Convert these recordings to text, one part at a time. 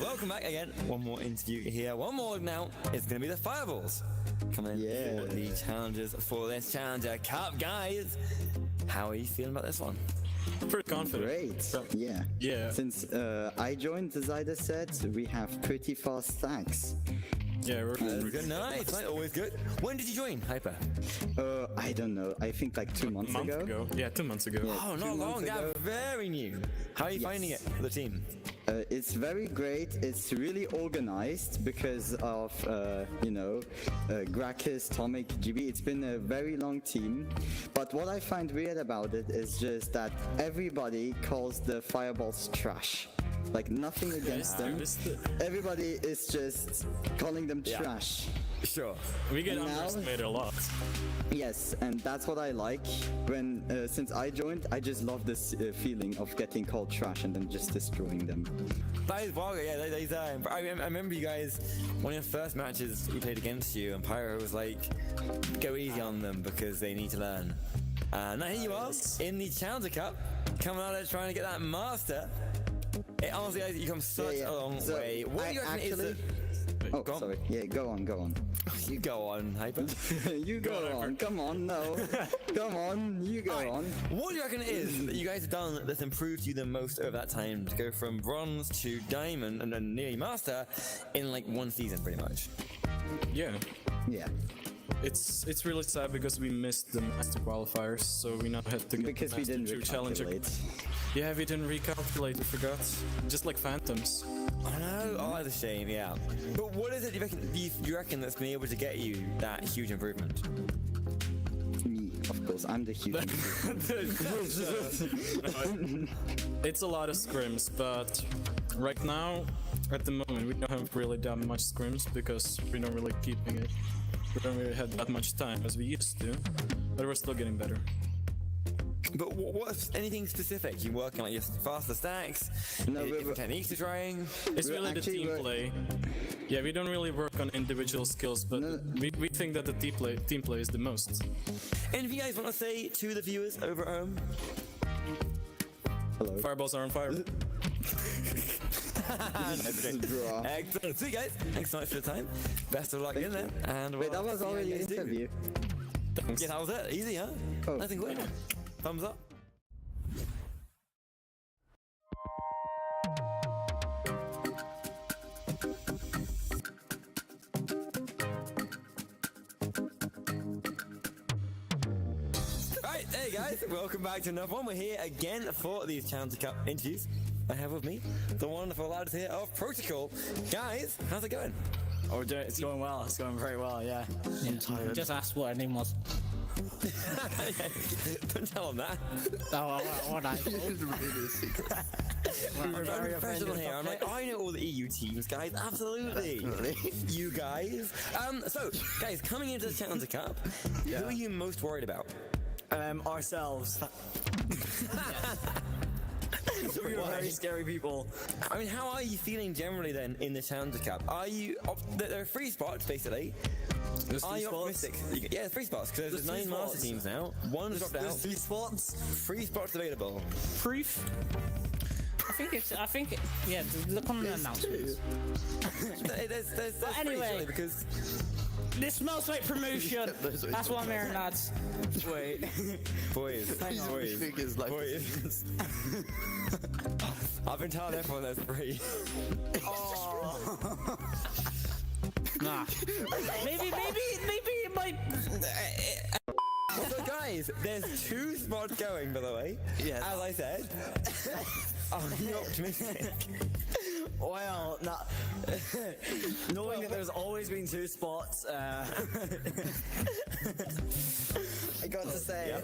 Welcome back again. One more interview here. One more now. It's going to be the Fireballs coming in for the challengers for this Challenger Cup. Guys, how are you feeling about this one? Pretty confident. Great. Yeah. Since I joined, as I just said, we have pretty fast stacks. Yeah, we're good. Nice. Always good. When did you join Hyper? I don't know. I think like 2 months ago. Yeah, 2 months ago. Yeah, Oh, not long. That's very new. How are you finding it for the team? It's very great. It's really organized because of, Quackheads, Tomic, GB. It's been a very long team. But what I find weird about it is just that everybody calls the Fireballs trash. Like, nothing against them. Everybody is just calling them trash. Sure. We get underestimated a lot. Yes, and that's what I like. When since I joined, I just love this feeling of getting called trash and then just destroying them. That is wild. Yeah, I remember you guys, one of your first matches we played against you, and Pyro was like, go easy on them because they need to learn. And now here you are in the Challenger Cup, coming out there trying to get that master. It honestly, you come such a long way. What do you reckon is the... Oh, sorry. Yeah, go on. You go on, Hyper. You go on. Come on, no. Come on, you go on. What do you reckon it is that you guys have done that's improved you the most over that time to go from bronze to diamond and then nearly master in like one season, pretty much? Yeah. It's really sad because we missed the master qualifiers, so we now have to get because the we didn't recalculate. Yeah, we didn't recalculate. We forgot. Just like Phantoms. I know. Oh, that's a shame. Yeah. But what is it you reckon that's been able to get you that huge improvement? Me, of course. I'm the huge improvement. It's a lot of scrims, but right now, at the moment, we don't have really that much scrims because we're not really keeping it. We don't really have that much time as we used to, but we're still getting better. But what's anything specific? You working like your faster stacks? No, different techniques you're trying? It's really the team play. Yeah, we don't really work on individual skills, but we think that the team play is the most. Anything you guys want to say to the viewers over at home? Hello. Fireballs are on fire. Draw. Excellent. See you guys. Thanks so much for the time. Best of luck in there. And Wait, that was see how already you an guys do. interview. Yeah, that was it. Easy, huh? Oh. Nothing quick. Thumbs up. Right, hey guys, welcome back to another one. We're here again for these Challenger Cup interviews. I have with me the wonderful lads here of Protocol. Guys, how's it going? Oh, it's going well. It's going very well, yeah. I'm tired. Just ask what her name was. Don't tell them that. Oh, what I I'm very professional here. I'm like, I know all the EU teams, guys. Absolutely. You guys. So, guys, coming into the Challenger Cup, who are you most worried about? Ourselves. We are very scary people. I mean, how are you feeling generally then in the Challenger Cup? Are you? There are 3 spots basically. Are you optimistic? Yeah, 3 spots because there's 9 master teams now. One's dropped out. 3 spots. 3 spots available. Proof? I think, yeah, look on the announcements. There's But anyway. surely because This smells like promotion. That's what I'm hearing, lads. Wait. boys. Figures like Boys. I've been telling everyone there's 3. Nah. Maybe it might. So guys, there's 2 spots going, by the way. Yes. As I said. Are you optimistic? Well, knowing that there's always been 2 spots, I got to say,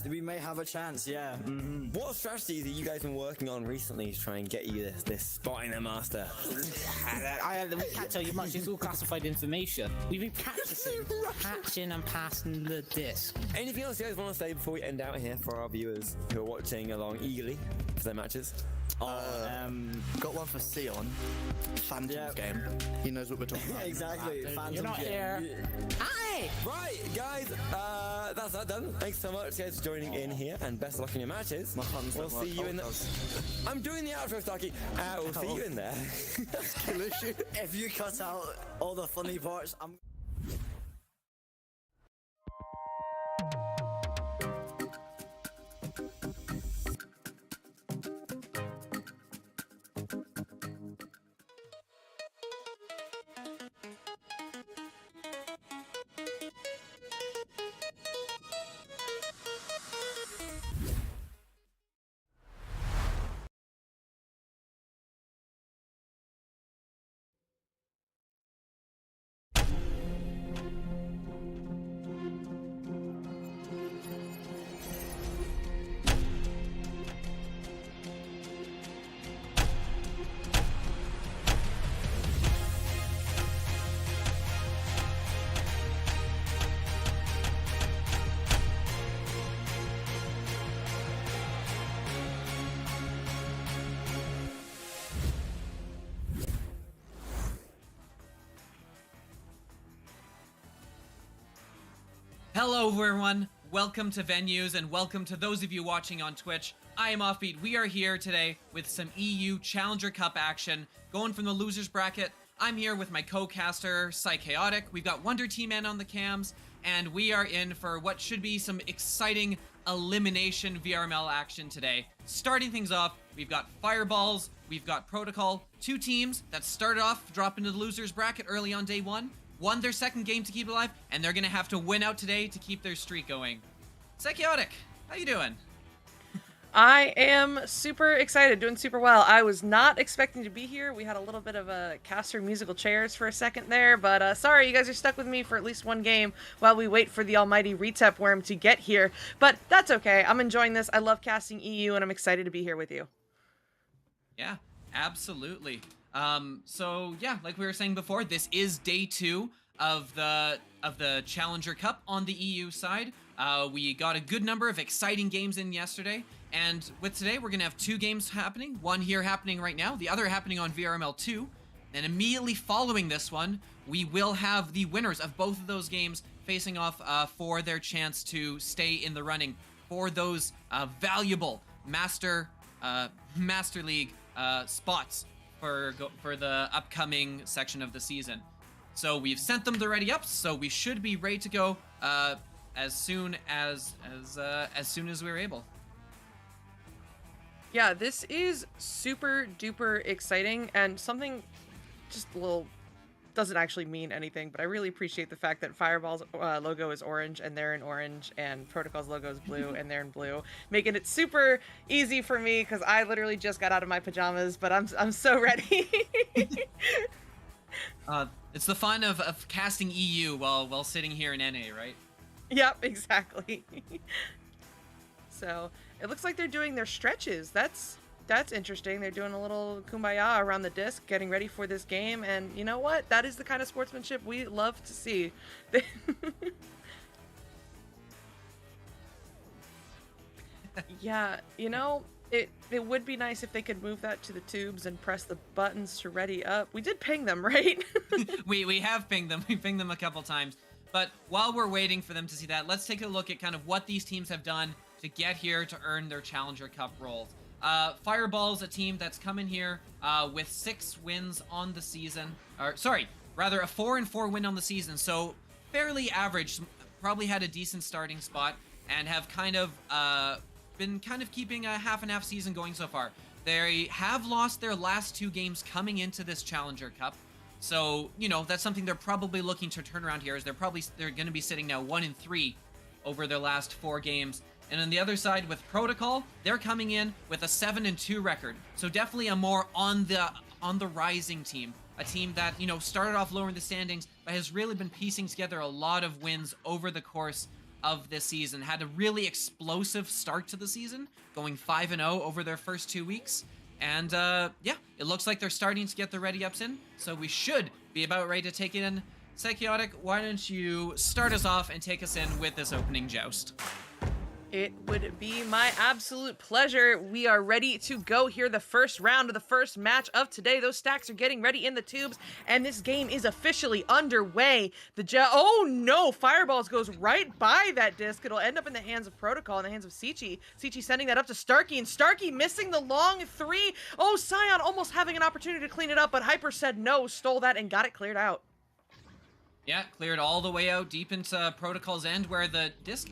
we may have a chance, yeah. Mm-hmm. What strategies have you guys been working on recently to try and get you this spot in the master? We can't tell you much. It's all classified information. We've been practicing, patching and passing the disc. Anything else you guys want to say before we end out here for our viewers who are watching along eagerly for their matches? got one for Sion. Phantom's game. He knows what we're talking about. Exactly. You're not here. Hi! Right, guys, that's that done. Thanks so much, guys, for joining in here, and best of luck in your matches. My thumbs We'll don't see work. you in the. I'm doing the outro, Starkey. We'll see you in there. If you cut out all the funny parts, I'm... Hello everyone, welcome to Venues and welcome to those of you watching on Twitch. I am Offbeat. We are here today with some EU Challenger Cup action, going from the losers bracket. I'm here with my co-caster, Psychaotic. We've got Wonder T-Man on the cams, and we are in for what should be some exciting elimination VRML action today. Starting things off, we've got Fireballs, we've got Protocol, 2 teams that started off dropping into the losers bracket early on day 1. Won their second game to keep it alive, and they're gonna have to win out today to keep their streak going. Psychaotic, how you doing? I am super excited, doing super well. I was not expecting to be here. We had a little bit of a caster musical chairs for a second there, but sorry, you guys are stuck with me for at least 1 game while we wait for the almighty Retep Worm to get here. But that's okay. I'm enjoying this. I love casting EU, and I'm excited to be here with you. Yeah, absolutely. So yeah, like we were saying before, this is day 2 of the Challenger Cup on the EU side. We got a good number of exciting games in yesterday, and with today we're gonna have 2 games happening. One here happening right now, the other happening on VRML 2. And immediately following this one, we will have the winners of both of those games facing off for their chance to stay in the running for those valuable Master League spots for the upcoming section of the season. So we've sent them the ready ups, so we should be ready to go as soon as we're able. Yeah, this is super duper exciting, and something just a little doesn't actually mean anything, but I really appreciate the fact that Fireball's logo is orange and they're in orange, and Protocol's logo is blue and they're in blue, making it super easy for me because I literally just got out of my pajamas, but I'm so ready. It's the fun of casting EU while sitting here in NA, right? Yep, exactly. So it looks like they're doing their stretches. That's interesting. They're doing a little kumbaya around the disc, getting ready for this game, and you know what? That is the kind of sportsmanship we love to see. Yeah, you know, it would be nice if they could move that to the tubes and press the buttons to ready up. We did ping them, right? we have pinged them. We pinged them a couple times. But while we're waiting for them to see that, let's take a look at kind of what these teams have done to get here to earn their Challenger Cup roles. Fireball's a team that's come in here with 6 wins on the season. Or, sorry, rather a 4-4 win on the season. So fairly average. Probably had a decent starting spot and have kind of been kind of keeping a half and half season going so far. They have lost their last 2 games coming into this Challenger Cup. So, you know, that's something they're probably looking to turn around here, is they're going to be sitting now 1-3 over their last 4 games. And on the other side with Protocol, they're coming in with a 7-2 record. So definitely a more on the rising team. A team that, you know, started off lower in the standings, but has really been piecing together a lot of wins over the course of this season. Had a really explosive start to the season, going 5-0 over their first 2 weeks. And yeah, it looks like they're starting to get the ready ups in, so we should be about ready to take it in. Psychotic, why don't you start us off and take us in with this opening joust? It would be my absolute pleasure. We are ready to go here. The first round of the first match of today. Those stacks are getting ready in the tubes, and this game is officially underway. Oh no! Fireballs goes right by that disc. It'll end up in the hands of Protocol, in the hands of Sichi. Sichi sending that up to Starkey, and Starkey missing the long 3. Oh, Scion almost having an opportunity to clean it up, but Hyper said no, stole that, and got it cleared out. Yeah, cleared all the way out deep into Protocol's end, where the disc,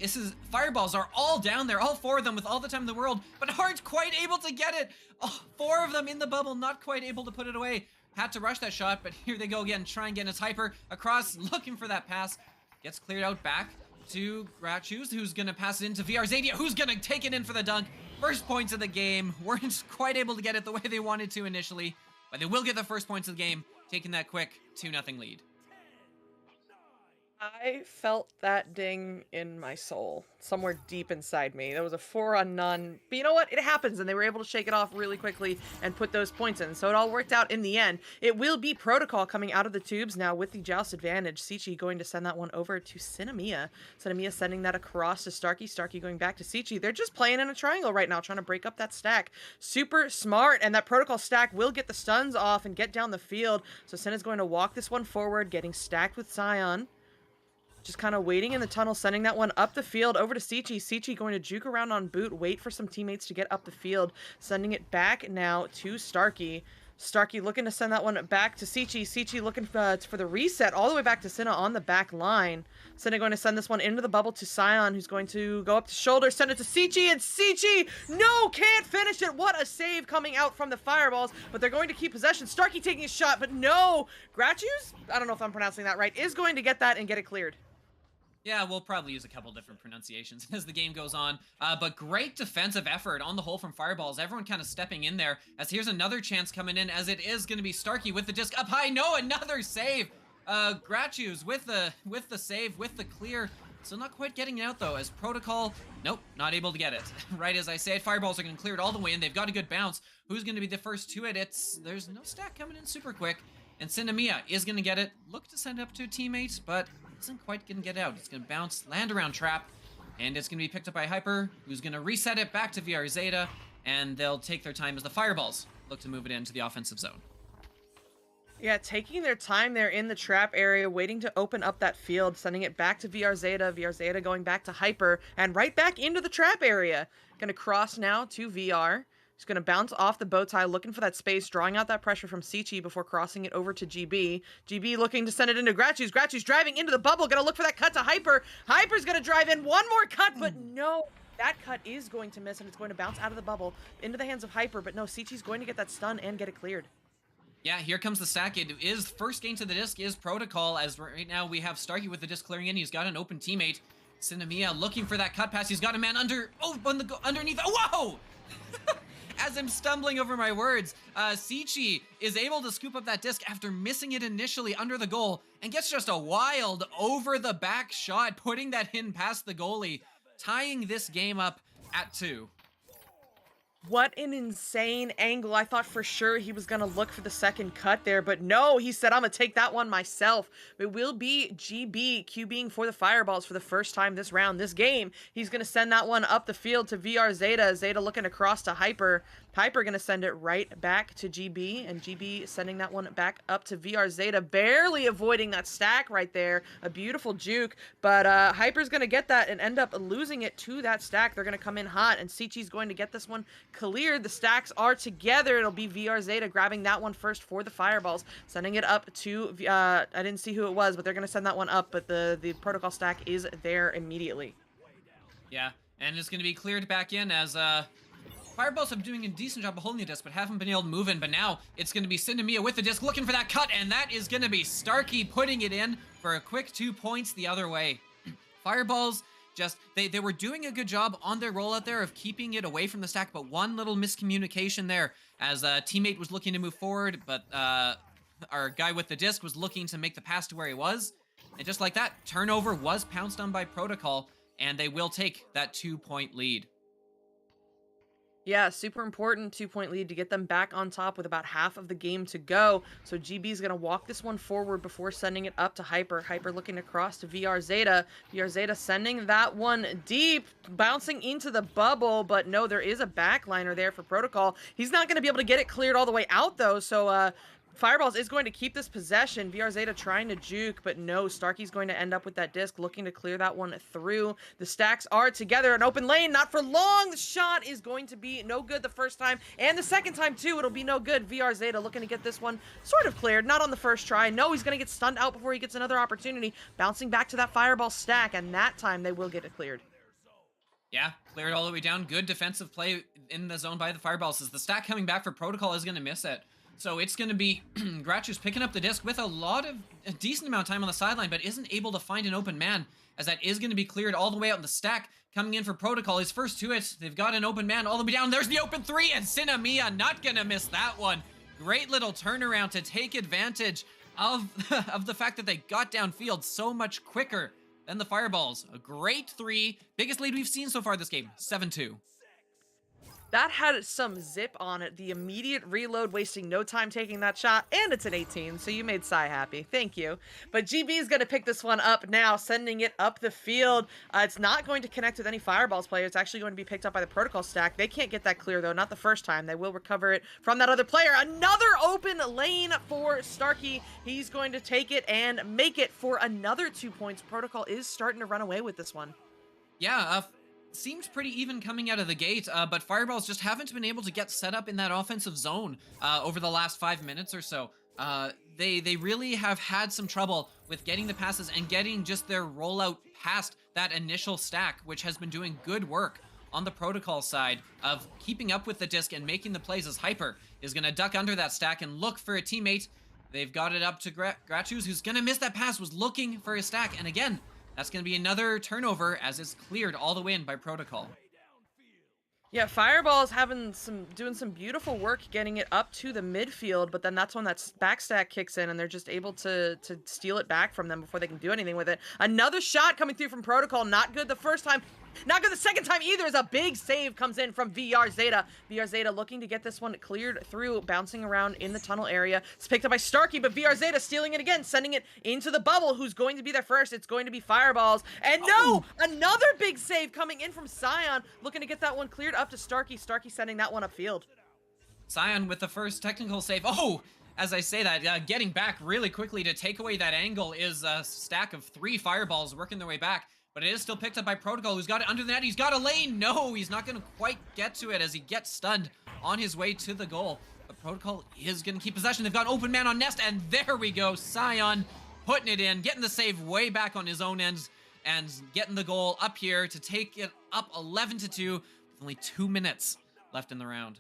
Fireballs are all down there, all 4 of them with all the time in the world, but aren't quite able to get it. Oh, 4 of them in the bubble, not quite able to put it away. Had to rush that shot, but here they go again, try and get his Hyper across, looking for that pass. Gets cleared out back to Gratchus, who's gonna pass it into VRZadia, who's gonna take it in for the dunk. First points of the game, weren't quite able to get it the way they wanted to initially, but they will get the first points of the game, taking that quick 2-0 lead. I felt that ding in my soul, somewhere deep inside me. That was a 4-on-none, but you know what? It happens, and they were able to shake it off really quickly and put those points in, so it all worked out in the end. It will be Protocol coming out of the tubes now with the Joust advantage. Sichi going to send that one over to Cinemia. Cinemia sending that across to Starkey. Starkey going back to Sichi. They're just playing in a triangle right now, trying to break up that stack. Super smart, and that Protocol stack will get the stuns off and get down the field, so Sin is going to walk this one forward, getting stacked with Scion. Just kind of waiting in the tunnel, sending that one up the field over to Sichi. Sichi going to juke around on boot, wait for some teammates to get up the field. Sending it back now to Starkey. Starkey looking to send that one back to Sichi. Sichi looking for the reset all the way back to Cinna on the back line. Cinna going to send this one into the bubble to Scion, who's going to go up to shoulder, send it to Sichi, and Sichi, no, can't finish it. What a save coming out from the Fireballs, but they're going to keep possession. Starkey taking a shot, but no. Gratchus, I don't know if I'm pronouncing that right, is going to get that and get it cleared. Yeah, we'll probably use a couple different pronunciations as the game goes on. But great defensive effort on the whole from Fireballs. Everyone kind of stepping in there, as here's another chance coming in, as it is going to be Starkey with the disc up high. No, another save. Gratchus with the save, with the clear. Still not quite getting it out, though, as Protocol, nope, not able to get it. Right as I say it, Fireballs are going to clear it all the way in. They've got a good bounce. Who's going to be the first to it? There's no stack coming in super quick. And Cinemia is going to get it. Look to send it up to a teammate, but isn't quite going to get out. It's going to bounce, land around trap, and it's going to be picked up by Hyper, who's going to reset it back to VR Zeta, and they'll take their time as the Fireballs look to move it into the offensive zone. Yeah, taking their time there in the trap area, waiting to open up that field, sending it back to VR Zeta. VR Zeta going back to Hyper, and right back into the trap area. Going to cross now to VR. He's going to bounce off the bow tie, looking for that space, drawing out that pressure from Sichi before crossing it over to GB. GB looking to send it into Gratu's. Gratu's driving into the bubble, going to look for that cut to Hyper. Hyper's going to drive in one more cut, but no. That cut is going to miss, and it's going to bounce out of the bubble into the hands of Hyper, but no, Sichi's going to get that stun and get it cleared. Yeah, here comes the stack. It is first gain to the disc is Protocol, as right now we have Starkey with the disc clearing in. He's got an open teammate. Cinemia looking for that cut pass. He's got a man underneath. Oh, whoa! As I'm stumbling over my words, Sichi is able to scoop up that disc after missing it initially under the goal and gets just a wild over the back shot, putting that in past the goalie, tying this game up at 2. What an insane angle. I thought for sure he was going to look for the second cut there, but no, he said, I'm going to take that one myself. It will be GB QBing for the Fireballs for the first time this round, this game. He's going to send that one up the field to VR Zeta. Zeta looking across to Hyper. Hyper going to send it right back to GB, and GB sending that one back up to VR Zeta, barely avoiding that stack right there. A beautiful juke, but Hyper's going to get that and end up losing it to that stack. They're going to come in hot, and Sichi's going to get this one cleared. The stacks are together. It'll be VR Zeta grabbing that one first for the Fireballs, sending it up to, I didn't see who it was, but they're going to send that one up, but the Protocol stack is there immediately. Yeah, and it's going to be cleared back in as, Fireballs have been doing a decent job of holding the disc, but haven't been able to move in. But now it's going to be Cinemia with the disc, looking for that cut, and that is going to be Starkey putting it in for a quick 2 points the other way. Fireballs just, they were doing a good job on their rollout there of keeping it away from the stack, but one little miscommunication there as a teammate was looking to move forward, but our guy with the disc was looking to make the pass to where he was. And just like that, turnover was pounced on by Protocol, and they will take that 2-point lead. Yeah, super important 2-point lead to get them back on top with about half of the game to go. So GB's going to walk this one forward before sending it up to Hyper. Hyper looking across to VR Zeta. VR Zeta sending that one deep, bouncing into the bubble, but no, there is a backliner there for Protocol. He's not going to be able to get it cleared all the way out, though, so Fireballs is going to keep this possession. VR Zeta trying to juke, but no, Starkey's going to end up with that disc, looking to clear that one through. The stacks are together. An open lane, not for long. The shot is going to be no good the first time, and the second time, too, it'll be no good. VR Zeta looking to get this one sort of cleared, not on the first try. No, he's going to get stunned out before he gets another opportunity, bouncing back to that Fireball stack, and that time they will get it cleared. Yeah, cleared all the way down. Good defensive play in the zone by the Fireballs. As the stack coming back for Protocol is going to miss it. So it's going to be Gratu's picking up the disc with a decent amount of time on the sideline, but isn't able to find an open man, as that is going to be cleared all the way out in the stack. Coming in for Protocol, his first to it. They've got an open man all the way down. There's the open 3, and Cinemia not going to miss that one. Great little turnaround to take advantage of the fact that they got downfield so much quicker than the Fireballs. A great 3. Biggest lead we've seen so far this game, 7-2. That had some zip on it. The immediate reload, wasting no time taking that shot, and it's an 18, so you made Sai happy. Thank you. But GB is going to pick this one up now, sending it up the field. It's not going to connect with any Fireballs player. It's actually going to be picked up by the Protocol stack. They can't get that clear, though. Not the first time. They will recover it from that other player. Another open lane for Starkey. He's going to take it and make it for another 2 points. Protocol is starting to run away with this one. Yeah, seemed pretty even coming out of the gate, but Fireballs just haven't been able to get set up in that offensive zone over the last 5 minutes or so. They really have had some trouble with getting the passes and getting just their rollout past that initial stack, which has been doing good work on the Protocol side of keeping up with the disc and making the plays, as Hyper is going to duck under that stack and look for a teammate. They've got it up to Gratu's, who's going to miss that pass, was looking for a stack, and again, that's going to be another turnover as it's cleared all the way in by Protocol. Yeah, Fireball's doing some beautiful work getting it up to the midfield, but then that's when that backstack kicks in and they're just able to steal it back from them before they can do anything with it. Another shot coming through from Protocol, not good the first time. Not good the second time either, as a big save comes in from VR Zeta. VR Zeta looking to get this one cleared through, bouncing around in the tunnel area. It's picked up by Starkey, but VR Zeta stealing it again, sending it into the bubble. Who's going to be there first? It's going to be Fireballs. And no! Another big save coming in from Scion, looking to get that one cleared up to Starkey. Starkey sending that one upfield. Scion with the first technical save. Oh! As I say that, getting back really quickly to take away that angle is a stack of 3 Fireballs working their way back. but it is still picked up by Protocol, who's got it under the net. He's got a lane. No, he's not going to quite get to it as he gets stunned on his way to the goal. But Protocol is going to keep possession. They've got open man on Nest, and there we go. Sion putting it in, getting the save way back on his own ends, and getting the goal up here to take it up 11-2 with only 2 minutes left in the round.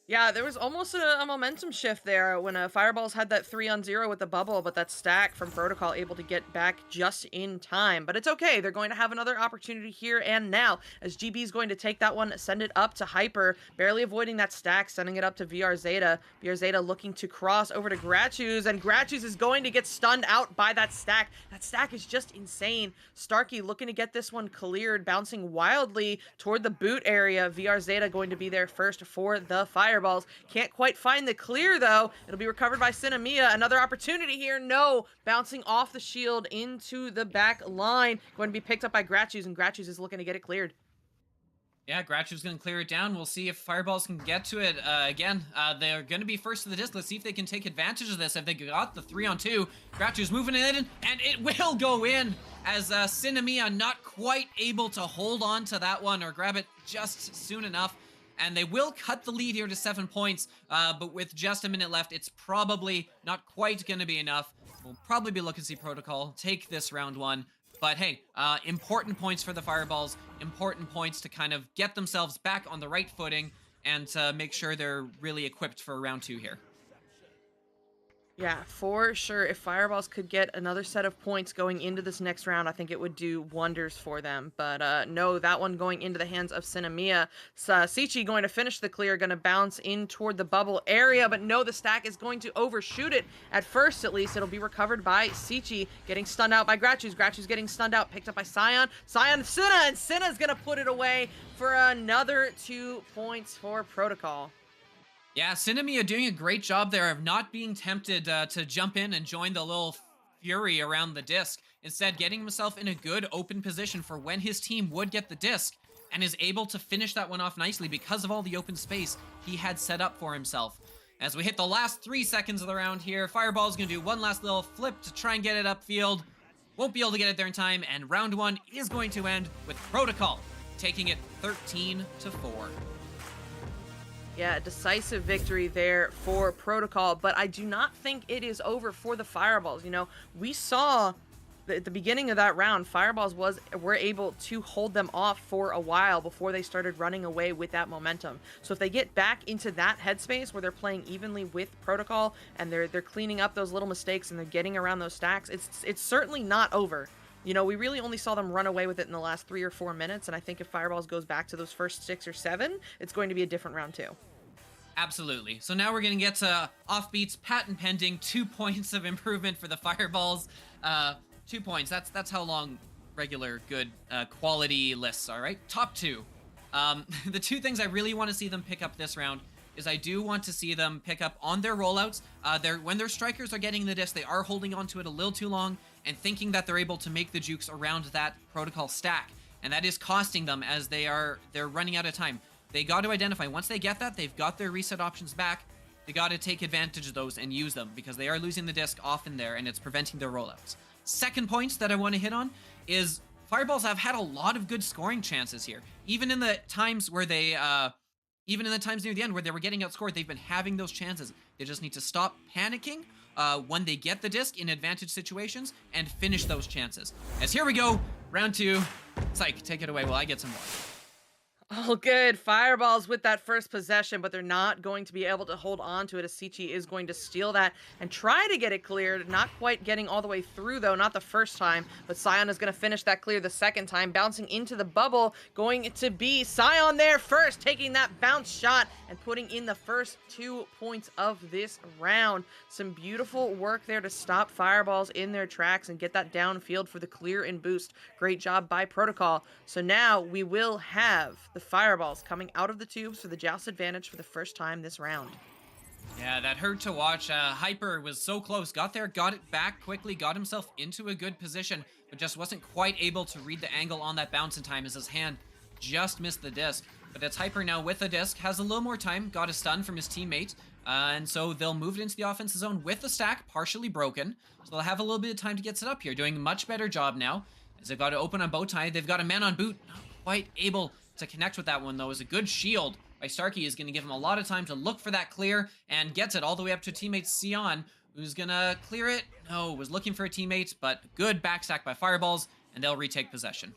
Yeah, there was almost a momentum shift there when Fireballs had that 3-on-0 with the bubble, but that stack from Protocol able to get back just in time. But it's okay. They're going to have another opportunity here and now as GB is going to take that one, send it up to Hyper, barely avoiding that stack, sending it up to VR Zeta. VR Zeta looking to cross over to Grachus, and Grachus is going to get stunned out by that stack. That stack is just insane. Starkey looking to get this one cleared, bouncing wildly toward the boot area. VR Zeta going to be there first for the Fireballs. Can't quite find the clear though. It'll be recovered by Cinemia. Another opportunity here. No. Bouncing off the shield into the back line. Going to be picked up by Grachus, and Grachus is looking to get it cleared. Yeah, Grachus going to clear it down. We'll see if Fireballs can get to it again. They're going to be first to the disc. Let's see if they can take advantage of this. If they got the 3-on-2, Grachus moving it in, and it will go in as Cinemia not quite able to hold on to that one or grab it just soon enough. And they will cut the lead here to 7 points, but with just a minute left, it's probably not quite going to be enough. We'll probably be looking to see Protocol take this round 1. But hey, important points for the Fireballs, important points to kind of get themselves back on the right footing and to make sure they're really equipped for round 2 here. Yeah, for sure. If Fireballs could get another set of points going into this next round, I think it would do wonders for them. But no, that one going into the hands of Cinemia. Sichi going to finish the clear, going to bounce in toward the bubble area. But no, the stack is going to overshoot it. At first, at least, it'll be recovered by Sichi, getting stunned out by Grachus. Grachus getting stunned out, picked up by Sion. Sion, Cinna, and Cinna's going to put it away for another 2 points for Protocol. Yeah, Cinemia doing a great job there of not being tempted to jump in and join the little fury around the disc. Instead, getting himself in a good open position for when his team would get the disc, and is able to finish that one off nicely because of all the open space he had set up for himself. As we hit the last 3 seconds of the round here, Fireball's going to do one last little flip to try and get it upfield. Won't be able to get it there in time, and round 1 is going to end with Protocol taking it 13-4. Yeah, decisive victory there for Protocol, but I do not think it is over for the Fireballs. You know, we saw at the beginning of that round, Fireballs were able to hold them off for a while before they started running away with that momentum. So if they get back into that headspace where they're playing evenly with Protocol and they're cleaning up those little mistakes and they're getting around those stacks, it's certainly not over. You know, we really only saw them run away with it in the last 3 or 4 minutes, and I think if Fireballs goes back to those first 6 or 7, it's going to be a different round 2. Absolutely. So now we're going to get to Offbeat's patent pending 2 points of improvement for the Fireballs. 2 points. That's how long regular good quality lists are, right? Top 2. The 2 things I really want to see them pick up this round is I do want to see them pick up on their rollouts. When their strikers are getting the disc, they are holding onto it a little too long and thinking that they're able to make the jukes around that Protocol stack. And that is costing them as they're running out of time. They got to identify, once they get that, they've got their reset options back. They got to take advantage of those and use them because they are losing the disc often there and it's preventing their rollouts. Second point that I want to hit on is Fireballs have had a lot of good scoring chances here. Even in the times where even in the times near the end where they were getting outscored, they've been having those chances. They just need to stop panicking when they get the disc in advantage situations and finish those chances. As here we go, round 2. Psych, take it away while I get some more. Oh, good. Fireballs with that first possession, but they're not going to be able to hold on to it. Asichi is going to steal that and try to get it cleared. Not quite getting all the way through, though. Not the first time, but Sion is going to finish that clear the second time. Bouncing into the bubble, going to be Sion there first, taking that bounce shot and putting in the first 2 points of this round. Some beautiful work there to stop Fireballs in their tracks and get that downfield for the clear and boost. Great job by Protocol. So now we will have the Fireballs coming out of the tubes for the Joust advantage for the first time this round. Yeah, that hurt to watch. Hyper was so close, got there, got it back quickly, got himself into a good position, but just wasn't quite able to read the angle on that bounce in time as his hand just missed the disc. But it's Hyper now with the disc, has a little more time, got a stun from his teammate, And so they'll move it into the offensive zone with the stack partially broken. So they'll have a little bit of time to get set up here. Doing a much better job now. As they've got to open on Bowtie. They've got a man on boot. Not quite able to connect with that one, though. As a good shield by Starkey is going to give him a lot of time to look for that clear. And gets it all the way up to teammate Sion, who's going to clear it. No, was looking for a teammate, but good backstack by Fireballs. And they'll retake possession.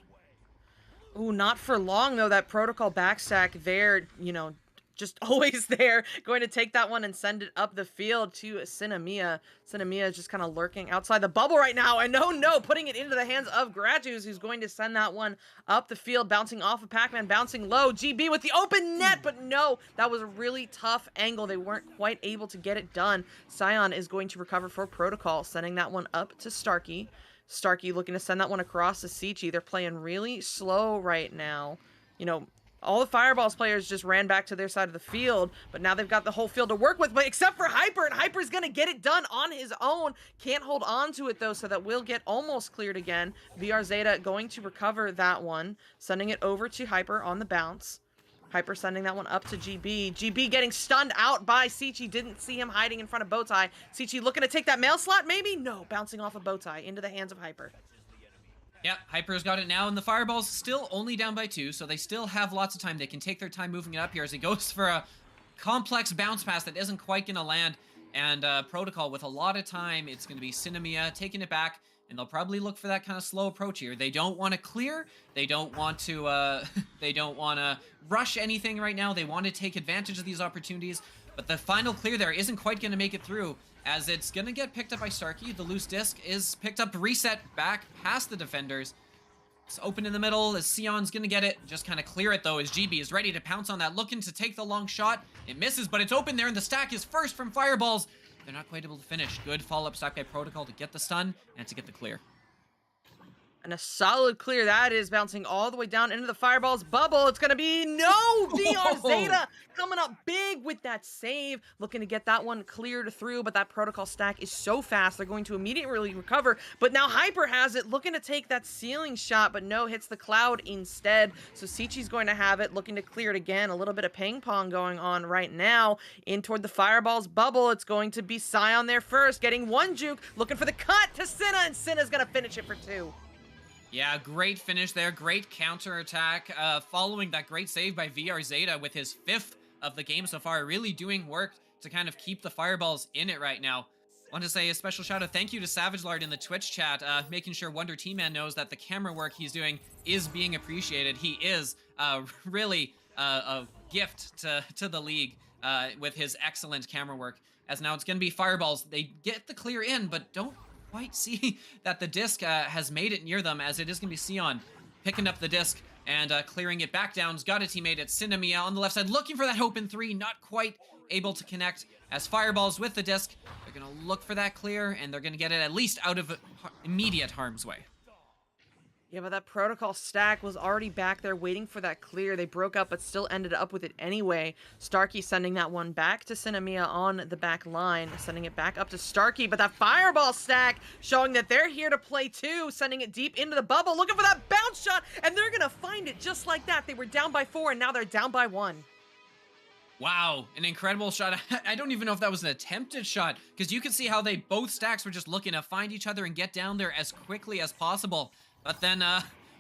Ooh, not for long, though. That protocol backstack there, you know, just always there. Going to take that one and send it up the field to Cinemia. Cinemia is just kind of lurking outside the bubble right now. And no, putting it into the hands of Gratus, who's going to send that one up the field, bouncing off of Pac-Man, bouncing low. GB with the open net, but no, that was a really tough angle. They weren't quite able to get it done. Sion is going to recover for Protocol, sending that one up to Starkey. Starkey looking to send that one across to Sichi. They're playing really slow right now. You know, all the Fireballs players just ran back to their side of the field, but now they've got the whole field to work with, but except for Hyper, and Hyper's going to get it done on his own. Can't hold on to it, though, so that will get almost cleared again. VR Zeta going to recover that one, sending it over to Hyper on the bounce. Hyper sending that one up to GB. GB getting stunned out by Sichi. Didn't see him hiding in front of Bowtie. Sichi looking to take that mail slot, maybe? No, bouncing off of Bowtie into the hands of Hyper. Yeah, Hyper's got it now, and the Fireballs still only down by 2, so they still have lots of time. They can take their time moving it up here as he goes for a complex bounce pass that isn't quite going to land. And Protocol with a lot of time, it's going to be Cinemia taking it back, and they'll probably look for that kind of slow approach here. They don't want to clear. They don't want to. They don't want to rush anything right now. They want to take advantage of these opportunities. But the final clear there isn't quite going to make it through, as it's going to get picked up by Starkey. The loose disc is picked up, reset back past the defenders. It's open in the middle as Sion's going to get it. Just kind of clear it, though, as GB is ready to pounce on that, looking to take the long shot. It misses, but it's open there, and the stack is first from Fireballs. They're not quite able to finish. Good follow-up stack by Protocol to get the stun and to get the clear. And a solid clear that is, bouncing all the way down into the Fireballs bubble. It's going to be no VR Zeta coming up big with that save. Looking to get that one cleared through, but that Protocol stack is so fast. They're going to immediately recover. But now Hyper has it, looking to take that ceiling shot, but no, hits the cloud instead. So Sichi's going to have it, looking to clear it again. A little bit of ping pong going on right now. In toward the Fireballs bubble, it's going to be Sion there first, getting one juke, looking for the cut to Cinna, and Cinna's going to finish it for 2. Yeah, great finish there. Great counterattack. Following that great save by VR Zeta with his 5th of the game so far. Really doing work to kind of keep the Fireballs in it right now. Want to say a special shout out thank you to Savage Lord in the Twitch chat, making sure Wonder T-Man knows that the camera work he's doing is being appreciated. He is really a gift to the league with his excellent camera work. As now it's going to be Fireballs. They get the clear in, but don't quite see that the disc has made it near them, as it is going to be Sion picking up the disc and clearing it back down. He's got a teammate at Cinemia on the left side looking for that open 3, not quite able to connect. As Fireballs with the disc, they're going to look for that clear, and they're going to get it at least out of immediate harm's way. Yeah, but that Protocol stack was already back there waiting for that clear. They broke up, but still ended up with it anyway. Starkey sending that one back to Cinemia on the back line, sending it back up to Starkey, but that Fireball stack showing that they're here to play too, sending it deep into the bubble, looking for that bounce shot, and they're gonna find it just like that. They were down by 4, and now they're down by 1. Wow, an incredible shot. I don't even know if that was an attempted shot, because you could see how both stacks were just looking to find each other and get down there as quickly as possible. But then,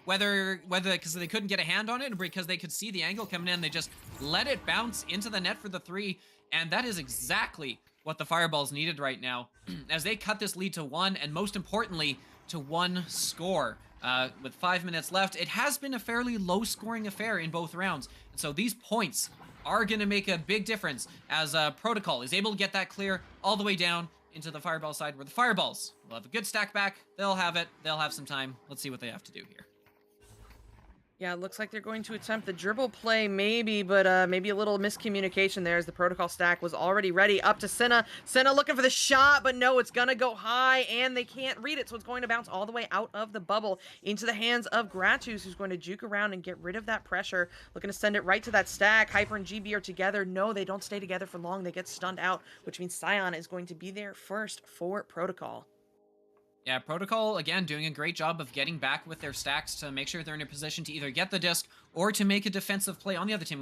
whether because they couldn't get a hand on it or because they could see the angle coming in, they just let it bounce into the net for the 3. And that is exactly what the Fireballs needed right now, as they cut this lead to 1, and most importantly, to 1 score. With 5 minutes left, it has been a fairly low-scoring affair in both rounds. And so these points are going to make a big difference, as Protocol is able to get that clear all the way down into the Fireball side, where the Fireballs will have a good stack back. They'll have it. They'll have some time. Let's see what they have to do here. Yeah, it looks like they're going to attempt the dribble play maybe, but maybe a little miscommunication there, as the Protocol stack was already ready. Up to Cinna. Cinna looking for the shot, but no, it's going to go high, and they can't read it, so it's going to bounce all the way out of the bubble into the hands of Gratus, who's going to juke around and get rid of that pressure. Looking to send it right to that stack. Hyper and GB are together. No, they don't stay together for long. They get stunned out, which means Sion is going to be there first for Protocol. Yeah, Protocol, again, doing a great job of getting back with their stacks to make sure they're in a position to either get the disc or to make a defensive play on the other team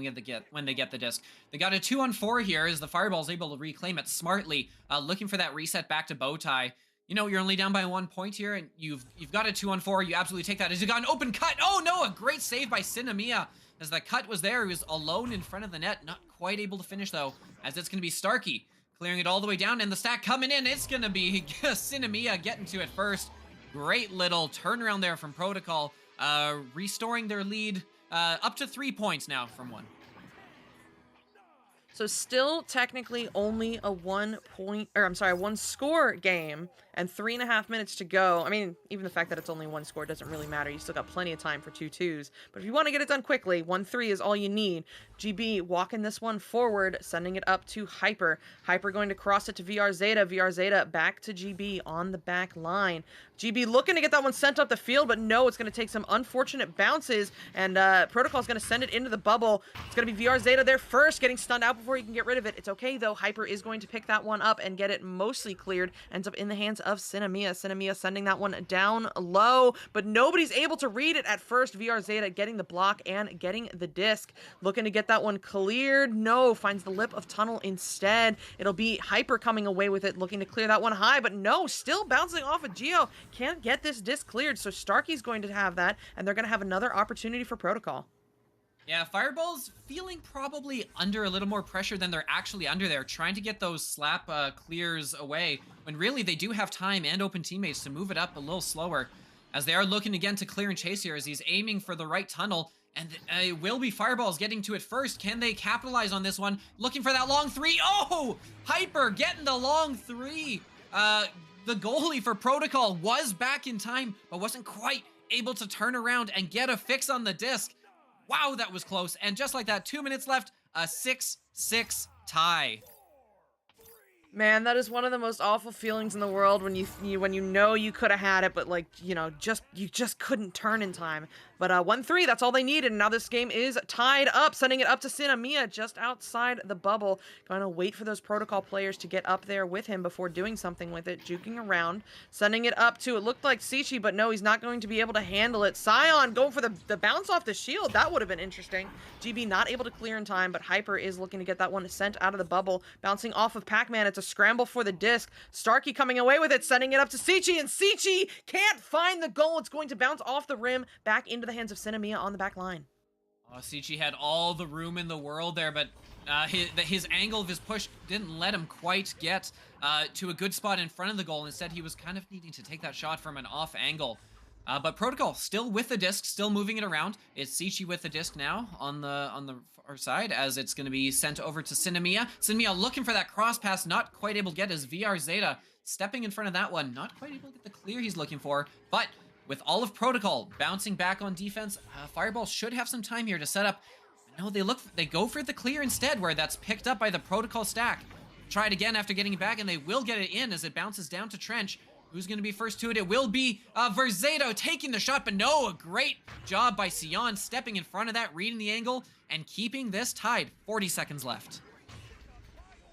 when they get the disc. They got a 2-on-4 here as the Fireball's able to reclaim it smartly, looking for that reset back to Bowtie. You know, you're only down by 1 point here, and you've got a 2-on-4. You absolutely take that. As you got an open cut. Oh, no, a great save by Cinnamia. As the cut was there, he was alone in front of the net. Not quite able to finish, though, as it's going to be Starkey clearing it all the way down, and the stack coming in. It's going to be Cinnamia getting to it first. Great little turnaround there from Protocol, restoring their lead up to 3 points now from 1. So still technically only a 1 score game and 3.5 minutes to go. I mean, even the fact that it's only 1 score doesn't really matter. You still got plenty of time for 2-2s. But if you want to get it done quickly, 1-3 is all you need. GB walking this one forward, sending it up to Hyper. Hyper going to cross it to VR Zeta. VR Zeta back to GB on the back line. GB looking to get that one sent up the field, but no, it's going to take some unfortunate bounces, and Protocol's going to send it into the bubble. It's going to be VR Zeta there first, getting stunned out before he can get rid of it. It's okay, though. Hyper is going to pick that one up and get it mostly cleared. Ends up in the hands of Cinnamia. Cinnamia sending that one down low, but nobody's able to read it at first. VR Zeta getting the block and getting the disc. Looking to get that one cleared. No, finds the lip of tunnel instead. It'll be Hyper coming away with it, looking to clear that one high, but no, still bouncing off of Geo. Can't get this disc cleared, so Starkey's going to have that, and they're going to have another opportunity for Protocol. Yeah, Fireball's feeling probably under a little more pressure than they're actually under there, trying to get those slap clears away, when really they do have time and open teammates to move it up a little slower, as they are looking again to clear and chase here, as he's aiming for the right tunnel, and it will be Fireball's getting to it first. Can they capitalize on this one? Looking for that long 3. Oh! Hyper getting the long 3. The goalie for Protocol was back in time, but wasn't quite able to turn around and get a fix on the disc. Wow, that was close. And just like that, 2 minutes left, a 6-6 tie. Man, that is one of the most awful feelings in the world when you know you could have had it, but like, you just couldn't turn in time. But 1-3, that's all they needed, and now this game is tied up, sending it up to Cinnamia just outside the bubble. Going to wait for those Protocol players to get up there with him before doing something with it, juking around, sending it up to, it looked like Sichi, but no, he's not going to be able to handle it. Sion going for the bounce off the shield, that would have been interesting. GB not able to clear in time, but Hyper is looking to get that one sent out of the bubble, bouncing off of Pac-Man. It's a scramble for the disc. Starkey coming away with it, sending it up to Sichi, and Sichi can't find the goal. It's going to bounce off the rim, back into the hands of Cinnamia on the back line. Oh, Sichi had all the room in the world there, but his angle of his push didn't let him quite get to a good spot in front of the goal. Instead, he was kind of needing to take that shot from an off angle. But Protocol still with the disc, still moving it around. It's Sichi with the disc now on the far side, as it's going to be sent over to Cinnamia. Cinnamia looking for that cross pass, not quite able to get his VR Zeta stepping in front of that one, not quite able to get the clear he's looking for. But with all of Protocol bouncing back on defense, Fireball should have some time here to set up. No, they go for the clear instead, where that's picked up by the Protocol stack. Try it again after getting it back, and they will get it in as it bounces down to Trench. Who's going to be first to it? It will be Verzeto taking the shot, but no, a great job by Sion stepping in front of that, reading the angle, and keeping this tied. 40 seconds left.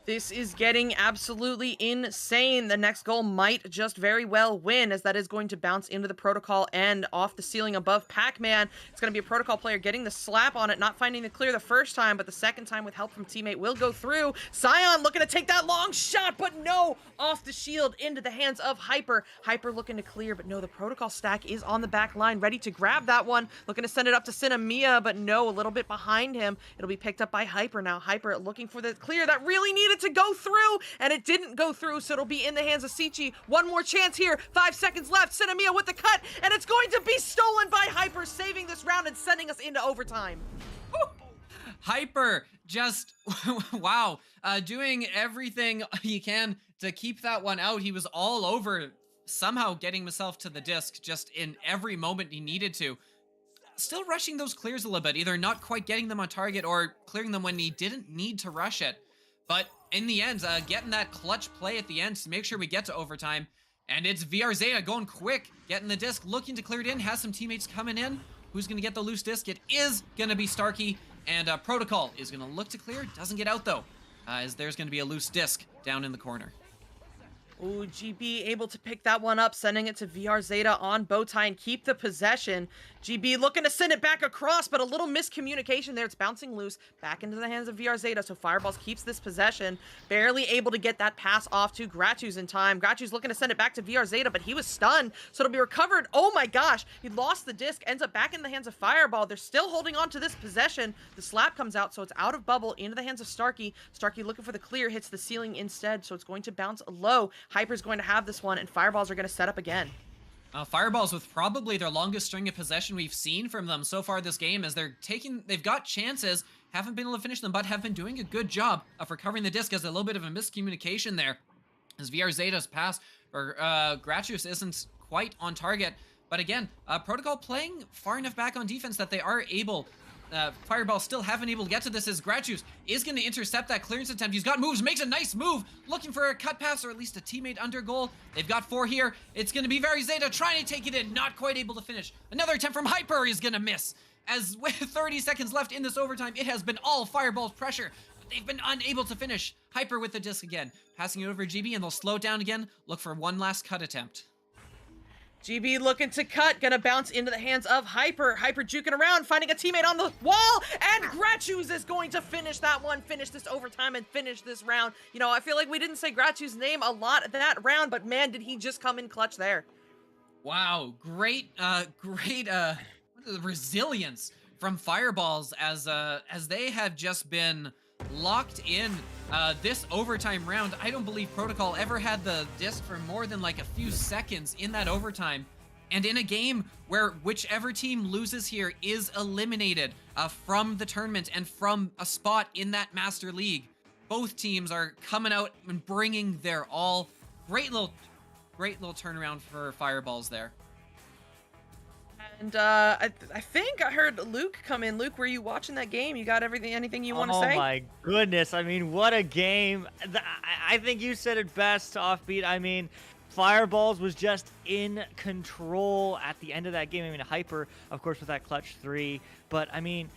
This is getting absolutely insane. The next goal might just very well win, as that is going to bounce into the Protocol and off the ceiling above Pac-Man. It's going to be a Protocol player getting the slap on it, not finding the clear the first time, but the second time with help from teammate will go through. Sion looking to take that long shot, but no, off the shield into the hands of Hyper. Hyper looking to clear, but no, the Protocol stack is on the back line, ready to grab that one. Looking to send it up to Cinnamia, but no, a little bit behind him. It'll be picked up by Hyper now. Hyper looking for the clear that really needed to go through, and it didn't go through, so it'll be in the hands of Sichi. One more chance here. 5 seconds left. Cinnamia with the cut, and it's going to be stolen by Hyper, saving this round and sending us into overtime. Woo! Hyper just, wow, doing everything he can to keep that one out. He was all over, somehow getting himself to the disc just in every moment he needed to. Still rushing those clears a little bit, either not quite getting them on target or clearing them when he didn't need to rush it. But in the end, getting that clutch play at the end to make sure we get to overtime. And it's VR Zeta going quick, getting the disc, looking to clear it in, has some teammates coming in. Who's going to get the loose disc? It is going to be Starkey, and Protocol is going to look to clear. Doesn't get out, though, as there's going to be a loose disc down in the corner. Ooh, GB able to pick that one up, sending it to VR Zeta on Bowtie and keep the possession. GB looking to send it back across, but a little miscommunication there. It's bouncing loose back into the hands of VR Zeta, so Fireballs keeps this possession. Barely able to get that pass off to Gratu's in time. Gratu's looking to send it back to VR Zeta, but he was stunned, so it'll be recovered. Oh my gosh, he lost the disc, ends up back in the hands of Fireball. They're still holding on to this possession. The slap comes out, so it's out of bubble into the hands of Starkey. Starkey looking for the clear, hits the ceiling instead, so it's going to bounce low. Hyper's going to have this one, and Fireballs are going to set up again. Fireballs with probably their longest string of possession we've seen from them so far this game, as they've got chances, haven't been able to finish them, but have been doing a good job of recovering the disc. As a little bit of a miscommunication there, as VR Zeta's pass or Gratuus isn't quite on target. But again, Protocol playing far enough back on defense that they are able. Fireball still haven't able to get to this, as Gratuus is going to intercept that clearance attempt. He's got moves, makes a nice move, looking for a cut pass or at least a teammate under goal. They've got 4 here. It's going to be very Zeta trying to take it in, not quite able to finish. Another attempt from Hyper is going to miss. As with 30 seconds left in this overtime, it has been all Fireball's pressure, but they've been unable to finish. Hyper with the disc again, passing it over to GB, and they'll slow it down again, look for one last cut attempt. GB looking to cut, gonna bounce into the hands of Hyper. Hyper juking around, finding a teammate on the wall, and Gratu's is going to finish that one, finish this overtime, and finish this round. You know, I feel like we didn't say Gratu's name a lot that round, but man, did he just come in clutch there. Wow, great resilience from Fireballs, as they have just been locked in this overtime round. I don't believe Protocol ever had the disc for more than like a few seconds in that overtime. And in a game where whichever team loses here is eliminated from the tournament and from a spot in that Master League, both teams are coming out and bringing their all. Great little turnaround for Fireballs there. And I think I heard Luke come in. Luke, were you watching that game? You got anything you want to say? Oh my goodness. I mean, what a game. I think you said it best, Offbeat. I mean, Fireballs was just in control at the end of that game. I mean, Hyper, of course, with that clutch 3. But, I mean,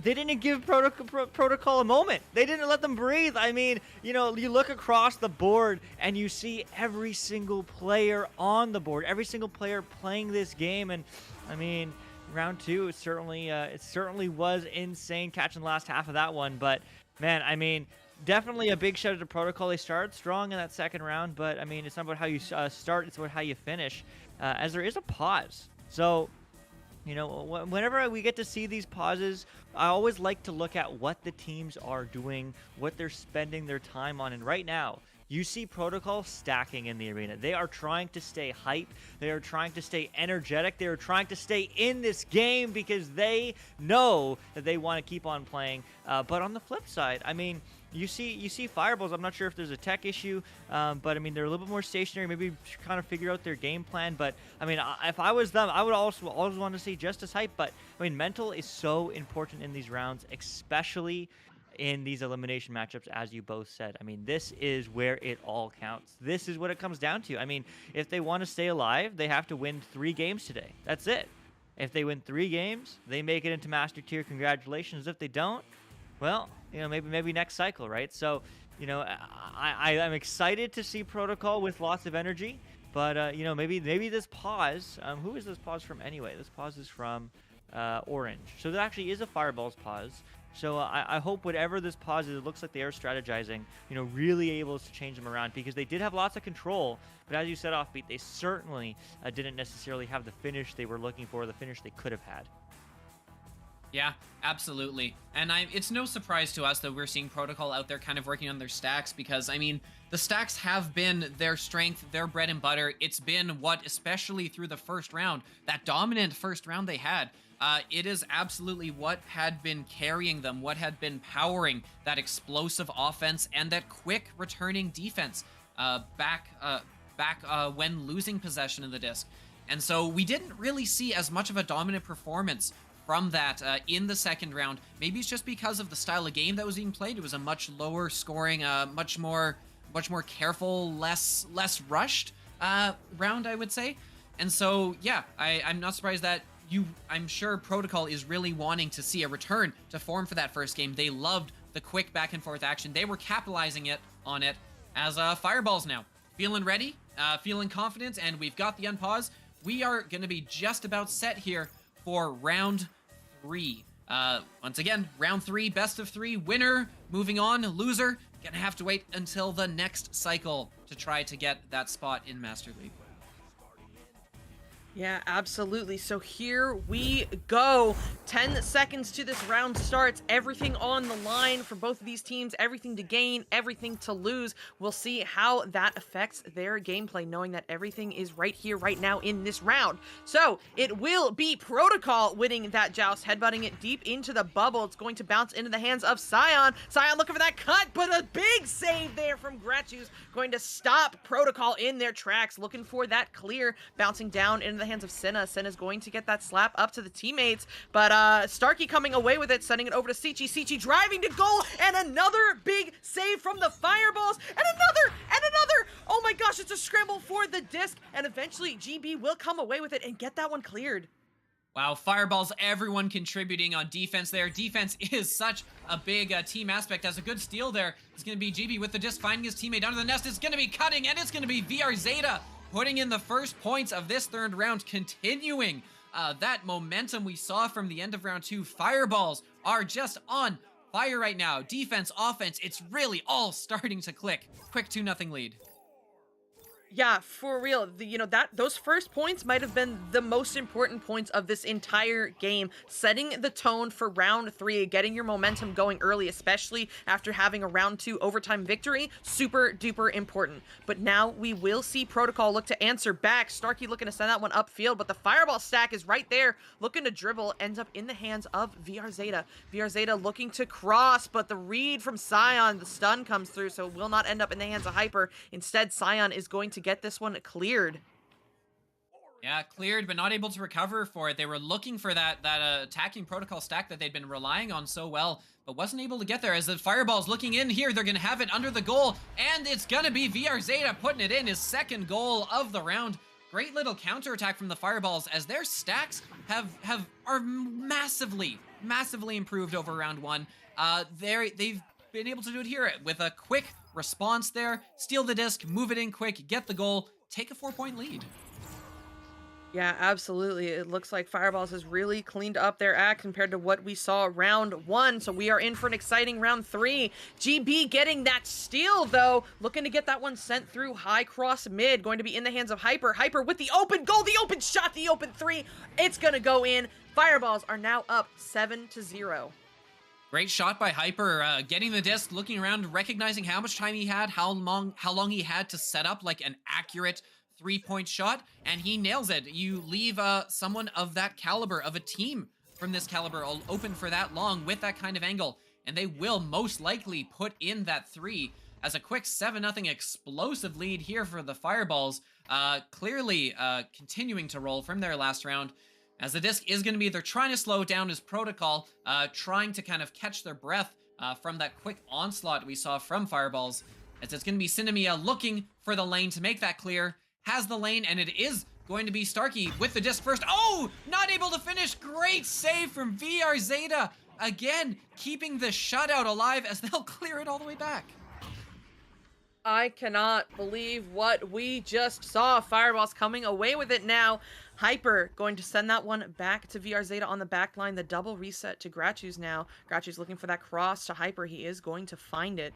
they didn't give Protocol a moment. They didn't let them breathe. I mean, you know, you look across the board and you see every single player on the board, every single player playing this game. And I mean, round 2, it certainly was insane catching the last half of that one. But man, I mean, definitely a big shout out to Protocol. They started strong in that second round, but I mean, it's not about how you start, it's about how you finish, as there is a pause. So, you know, whenever we get to see these pauses, I always like to look at what the teams are doing, what they're spending their time on. And right now, you see Protocol stacking in the arena. They are trying to stay hype. They are trying to stay energetic. They are trying to stay in this game because they know that they want to keep on playing. But on the flip side, I mean, you see Fireballs. I'm not sure if there's a tech issue, but I mean, they're a little bit more stationary. Maybe kind of figure out their game plan. But I mean, if I was them, I would also always want to see just as hype. But I mean, mental is so important in these rounds, especially in these elimination matchups, as you both said. I mean, this is where it all counts. This is what it comes down to. I mean, if they want to stay alive, they have to win 3 games today. That's it. If they win 3 games, they make it into Master Tier. Congratulations. If they don't, well, you know, maybe next cycle, right? So, you know, I'm excited to see Protocol with lots of energy, but you know, maybe this pause. Who is this pause from anyway? This pause is from Orange. So there actually is a Fireballs pause. So I hope whatever this pause is, it looks like they are strategizing, you know, really able to change them around, because they did have lots of control. But as you said, Offbeat, they certainly didn't necessarily have the finish they were looking for, the finish they could have had. Yeah, absolutely. And it's no surprise to us that we're seeing Protocol out there kind of working on their stacks, because, I mean, the stacks have been their strength, their bread and butter. It's been what, especially through the first round, that dominant first round they had, it is absolutely what had been carrying them, what had been powering that explosive offense and that quick returning defense back when losing possession of the disc. And so we didn't really see as much of a dominant performance from that in the second round. Maybe it's just because of the style of game that was being played. It was a much lower scoring, much more careful, less rushed round, I would say. And so, yeah, I'm not surprised that I'm sure Protocol is really wanting to see a return to form for that first game. They loved the quick back and forth action. They were capitalizing on it as Fireballs now feeling ready, feeling confident, and we've got the unpause. We are going to be just about set here for round 3. Once again, round 3, best of 3, winner, moving on, loser, gonna have to wait until the next cycle to try to get that spot in Master League. Yeah, absolutely. So here we go. 10 seconds to this round starts. Everything on the line for both of these teams. Everything to gain, everything to lose. We'll see how that affects their gameplay, knowing that everything is right here, right now in this round. So it will be Protocol winning that joust, headbutting it deep into the bubble. It's going to bounce into the hands of Sion. Sion looking for that cut, but a big save there from Gratu's, going to stop Protocol in their tracks, looking for that clear, bouncing down into the hands of Senna. Senna's going to get that slap up to the teammates, but Starkey coming away with it, sending it over to Sichi. Sichi driving to goal, and another big save from the Fireballs, and another! Oh my gosh, it's a scramble for the disc, and eventually GB will come away with it and get that one cleared. Wow, Fireballs, everyone contributing on defense there. Defense is such a big team aspect. As a good steal there, it's going to be GB with the disc, finding his teammate under the nest. It's going to be cutting, and it's going to be VR Zeta putting in the first points of this third round, continuing that momentum we saw from the end of round 2. Fireballs are just on fire right now. Defense, offense, it's really all starting to click. Quick 2-0 lead. Yeah, for real. Those first points might have been the most important points of this entire game, setting the tone for round 3, getting your momentum going early, especially after having a round 2 overtime victory. Super duper important. But now we will see Protocol look to answer back. Starkey looking to send that one upfield, but the Fireball stack is right there, looking to dribble, ends up in the hands of VR Zeta. VR Zeta looking to cross, but the read from Sion, the stun comes through, so it will not end up in the hands of Hyper. Instead, Sion is going to get this one cleared. Yeah, cleared, but not able to recover for it. They were looking for that attacking Protocol stack that they'd been relying on so well, but wasn't able to get there. As the Fireball's looking in here, they're going to have it under the goal, and it's going to be VR Zeta putting it in, his second goal of the round. Great little counterattack from the Fireballs, as their stacks are massively improved over round 1. They've been able to do it here with a quick response there, steal the disc, move it in quick, get the goal, take a 4-point lead. Yeah, absolutely. It looks like Fireballs has really cleaned up their act compared to what we saw round 1. So we are in for an exciting round 3. GB getting that steal, though. Looking to get that one sent through high cross mid. Going to be in the hands of Hyper. Hyper with the open goal, the open shot, the open 3. It's going to go in. Fireballs are now up 7-0. Great shot by Hyper, getting the disc, looking around, recognizing how much time he had, how long he had to set up like an accurate 3-point shot, and he nails it. You leave someone of that caliber, of a team from this caliber, open for that long with that kind of angle, and they will most likely put in that 3 as a quick 7-0 explosive lead here for the Fireballs. Clearly continuing to roll from their last round, as the disc is going to be, they're trying to slow down his Protocol, trying to kind of catch their breath from that quick onslaught we saw from Fireballs. As it's going to be Cinemia looking for the lane to make that clear, has the lane, and it is going to be Starkey with the disc first. Oh, not able to finish. Great save from VR Zeta. Again, keeping the shutout alive as they'll clear it all the way back. I cannot believe what we just saw. Fireballs coming away with it now. Hyper going to send that one back to VR Zeta on the back line. The double reset to Gratu's now. Gratu's looking for that cross to Hyper. He is going to find it.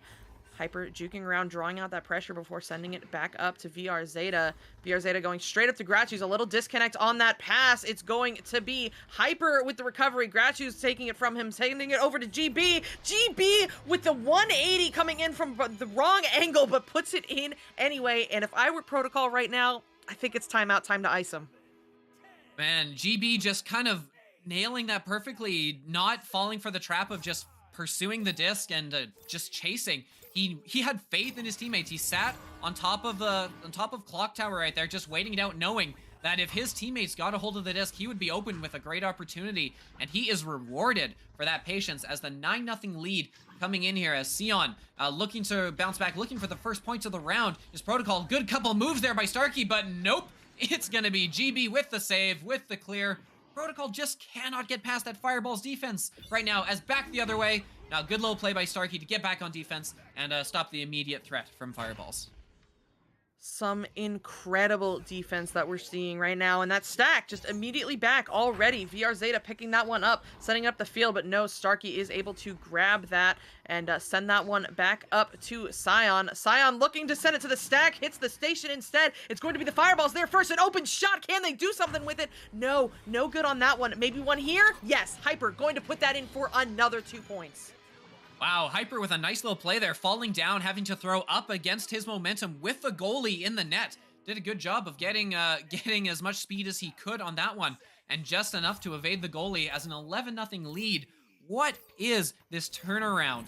Hyper juking around, drawing out that pressure before sending it back up to VR Zeta. VR Zeta going straight up to Gratu's. A little disconnect on that pass. It's going to be Hyper with the recovery. Gratu's taking it from him, sending it over to GB. GB with the 180 coming in from the wrong angle, but puts it in anyway. And if I were Protocol right now, I think it's timeout, time to ice him. Man, GB just kind of nailing that perfectly, not falling for the trap of just pursuing the disc and just chasing. He had faith in his teammates. He sat on top of Clock Tower right there, just waiting it out, knowing that if his teammates got a hold of the disc, he would be open with a great opportunity, and he is rewarded for that patience as the 9-0 lead coming in here as Sion looking to bounce back, looking for the first points of the round. His Protocol, good couple moves there by Starkey, but nope. It's going to be GB with the save, with the clear. Protocol just cannot get past that Fireball's defense right now, as back the other way. Now, good little play by Starkey to get back on defense and stop the immediate threat from Fireballs. Some incredible defense that we're seeing right now, and that stack just immediately back already. VR Zeta picking that one up, setting up the field, but no, Starkey is able to grab that and send that one back up to Scion. Scion looking to send it to the stack, hits the station instead. It's going to be the fireballs there first, an open shot. Can they do something with it? No, no good on that one. Maybe one here? Yes, Hyper going to put that in for another 2 points. Wow, Hyper with a nice little play there, falling down, having to throw up against his momentum with the goalie in the net. Did a good job of getting as much speed as he could on that one, and just enough to evade the goalie as an 11-0 lead. What is this turnaround?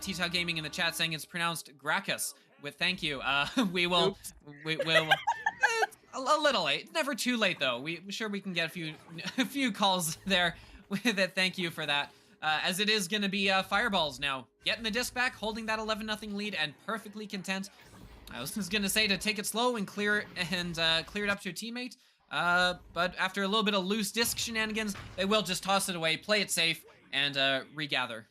T-Tau Gaming in the chat saying it's pronounced Gracchus. With thank you. We will. A little late. Never too late though. We're sure we can get a few calls there with it. Thank you for that. As it is going to be Fireballs now. Getting the disc back, holding that 11-0 lead, and perfectly content. I was just going to say to take it slow and clear it up to your teammate. But after a little bit of loose disc shenanigans, they will just toss it away, play it safe, and regather.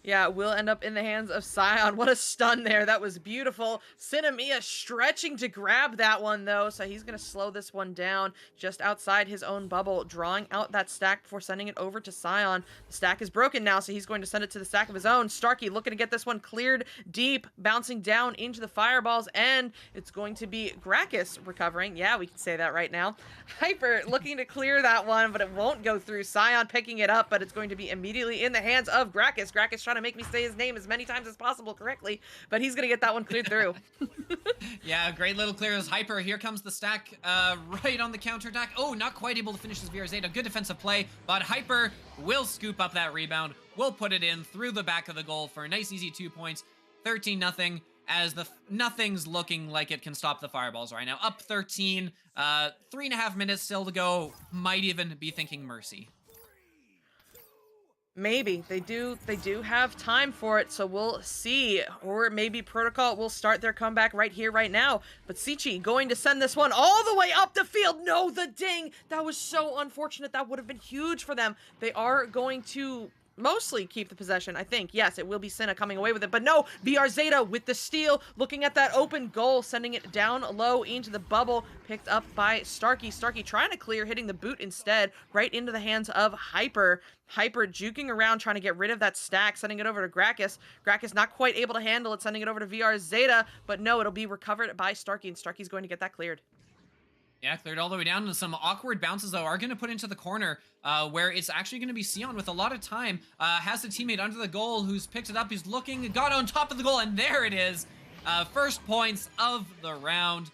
Yeah, it will end up in the hands of Scion. What a stun there. That was beautiful. Cinemia stretching to grab that one, though, so he's going to slow this one down just outside his own bubble, drawing out that stack before sending it over to Scion. The stack is broken now, so he's going to send it to the stack of his own. Starkey looking to get this one cleared deep, bouncing down into the fireballs, and it's going to be Gracchus recovering. Yeah, we can say that right now. Hyper looking to clear that one, but it won't go through. Scion picking it up, but it's going to be immediately in the hands of Gracchus. Gracchus trying to make me say his name as many times as possible correctly, but he's gonna get that one cleared through. Yeah, great little clear as Hyper. Here comes the stack right on the counterattack. Oh, not quite able to finish his VR Zeta. Good defensive play, but Hyper will scoop up that rebound. Will put it in through the back of the goal for a nice easy 2 points. 13-0 as nothing's looking like it can stop the Fireballs right now. Up 13, 3.5 minutes still to go. Might even be thinking mercy. Maybe they do have time for it, so we'll see. Or maybe Protocol will start their comeback right here, right now. But Sichi going to send this one all the way up the field. No, the ding. That was so unfortunate. That would have been huge for them. They are going to mostly keep the possession, I think. Yes, it will be Senna coming away with it, but no, VR Zeta with the steal, looking at that open goal, sending it down low into the bubble, picked up by Starkey. Starkey trying to clear, hitting the boot instead, right into the hands of Hyper. Hyper juking around, trying to get rid of that stack, sending it over to Gracchus. Gracchus not quite able to handle it, sending it over to VR Zeta, but no, it'll be recovered by Starkey, and Starkey's going to get that cleared. Yeah, cleared all the way down. And some awkward bounces, though, are going to put into the corner where it's actually going to be Sion with a lot of time. Has a teammate under the goal who's picked it up. He's looking, got on top of the goal, and there it is. First points of the round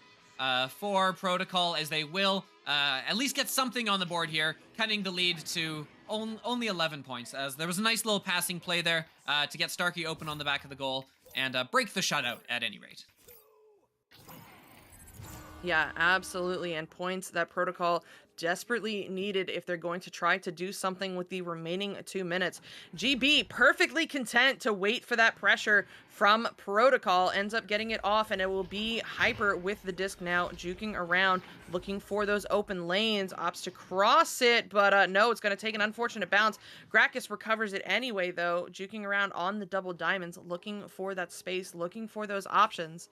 for Protocol, as they will at least get something on the board here, cutting the lead to only 11 points, as there was a nice little passing play there to get Starkey open on the back of the goal and break the shutout at any rate. Yeah, absolutely, and points that Protocol desperately needed if they're going to try to do something with the remaining 2 minutes. GB perfectly content to wait for that pressure from Protocol, ends up getting it off, and it will be Hyper with the disc now, juking around, looking for those open lanes, opts to cross it, but no, it's going to take an unfortunate bounce. Gracchus recovers it anyway, though, juking around on the double diamonds, looking for that space, looking for those options.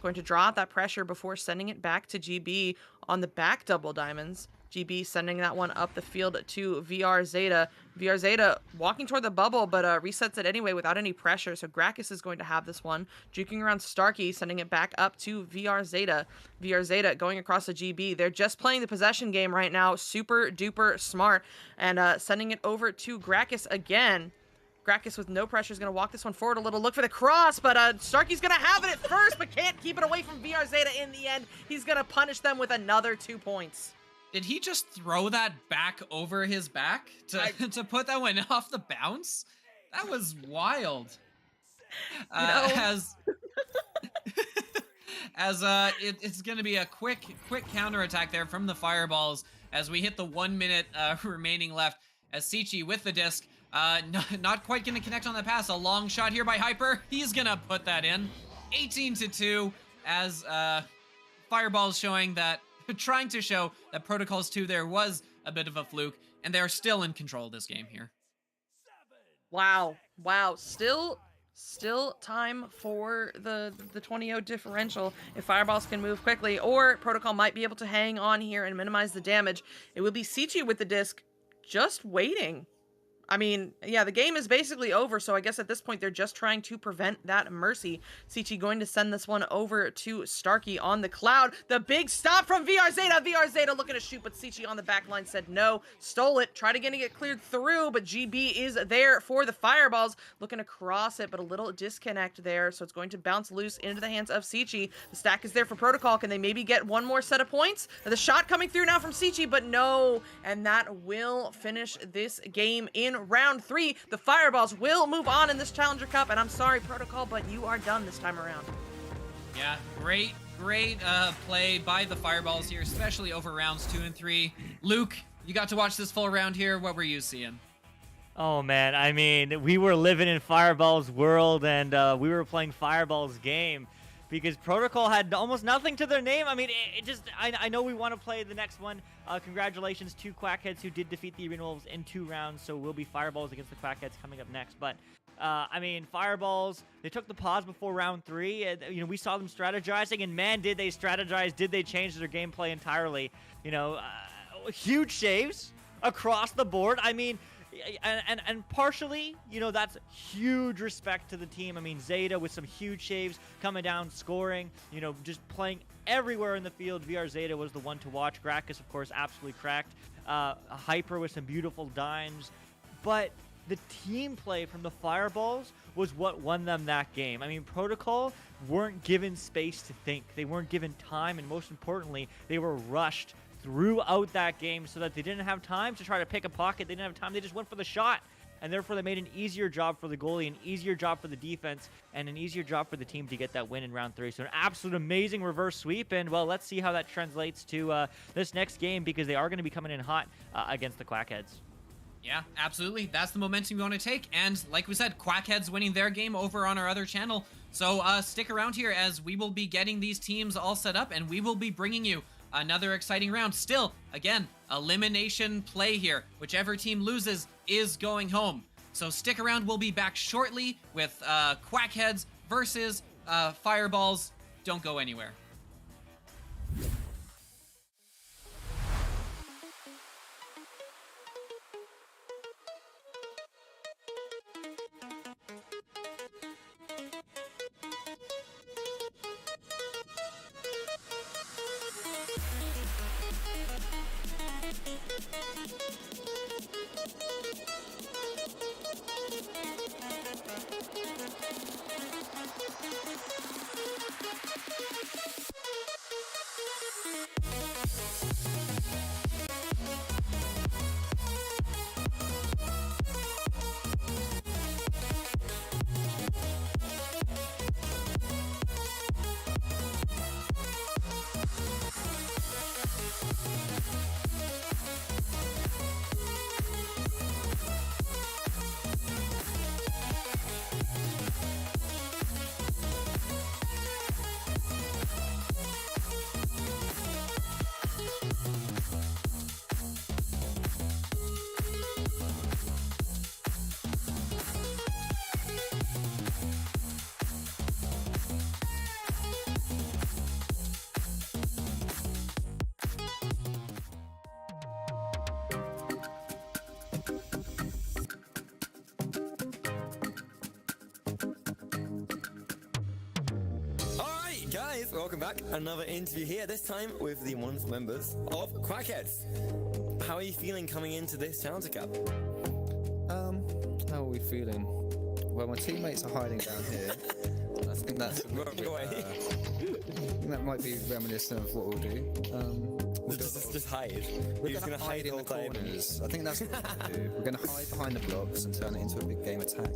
Going to draw out that pressure before sending it back to GB on the back double diamonds. GB sending that one up the field to VR Zeta. VR Zeta walking toward the bubble, but resets it anyway without any pressure. So Gracchus is going to have this one. Juking around Starkey, sending it back up to VR Zeta. VR Zeta going across the GB. They're just playing the possession game right now. Super duper smart. And sending it over to Gracchus again. Gracchus with no pressure is going to walk this one forward a little, look for the cross, but Starkey's going to have it at first, but can't keep it away from VR Zeta in the end. He's going to punish them with another 2 points. Did he just throw that back over his back to put that one off the bounce? That was wild. It's going to be a quick counterattack there from the Fireballs as we hit the 1 minute remaining left, as Sichi with the disc. Not quite going to connect on the pass. A long shot here by Hyper. He's going to put that in. 18-2 as Fireball's trying to show that Protocols 2 there was a bit of a fluke, and they're still in control of this game here. Wow. Still Still time for the 20-0 differential if Fireballs can move quickly, or Protocol might be able to hang on here and minimize the damage. It will be Sichi with the disc, just waiting. I mean, yeah, the game is basically over, so I guess at this point they're just trying to prevent that Mercy. Sichi going to send this one over to Starkey on the cloud. The big stop from VR Zeta. VR Zeta looking to shoot, but Sichi on the back line said no. Stole it. Tried to get it cleared through, but GB is there for the Fireballs. Looking to cross it, but a little disconnect there, so it's going to bounce loose into the hands of Sichi. The stack is there for Protocol. Can they maybe get one more set of points? The shot coming through now from Sichi, but no. And that will finish this game in round 3. The Fireballs will move on in this Challenger Cup, and I'm sorry, Protocol, but you are done this time around. Yeah, great play by the Fireballs here, especially over rounds 2 and 3. Luke, you got to watch this full round here. What were you seeing? Oh man, I mean, we were living in Fireball's world, and we were playing Fireball's game because Protocol had almost nothing to their name. I mean, I know we want to play the next one. Congratulations to Quackheads, who did defeat the Arena Wolves in 2 rounds, so we'll be Fireballs against the Quackheads coming up next. But I mean, Fireballs, they took the pause before round 3. And, you know, we saw them strategizing, and man, did they strategize? Did they change their gameplay entirely? You know, huge saves across the board. I mean, and partially, you know, that's huge respect to the team. I mean, Zeta with some huge saves, coming down, scoring, you know, just playing everywhere in the field. VR Zeta was the one to watch. Gracchus, of course, absolutely cracked. Hyper with some beautiful dimes. But the team play from the Fireballs was what won them that game. I mean, Protocol weren't given space to think. They weren't given time, and most importantly, they were rushed throughout that game so that they didn't have time to try to pick a pocket. They didn't have time. They just went for the shot. And therefore, they made an easier job for the goalie, an easier job for the defense, and an easier job for the team to get that win in round 3. So an absolute amazing reverse sweep. And, well, let's see how that translates to this next game, because they are going to be coming in hot against the Quackheads. Yeah, absolutely. That's the momentum we want to take. And like we said, Quackheads winning their game over on our other channel. So stick around here as we will be getting these teams all set up, and we will be bringing you another exciting round. Still, again, elimination play here. Whichever team loses is going home. So stick around. We'll be back shortly with Quackheads versus Fireballs. Don't go anywhere. Guys, welcome back. Another interview here, this time with the wonderful members of Quackheads. How are you feeling coming into this Challenger Cup? How are we feeling? Well, my teammates are hiding down here. I think that's a little bit, I think that might be reminiscent of what we'll do. Just hide. We're going to hide in the corners. I think that's what we're going to do. We're going to hide behind the blocks and turn it into a big game attack.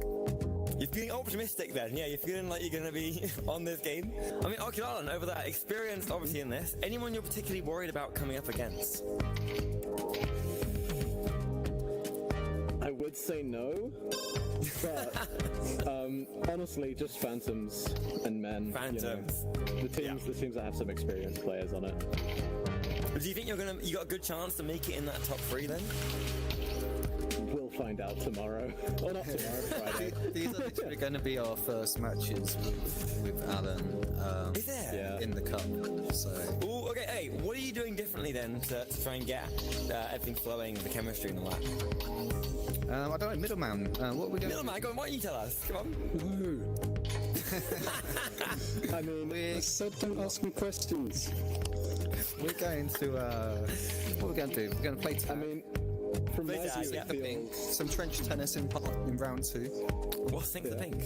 You're feeling optimistic then, yeah? You're feeling like you're going to be on this game? I mean, Oculan, over that, experienced obviously in this. Anyone you're particularly worried about coming up against? I would say no, but honestly, just Phantoms and Men. Phantoms. You know, the teams that have some experienced players on it. Do you think you got a good chance to make it in that top 3 then? We'll find out tomorrow. Or not tomorrow, Friday. These are literally going to be our first matches with Alan Is there? Yeah. in the cup. So Ooh, okay, hey, what are you doing differently then to try and get everything flowing, the chemistry and all that? I don't know, middleman. What are we doing? Middleman, go on, why don't you tell us? Come on. I mean, I said don't ask me questions. We're going to what are we going to do? We're going to play tag. I mean, from my Play tag, view, yeah. it the pink, feels... some trench tennis in round 2. What's Think the Pink?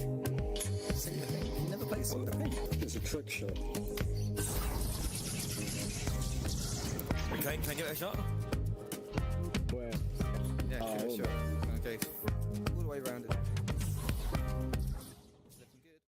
Sing the pink. You never played Sing the Pink. It's a trick shot. Okay, can I give it a shot? Where? Yeah, give it a shot. Okay, all the way around it. It's looking good.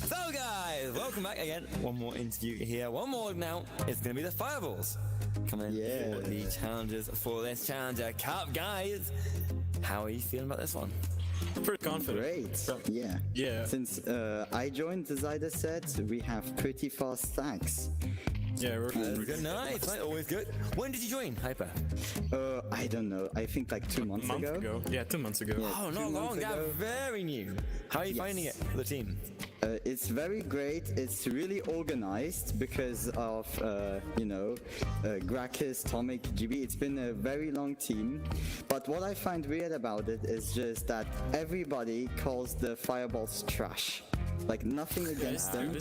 So guys, welcome back again. One more interview here. One more now. It's going to be the Fireballs. Coming in for the challengers for this Challenger Cup. Guys, how are you feeling about this one? Pretty confident. Great. Yeah. Yeah. Since I joined the Zyder set, we have pretty fast stacks. Yeah, we're Good, nice, always good. When did you join Hyper? I don't know. I think like 2 months a month ago. Yeah, 2 months ago. Oh, not 2 long. months Yeah, ago. very new. How are you finding it for the team? It's very great. It's really organized because of, Gracchus, Tomic, GB. It's been a very long team. But what I find weird about it is just that everybody calls the Fireballs trash. Like nothing against them.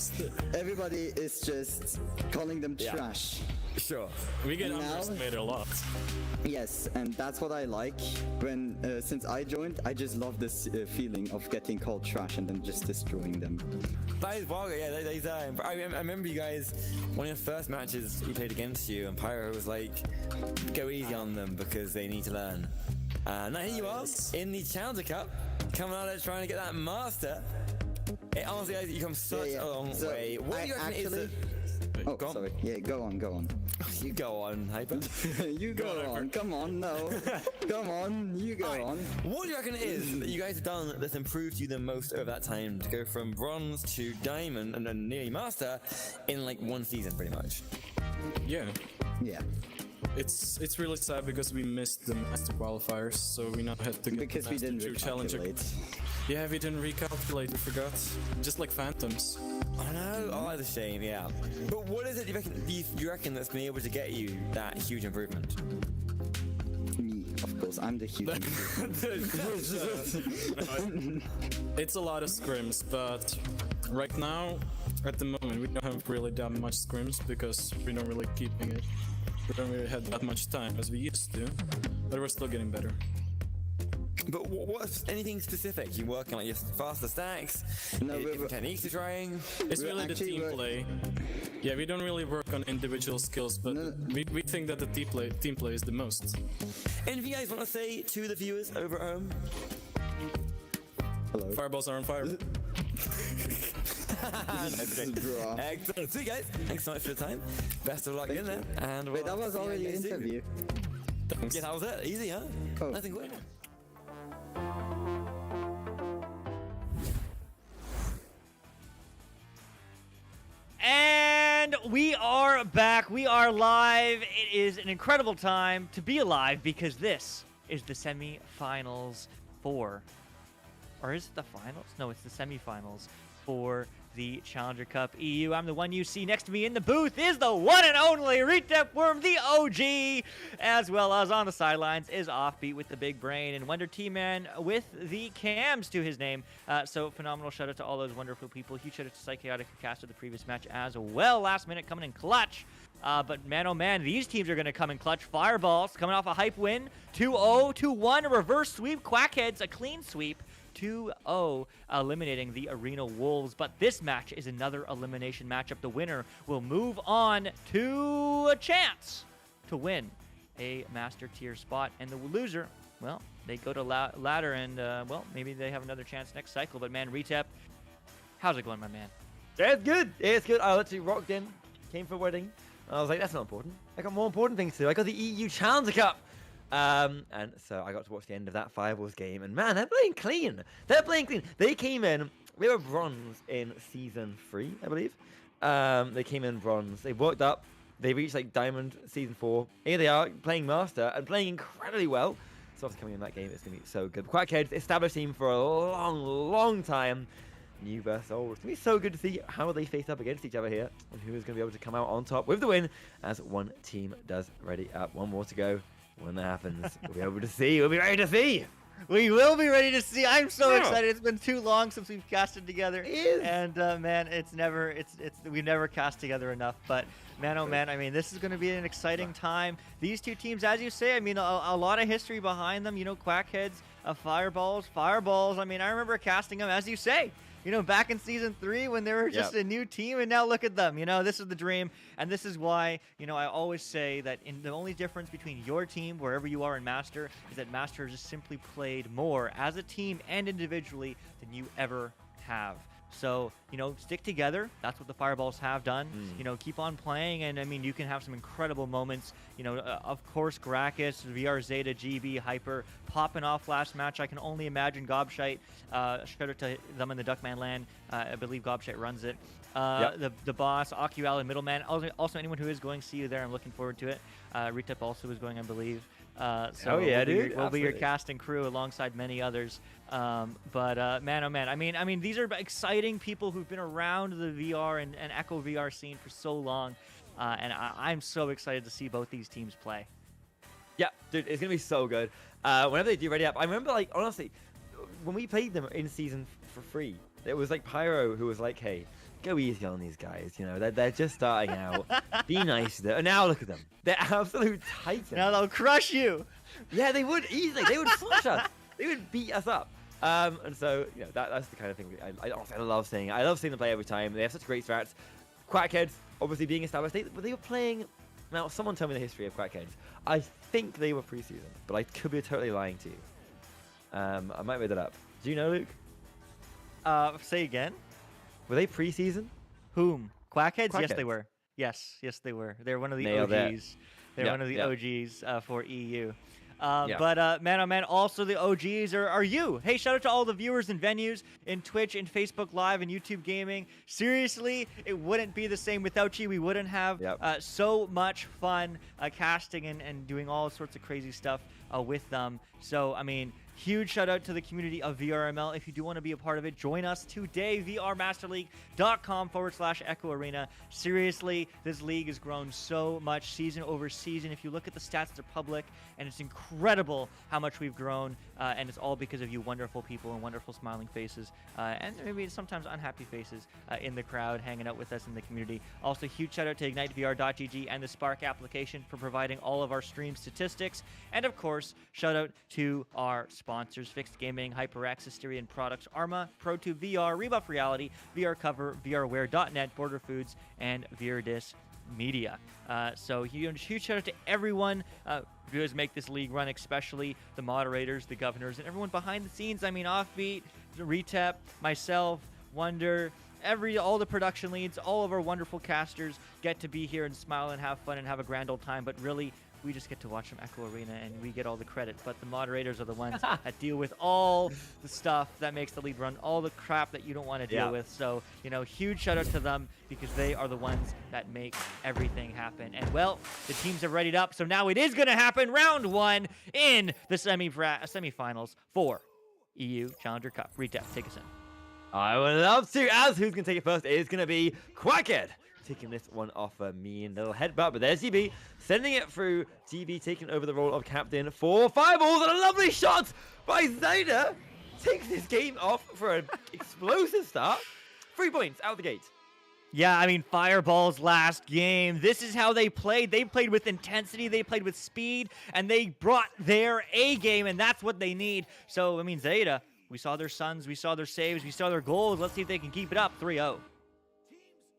Everybody is just calling them trash. Sure. We get And now- underestimated a lot. Yes, and that's what I like. When since I joined, I just love this feeling of getting called trash and then just destroying them. That is wild, yeah. I remember you guys, one of your first matches we played against you, and Pyro was like, go easy on them because they need to learn. Now here you are, in the Challenger Cup, coming out there trying to get that master. It honestly, guys, you come such a long way. What do you reckon is the... Oh, Go on. sorry. Yeah, go on. You go on, Hyper. You go on. Come on, no. Come on, you go on. What do you reckon it is that you guys have done that's improved you the most over that time to go from bronze to diamond and then nearly master in like 1 season, pretty much? Yeah. Yeah. It's really sad because we missed the master qualifiers, so we now had to get Because the we master didn't 2 challenger. recalculate. Yeah, we didn't recalculate, we forgot. Just like phantoms. I know. Oh, that's a shame. Yeah. But what is it you reckon that's been able to get you that huge improvement? Me, of course. I'm the huge. It's a lot of scrims, but right now, at the moment, we don't have really that much scrims because we're not really keeping it. We don't really have that much time as we used to, but we're still getting better. But what's anything specific? You working on like your faster stacks? No, different techniques you're trying? It's We're really the actually team play. Yeah, we don't really work on individual skills, but we think that the team play is the most. Anything you guys want to say to the viewers over at home? Hello. Fireballs are on fire. Excellent. See you guys. Thanks so much for your time. Best of luck in there. And Wait, that was see you already an guys soon. interview. Yeah, that was it. Easy, huh? Oh. Nothing quick. And we are back. We are live. It is an incredible time to be alive because this is the semifinals for, or is it the finals? No, it's the semifinals for the Challenger Cup EU. I'm the one you see next to me in the booth is the one and only Retep Worm, the OG, as well as on the sidelines is Offbeat with the big brain and Wonder T-Man with the cams to his name. So phenomenal shout out to all those wonderful people. Huge shout out to Psychotic who casted the previous match as well. Last minute coming in clutch. But man, oh man, these teams are going to come in clutch. Fireballs coming off a hype win. 2-0, 2-1, a reverse sweep. Quackheads, a clean sweep. 2-0, eliminating the Arena Wolves. But this match is another elimination matchup. The winner will move on to a chance to win a Master Tier spot. And the loser, well, they go to ladder and, well, maybe they have another chance next cycle. But man, Retep, how's it going, my man? It's good. It's good. I literally rocked in, came for a wedding. And I was like, that's not important. I got more important things to do. I got the EU Challenger Cup. And so I got to watch the end of that Fireballs game, and man, they're playing clean. They're playing clean. They came in, they were bronze in Season 3, I believe. They came in bronze. They worked up. They reached like Diamond Season 4. Here they are, playing Master, and playing incredibly well. So obviously coming in that game, it's going to be so good. Quackheads, established team for a long, long time. New versus old. It's going to be so good to see how they face up against each other here, and who is going to be able to come out on top with the win as one team does ready up. One more to go. When that happens, we'll be able to see. We'll be ready to see. We will be ready to see. I'm so excited. It's been too long since we've casted together. It is. And man, we've never cast together enough. But man, oh man, I mean, this is going to be an exciting time. These two teams, as you say, I mean, a lot of history behind them. You know, Quackheads, Fireballs. I mean, I remember casting them, as you say. You know, back in Season 3 when they were just a new team, and now look at them. You know, this is the dream, and this is why, you know, I always say that the only difference between your team, wherever you are in Master, is that Master has just simply played more as a team and individually than you ever have. So, you know, stick together. That's what the Fireballs have done. You know, keep on playing, and I mean, you can have some incredible moments. You know, of course, Gracchus, VR Zeta, GB, Hyper, popping off last match. I can only imagine Gobshite. Shout out to them in the Duckman land. I believe Gobshite runs it. The boss, Akual, and Middleman. Also, anyone who is going, see you there. I'm looking forward to it. Retep also is going, I believe. So we'll be your cast and crew alongside many others. But man, oh man, I mean, these are exciting people who've been around the VR and Echo VR scene for so long, and I'm so excited to see both these teams play. Yeah, dude, it's gonna be so good. Whenever they do ready up, I remember, like, honestly, when we played them in Season for free, it was like Pyro who was like, "Hey, go easy on these guys. You know, they're just starting out. Be nice to them." And now look at them. They're absolute titans. Now they'll crush you. Yeah, they would easily. They would slash us. They would beat us up. And so, you know, that's the kind of thing I love seeing. I love seeing them play every time. They have such great strats. Quackheads, obviously being established, they were playing. Now, someone tell me the history of Quackheads. I think they were preseason, but I could be totally lying to you. I might make that up. Do you know, Luke? Say again. Were they preseason? Whom? Quackheads? Yes, Quackheads. they were. Yes, they were. They're one of the Nailed OGs. They're one of the OGs for EU. But man, oh man, also the OGs are you. Hey, shout out to all the viewers and venues in Twitch and Facebook Live and YouTube Gaming. Seriously, it wouldn't be the same without you. We wouldn't have so much fun casting and doing all sorts of crazy stuff with them. So, I mean, huge shout out to the community of VRML. If you do want to be a part of it, join us today, vrmasterleague.com/Echo Arena. Seriously, this league has grown so much season over season. If you look at the stats, they're public, and it's incredible how much we've grown, and it's all because of you wonderful people and wonderful smiling faces, and maybe sometimes unhappy faces in the crowd hanging out with us in the community. Also, huge shout out to IgniteVR.gg and the Spark application for providing all of our stream statistics, and of course, shout out to our sponsors: Fixed Gaming, HyperX, Asterion Products, Arma, ProTube VR, Rebuff Reality, VR Cover, VRware.net, Border Foods, and Viridis Media. So huge shout out to everyone who does make this league run, especially the moderators, the governors, and everyone behind the scenes. I mean, Offbeat, Retep, myself, Wonder, all the production leads, all of our wonderful casters get to be here and smile and have fun and have a grand old time. But really, we just get to watch from Echo Arena and we get all the credit. But the moderators are the ones that deal with all the stuff that makes the league run, all the crap that you don't want to deal with. So, you know, huge shout out to them because they are the ones that make everything happen. And well, the teams have readied up. So now it is going to happen. Round 1 in the semifinals for EU Challenger Cup. Retap, take us in. I would love to. As who's going to take it first is going to be Quackhead. Taking this one off a mean little headbutt, but there's GB sending it through. GB taking over the role of captain for Fireballs, and a lovely shot by Zeta takes this game off for an explosive start. 3 points out the gate. Yeah, I mean, Fireballs last game. This is how they played. They played with intensity, they played with speed, and they brought their A game, and that's what they need. So, I mean, Zeta, we saw their stuns, we saw their saves, we saw their goals. Let's see if they can keep it up. 3-0.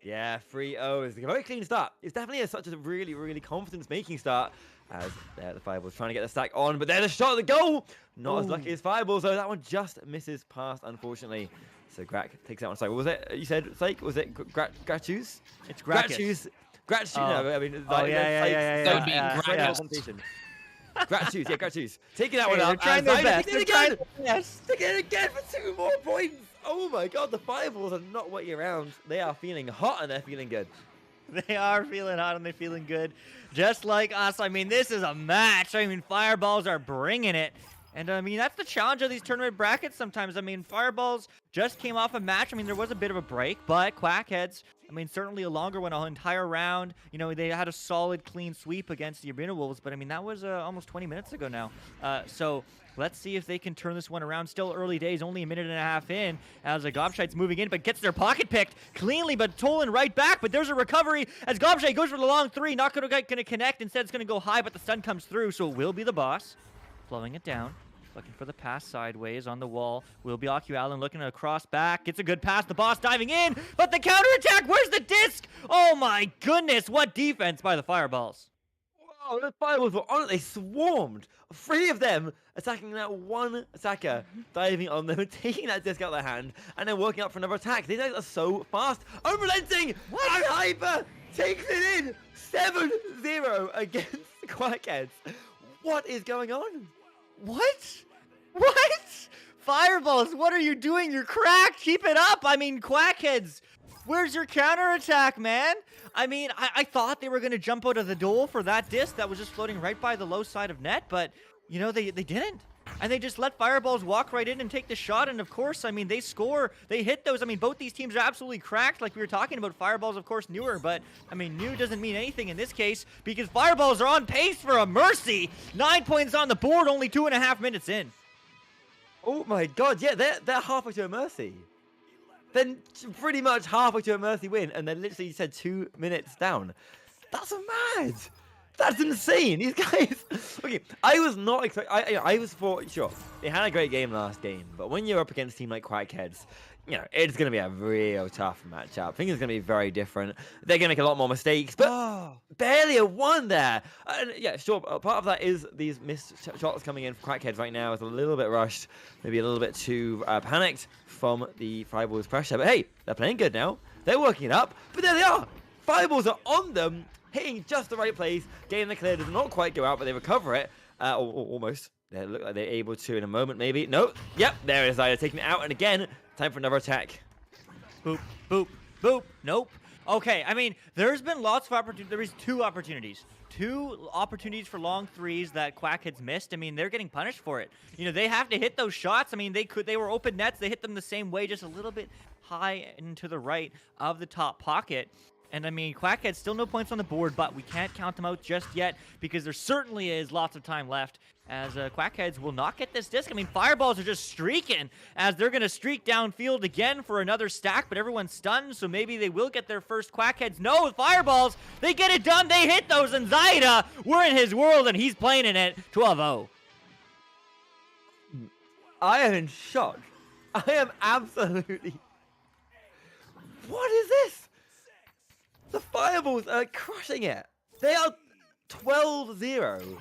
Yeah, 3-0 is a very clean start. It's definitely such a really, really confidence-making start as the Fireballs trying to get the stack on, but there's a shot at the goal. Not as lucky as Fireballs, though. That one just misses past, unfortunately. So Grack takes that one. Sorry, what was it? You said, Sake? Was it Grachus? It's Grachus. Grachus. No, I mean, That would be Grachus. Gratitude, yeah, gratitude. Taking that one They're up. trying and their Zyda best. taking it They're trying again. their best. Taking it again for 2 more points. Oh my god, the Fireballs are not waiting around. They are feeling hot and they're feeling good. They are feeling hot and they're feeling good. Just like us. I mean, this is a match. I mean, Fireballs are bringing it. And, I mean, that's the challenge of these tournament brackets sometimes. I mean, Fireballs just came off a match. I mean, there was a bit of a break, but Quackheads, I mean, certainly a longer one, an entire round. You know, they had a solid, clean sweep against the Arena Wolves, but, I mean, that was almost 20 minutes ago now. So let's see if they can turn this one around. Still early days, only a minute and a half in, as Gobshite's moving in, but gets their pocket picked cleanly, but Tolan right back. But there's a recovery as Gobshite goes for the long three. Not going to connect. Instead, it's going to go high, but the stun comes through, so it will be the boss. Slowing it down. Looking for the pass sideways on the wall. Will be AquaAlan looking across back. Gets a good pass. The boss diving in, but the counterattack. Where's the disc? Oh my goodness. What defense by the Fireballs. Wow, the Fireballs were on it. They swarmed. 3 of them attacking that one attacker, diving on them and taking that disc out of their hand, and then working up for another attack. These guys are so fast. Unrelenting. And Hyper takes it in. 7-0 against the Quackheads. What is going on? What? What? Fireballs, what are you doing? You're cracked. Keep it up. I mean, Quackheads, where's your counterattack, man? I mean, I thought they were going to jump out of the door for that disc that was just floating right by the low side of net, but, you know, they didn't. And they just let Fireballs walk right in and take the shot. And, of course, I mean, they score. They hit those. I mean, both these teams are absolutely cracked, like we were talking about. Fireballs, of course, newer. But, I mean, new doesn't mean anything in this case because Fireballs are on pace for a mercy. 9 points on the board, only 2.5 minutes in. Oh, my God. Yeah, they're halfway to a mercy. Then pretty much halfway to a mercy win. And they're literally said 2 minutes down. That's mad. That's insane. These guys. Okay, I was not expecting. I was sure they had a great game last game, but when you're up against a team like Quackheads, you know it's going to be a real tough matchup. I think it's going to be very different. They're going to make a lot more mistakes, but barely a 1 there. And yeah, sure. Part of that is these missed shots coming in from Quackheads right now. It's a little bit rushed, maybe a little bit too panicked from the Fireballs pressure. But hey, they're playing good now. They're working it up. But there they are. Fireballs are on them. Hitting just the right place, getting the clear, does not quite go out, but they recover it, or almost. They look like they're able to in a moment, maybe. No, yep, there it is, Zyda taking it out, and again, time for another attack. Boop, boop, boop, nope. Okay, I mean, there's been lots of opportunities. There is 2 opportunities. 2 opportunities for long threes that Quackheads missed. I mean, they're getting punished for it. You know, they have to hit those shots. I mean, they were open nets. They hit them the same way, just a little bit high and to the right of the top pocket. And I mean, Quackheads still no points on the board, but we can't count them out just yet because there certainly is lots of time left as Quackheads will not get this disc. I mean, Fireballs are just streaking as they're going to streak downfield again for another stack, but everyone's stunned, so maybe they will get their first Quackheads. No, with Fireballs, they get it done. They hit those, and Zyda, we're in his world, and he's playing in it 12-0. I am in shock. I am absolutely... What is this? The Fireballs are crushing it. They are 12-0.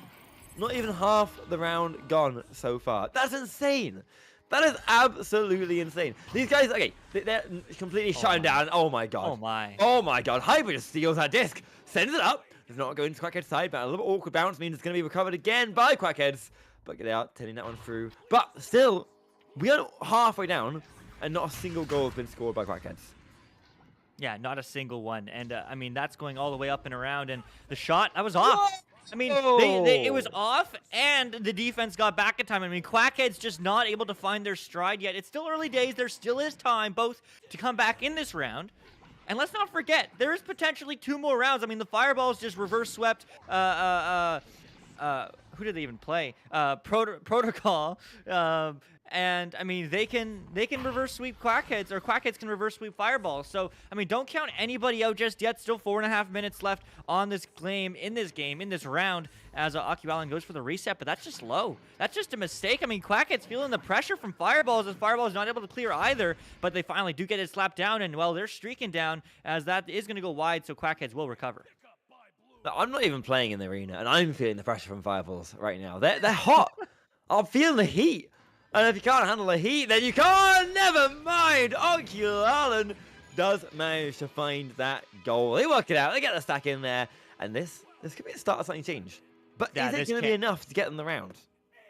Not even half the round gone so far. That's insane. That is absolutely insane. These guys, okay, they're completely shutting down. Oh my god. Oh my. Oh my god. Hyper just steals that disc, sends it up. Does not go into Quackhead's side, but a little awkward bounce means it's going to be recovered again by Quackheads. But get out, turning that one through. But still, we are halfway down, and not a single goal has been scored by Quackheads. Yeah, not a single one. And, I mean, that's going all the way up and around. And the shot, that was off. Whoa! I mean, it was off, and the defense got back in time. I mean, Quackhead's just not able to find their stride yet. It's still early days. There still is time both to come back in this round. And let's not forget, there is potentially 2 more rounds. I mean, the Fireballs just reverse swept, who did they even play? Protocol. And I mean, they can reverse sweep Quackheads, or Quackheads can reverse sweep Fireballs. So I mean, don't count anybody out just yet. Still 4.5 minutes left on this game, in this round, as AquaAlan goes for the reset. But that's just low. That's just a mistake. I mean, Quackheads feeling the pressure from Fireballs, as Fireballs not able to clear either. But they finally do get it slapped down, and well, they're streaking down, as that is going to go wide. So Quackheads will recover. I'm not even playing in the arena, and I'm feeling the pressure from Fireballs right now. They're hot. I'm feeling the heat. And if you can't handle the heat, then you can't. Never mind. AquaAlan does manage to find that goal. They work it out. They get the stack in there. And this could be the start of something change. But Yeah, is it this going to be can't- enough to get them the round?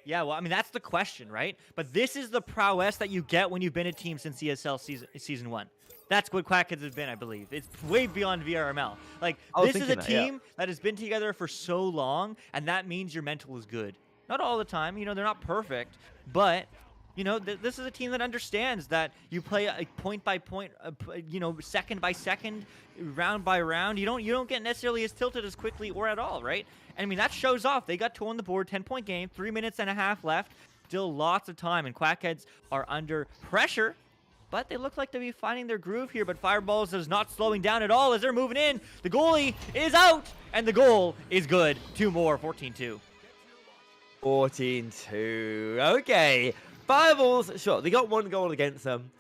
Yeah, well, I mean, that's the question, right? But this is the prowess that you get when you've been a team since ESL season 1. That's what Quackheads has been, I believe. It's way beyond VRML. Like, I was this is a thinking that, yeah. team that has been together for so long, and that means your mental is good. Not all the time, you know, they're not perfect, but, you know, this is a team that understands that you play a point by point, you know, second by second, round by round. You don't get necessarily as tilted as quickly or at all, right? And I mean, that shows off. They got 2 on the board, 10-point game, 3 minutes and a half left. Still lots of time, and Quackheads are under pressure, but they look like they'll be finding their groove here. But Fireballs is not slowing down at all as they're moving in. The goalie is out, and the goal is good. 2 more, 14-2. 14-2. Okay. Fireballs, sure, they got 1 goal against them,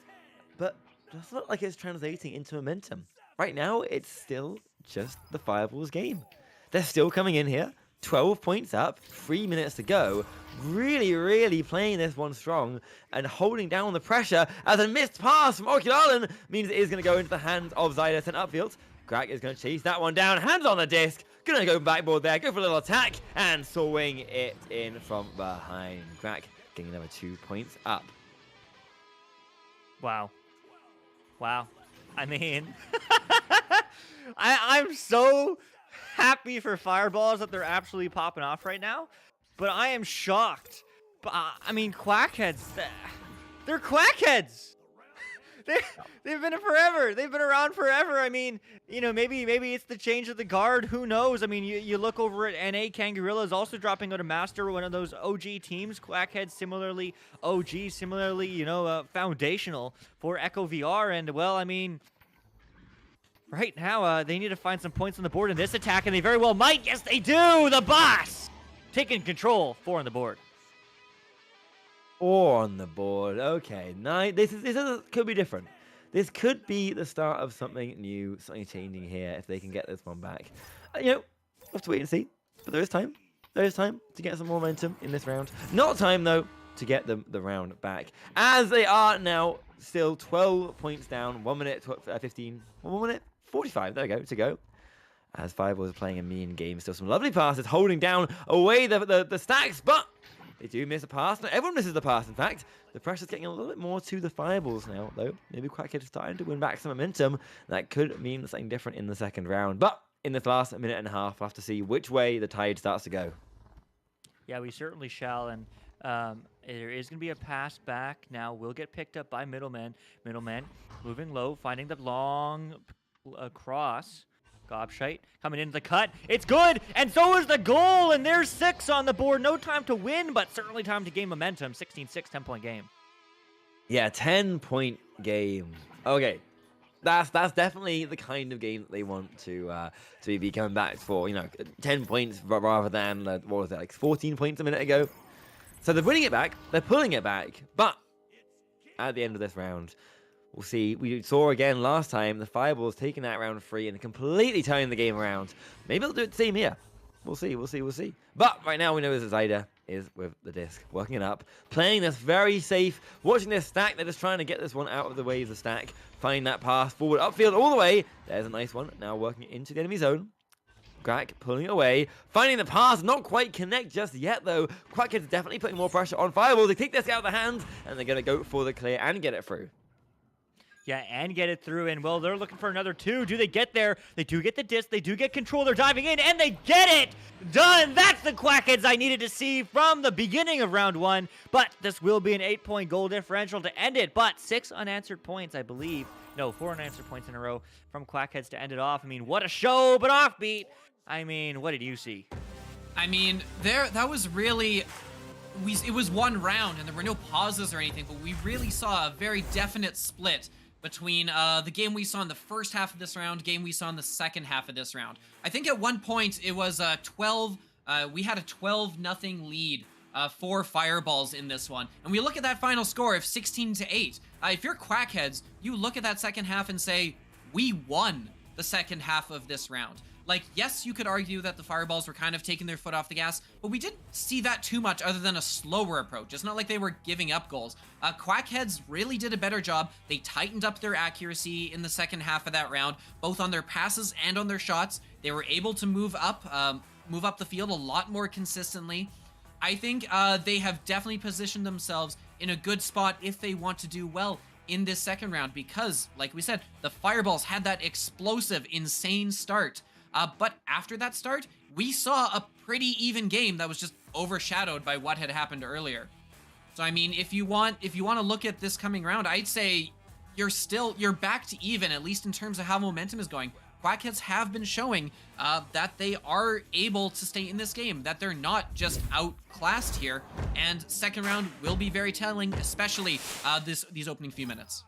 but it doesn't look like it's translating into momentum. Right now, it's still just the Fireballs game. They're still coming in here, 12 points up, 3 minutes to go. Really, really playing this one strong and holding down the pressure as a missed pass from Orchid means it is going to go into the hands of Zyda sent upfield. Crack is going to chase that one down, hands on the disc, going to go backboard there, go for a little attack, and swing it in from behind. Crack getting another 2 points up. Wow. Wow. I mean, I'm so happy for Fireballs that they're absolutely popping off right now, but I am shocked. But I mean, Quackheads, they're Quackheads. They've been forever. They've been around forever. I mean, you know, maybe it's the change of the guard. Who knows? I mean, you look over at NA, Kangorilla is also dropping out of Master, one of those OG teams. Quackheads similarly OG, similarly, you know, foundational for Echo VR. And, well, I mean, right now, they need to find some points on the board in this attack, and they very well might. Yes, they do! The boss! Taking control. 4 on the board. 4 on the board. Okay, 9. This could be different. This could be the start of something new, something changing here if they can get this one back. You know, we'll have to wait and see. But there is time. There is time to get some momentum in this round. Not time, though, to get them the round back. As they are now still 12 points down. 1 minute 15. 1 minute 45. There we go. To go. As Fireballs are playing a mean game. Still some lovely passes, holding down away the stacks, but they do miss a pass. Not everyone misses the pass, in fact. The pressure's getting a little bit more to the Fireballs now, though. Maybe Quackheads starting to win back some momentum. That could mean something different in the second round. But in this last minute and a half, we'll have to see which way the tide starts to go. Yeah, we certainly shall. And there is going to be a pass back now. Will get picked up by Middleman. Middleman moving low, finding the long cross. Gobshite coming into the cut. It's good, and so is the goal, and there's 6 on the board. No time to win, but certainly time to gain momentum. 16-6, 10-point game. Yeah, 10-point game. Okay, that's definitely the kind of game that they want to be coming back for. You know, 10 points rather than what was it, like 14 points a minute ago. So they're winning it back. They're pulling it back, but at the end of this round, we'll see. We saw again last time the Fireballs taking that round 3 and completely turning the game around. Maybe they'll do it the same here. We'll see. But right now we know that Zyda is with the disc, working it up, playing this very safe, watching this stack. They're just trying to get this one out of the way of the stack, find that pass forward, upfield all the way. There's a nice one. Now working into the enemy zone. Crack pulling it away, finding the pass, not quite connect just yet though. Quackheads definitely putting more pressure on Fireballs. They take this out of the hands and they're going to go for the clear and get it through. Yeah, and get it through, and well, they're looking for another 2. Do they get there? They do get the disc, they do get control, they're diving in, and they get it! Done! That's the Quackheads I needed to see from the beginning of round 1, but this will be an 8-point goal differential to end it, but 6 unanswered points, I believe. No, 4 unanswered points in a row from Quackheads to end it off. I mean, what a show, but offbeat! I mean, what did you see? I mean, that was really... It was one round, and there were no pauses or anything, but we really saw a very definite split between the game we saw in the first half of this round, game we saw in the second half of this round. I think at one point it was 12, we had a 12-0 lead for Fireballs in this one. And we look at that final score of 16-8. If you're Quackheads, you look at that second half and say, we won the second half of this round. Like, yes, you could argue that the Fireballs were kind of taking their foot off the gas, but we didn't see that too much other than a slower approach. It's not like they were giving up goals. Quackheads really did a better job. They tightened up their accuracy in the second half of that round, both on their passes and on their shots. They were able to move up move up the field a lot more consistently. I think they have definitely positioned themselves in a good spot if they want to do well in this second round, because, like we said, the Fireballs had that explosive, insane start. But after that start, we saw a pretty even game that was just overshadowed by what had happened earlier. So I mean, if you want to look at this coming round, I'd say you're back to even, at least in terms of how momentum is going. Quackheads have been showing that they are able to stay in this game, that they're not just outclassed here, and second round will be very telling, especially these opening few minutes.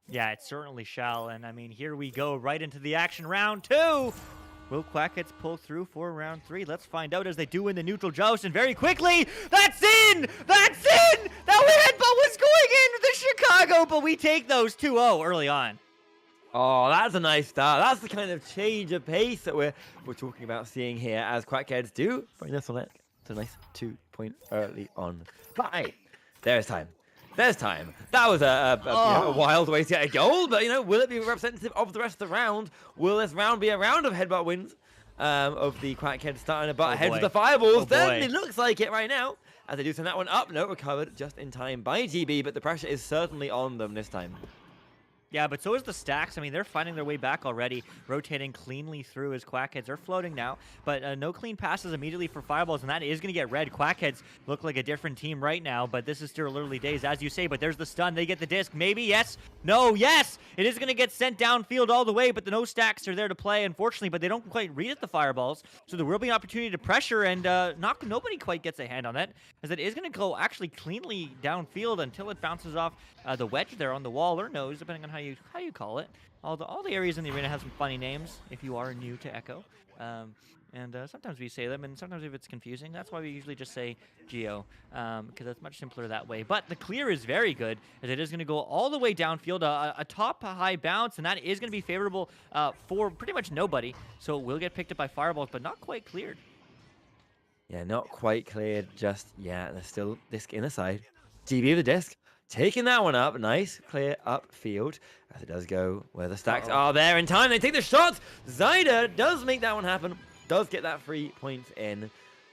Yeah, it certainly shall, and I mean, here we go right into the action. Round 2! Will Quackheads pull through for round 3? Let's find out as they do in the neutral joust, and very quickly, that's in! That's in! That headbutt was going in the Chicago, but we take those 2-0 early on. Oh, that's a nice start. That's the kind of change of pace that we're talking about seeing here as Quackheads do. Very nice on that. It's a nice 2-point early on. But hey, there's time. There's time. That was a wild way to get a goal, but, will it be representative of the rest of the round? Will this round be a round of headbutt wins of the Quackheads starting to butt ahead with the Fireballs? Certainly looks like it right now, as they do send that one up. No, recovered just in time by GB, but the pressure is certainly on them this time. Yeah, but so is the stacks. I mean, they're finding their way back already, rotating cleanly through as Quackheads are floating now. But no clean passes immediately for Fireballs, and that is going to get red. Quackheads look like a different team right now, but this is still early days, as you say. But there's the stun. They get the disc. Maybe, yes, no, yes. It is going to get sent downfield all the way, but the no stacks are there to play, unfortunately. But they don't quite read at the Fireballs, so there will be an opportunity to pressure, and nobody quite gets a hand on that, as it is going to go actually cleanly downfield until it bounces off the wedge there on the wall or nose, depending on how you call it. All the areas in the arena have some funny names if you are new to Echo. And sometimes we say them, and sometimes if it's confusing, that's why we usually just say Geo, because it's much simpler that way. But the clear is very good, as it is going to go all the way downfield, a top-high bounce, and that is going to be favorable for pretty much nobody. So it will get picked up by Fireballs, but not quite cleared. Yeah, not quite cleared just yet. There's still disc in the side. GB of the disc. Taking that one up. Nice, clear upfield. As it does go where the stacks are there in time. They take the shots. Zyder does make that one happen. Does get that 3 points in.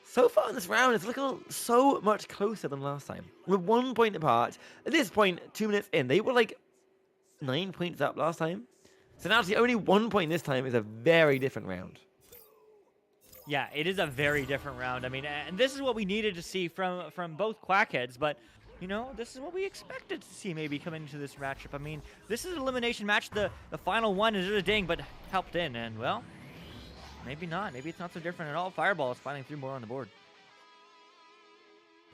So far in this round, it's looking so much closer than last time. We're 1 point apart. At this point, 2 minutes in, they were like 9 points up last time. So now actually only 1 point this time is a very different round. Yeah, it is a very different round. I mean, and this is what we needed to see from both Quackheads, but this is what we expected to see maybe coming into this matchup. I mean, this is an elimination match. The final one is a ding, but helped in, and well, maybe not. Maybe it's not so different at all. Fireball is finding 3 more on the board.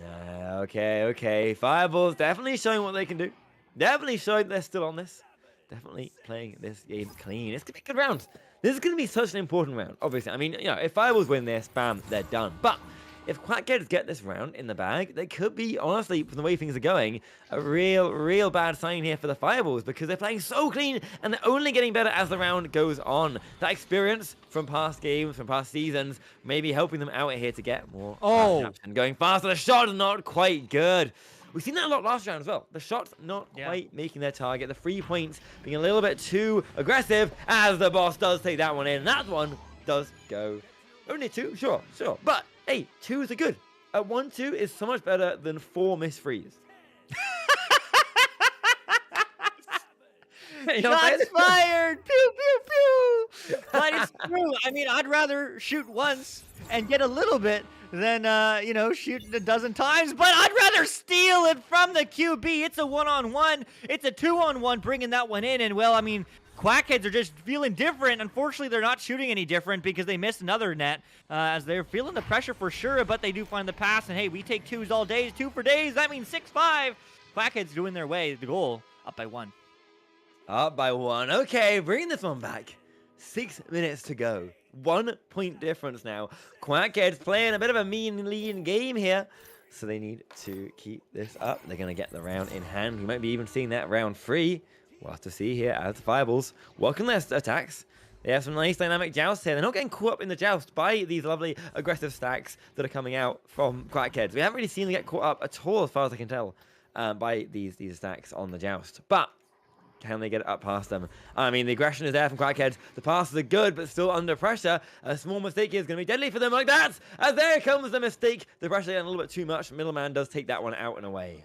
Okay. Fireball's definitely showing what they can do. Definitely showing they're still on this. Definitely playing this game clean. It's going to be a good round. This is going to be such an important round, obviously. I mean, if Fireballs win this, bam, they're done. But if Quackheads get this round in the bag, they could be, honestly, from the way things are going, a real bad sign here for the Fireballs, because they're playing so clean, and they're only getting better as the round goes on. That experience from past games, from past seasons, maybe helping them out here to get more and going faster. The shot is not quite good. We've seen that a lot last round as well. The shots not quite making their target. The 3 points being a little bit too aggressive, as the boss does take that one in. And that one does go. Only 2? Sure. But hey, 2s are good. A 1-2 is so much better than 4 miss frees. Shots fired! Pew, pew, pew! But it's true. I mean, I'd rather shoot once and get a little bit than, shoot a dozen times. But I'd rather steal it from the QB. It's a 1-on-1. It's a 2-on-1 bringing that one in. And, well, I mean, Quackheads are just feeling different. Unfortunately, they're not shooting any different because they missed another net, as they're feeling the pressure for sure, but they do find the pass. And, hey, we take 2s all days, 2 for days. That means 6-5. Quackheads doing their way. The goal, up by 1. Up by 1. Okay, bringing this one back. 6 minutes to go. 1 point difference now. Quackheads playing a bit of a lean game here, so they need to keep this up. They're going to get the round in hand. You might be even seeing that round 3. We'll have to see here as the Fireballs work on their attacks. They have some nice dynamic jousts here. They're not getting caught up in the joust by these lovely aggressive stacks that are coming out from Quackheads. We haven't really seen them get caught up at all, as far as I can tell, by these stacks on the joust. But Can they get it up past them? I mean, the aggression is there from Quackheads. The passes are good, but still under pressure. A small mistake here is going to be deadly for them like that. As there comes the mistake. The pressure getting a little bit too much. Middleman does take that one out and away.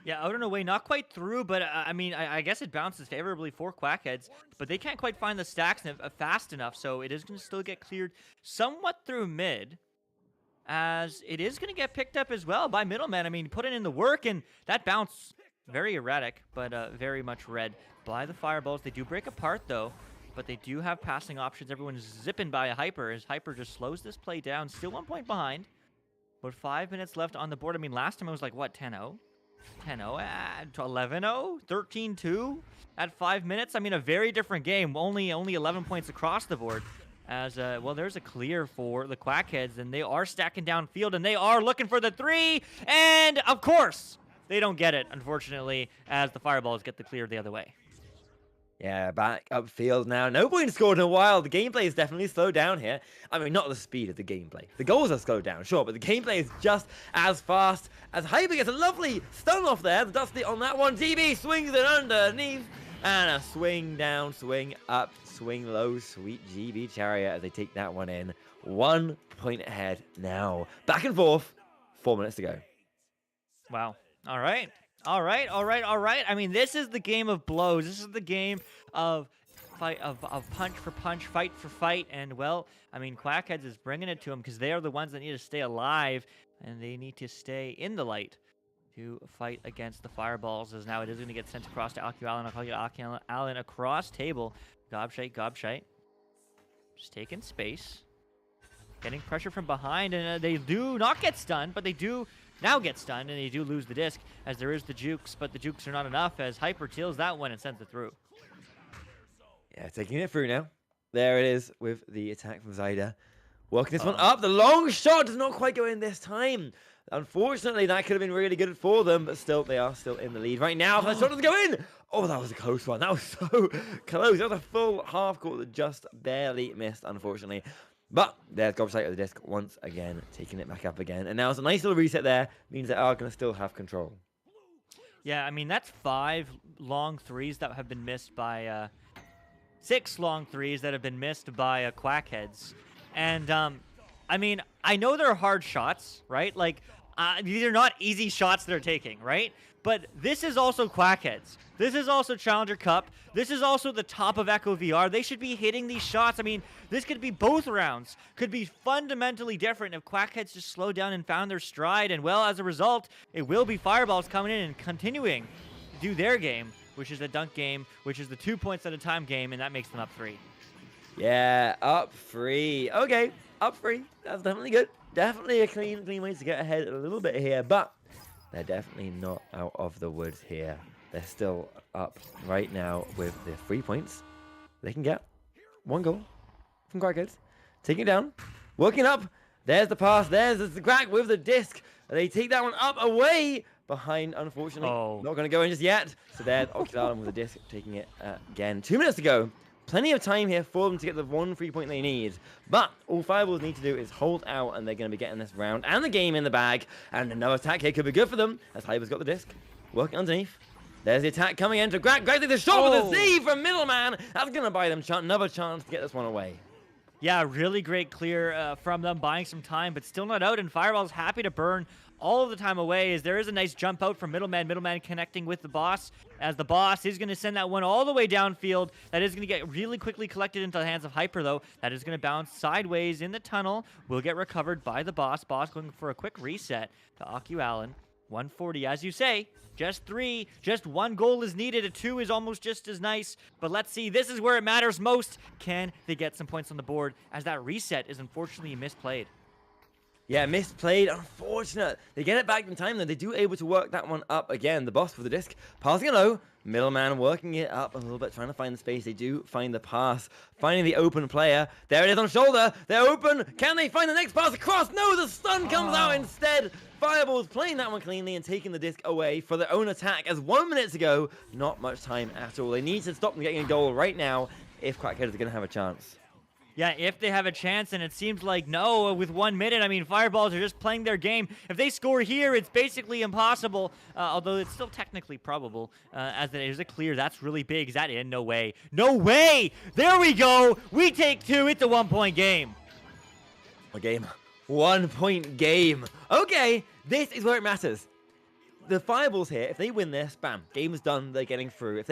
Yeah, out and away, not quite through, but I mean, I guess it bounces favorably for Quackheads, but they can't quite find the stacks fast enough, so it is going to still get cleared somewhat through mid, as it is going to get picked up as well by Middleman. I mean, putting in the work, and that bounce, very erratic, but very much red by the Fireballs. They do break apart, though, but they do have passing options. Everyone's zipping by a Hyper, as Hyper just slows this play down, still 1 point behind, but 5 minutes left on the board. I mean, last time it was like, what, 10-0? 10-0, 11-0, 13-2 at 5 minutes. I mean, a very different game. Only 11 points across the board. As well, there's a clear for the Quackheads, and they are stacking downfield, and they are looking for the 3. And of course, they don't get it, unfortunately, as the Fireballs get the clear the other way. Yeah, back upfield now. No point scored in a while. The gameplay is definitely slowed down here. I mean, not the speed of the gameplay. The goals are slowed down, sure, but the gameplay is just as fast. As Hyper gets a lovely stun off there. The Dusty on that one. GB swings it underneath. And a swing down, swing up, swing low. Sweet GB Chariot as they take that one in. 1 point ahead now. Back and forth. 4 minutes to go. Wow. All right. All right. I mean, this is the game of blows. This is the game of fight, of punch for punch, fight for fight. And, well, I mean, Quackheads is bringing it to them because they are the ones that need to stay alive, and they need to stay in the light to fight against the Fireballs, as now it is going to get sent across to Aku Allen. I'll call you Aku Allen across table. Gobshite. Just taking space. Getting pressure from behind, and they do not get stunned, but they do now get stunned, and they do lose the disc, as there is the jukes, but the jukes are not enough, as Hyper teals that one and sends it through. Yeah, taking it through now. There it is with the attack from Zyda. Working this one up. The long shot does not quite go in this time. Unfortunately, that could have been really good for them, but still, they are still in the lead right now. That shot doesn't go in. Oh, that was a close one. That was so close. That was a full half court that just barely missed, unfortunately. But there's Gobshite of the disc once again, taking it back up again. And now it's a nice little reset there. Means they are going to still have control. Yeah, I mean, that's 5 long threes that have been missed by... 6 long threes that have been missed by Quackheads. And, I mean, I know they're hard shots, right? Like, these are not easy shots they're taking, right? But this is also Quackheads. This is also Challenger Cup. This is also the top of Echo VR. They should be hitting these shots. I mean, this could be both rounds. Could be fundamentally different if Quackheads just slowed down and found their stride. And, well, as a result, it will be Fireballs coming in and continuing to do their game, which is the dunk game, which is the 2 points at a time game, and that makes them up 3. Yeah, up 3. Okay, up 3. That's definitely good. Definitely a clean way to get ahead a little bit here, but they're definitely not out of the woods here. They're still up right now with the 3 points. They can get 1 goal from Quackheads. Taking it down. Working up. There's the pass. There's the crack with the disc. They take that one up away. Behind, unfortunately. Not going to go in just yet. So there's Ocular with the disc taking it again. 2 minutes to go. Plenty of time here for them to get the 1 free point they need. But all Fireballs need to do is hold out, and they're going to be getting this round and the game in the bag. And another attack here could be good for them, as Hyper's got the disc. Working underneath. There's the attack coming in to Greg. Greg takes the shot with the save from Middleman. That's going to buy them another chance to get this one away. Yeah, really great clear from them, buying some time, but still not out. And Fireball's happy to burn all of the time away, as there is a nice jump out from Middleman. Middleman connecting with the boss, as the boss is going to send that one all the way downfield. That is going to get really quickly collected into the hands of Hyper, though. That is going to bounce sideways in the tunnel. Will get recovered by the boss. Boss going for a quick reset to Aku Allen. 140, as you say. Just 3. Just 1 goal is needed. A 2 is almost just as nice. But let's see. This is where it matters most. Can they get some points on the board, as that reset is unfortunately misplayed? Yeah, misplayed. Unfortunate. They get it back in time, though. They do able to work that one up again. The boss with the disc. Passing it low. Middleman working it up a little bit, trying to find the space. They do find the pass. Finding the open player. There it is on shoulder. They're open. Can they find the next pass across? No, the stun comes out instead. Fireballs playing that one cleanly and taking the disc away for their own attack, as 1 minute to go. Not much time at all. They need to stop them getting a goal right now if Quackheads are going to have a chance. Yeah, if they have a chance, and it seems like no, with 1 minute. I mean, Fireballs are just playing their game. If they score here, it's basically impossible, although it's still technically probable, as it is a clear. That's really big. Is that in? No way. No way! There we go! We take 2. It's a 1-point game. A game. 1-point game. Okay, this is where it matters. The Fireballs here, if they win this, bam, game's done, they're getting through.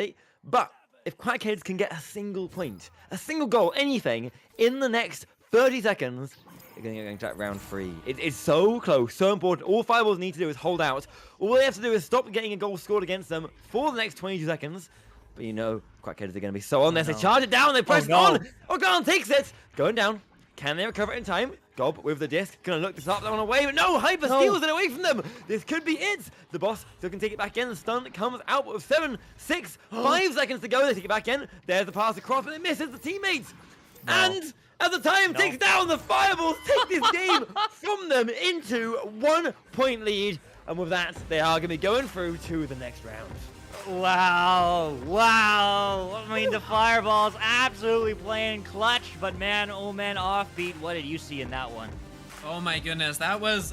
But if Quackheads can get a single point, a single goal, anything, in the next 30 seconds, they're going to get into round 3. It's so close, so important. All Fireballs need to do is hold out. All they have to do is stop getting a goal scored against them for the next 22 seconds. But you know, Quackheads are going to be so on this. They charge it down, they press it on. Ogan takes it. Going down. Can they recover it in time? Gob with the disc, gonna look this up, they're on away, but no, Hyper steals it away from them. This could be it. The boss still can take it back in. The stun comes out with 7, 6, 5 seconds to go. They take it back in. There's the pass across, but it misses the teammates. No. And as the time ticks down, the Fireballs take this game from them into 1-point lead. And with that, they are gonna be going through to the next round. Wow. I mean, the Fireballs absolutely playing clutch, but man, oh man, Offbeat, what did you see in that one? Oh my goodness, that was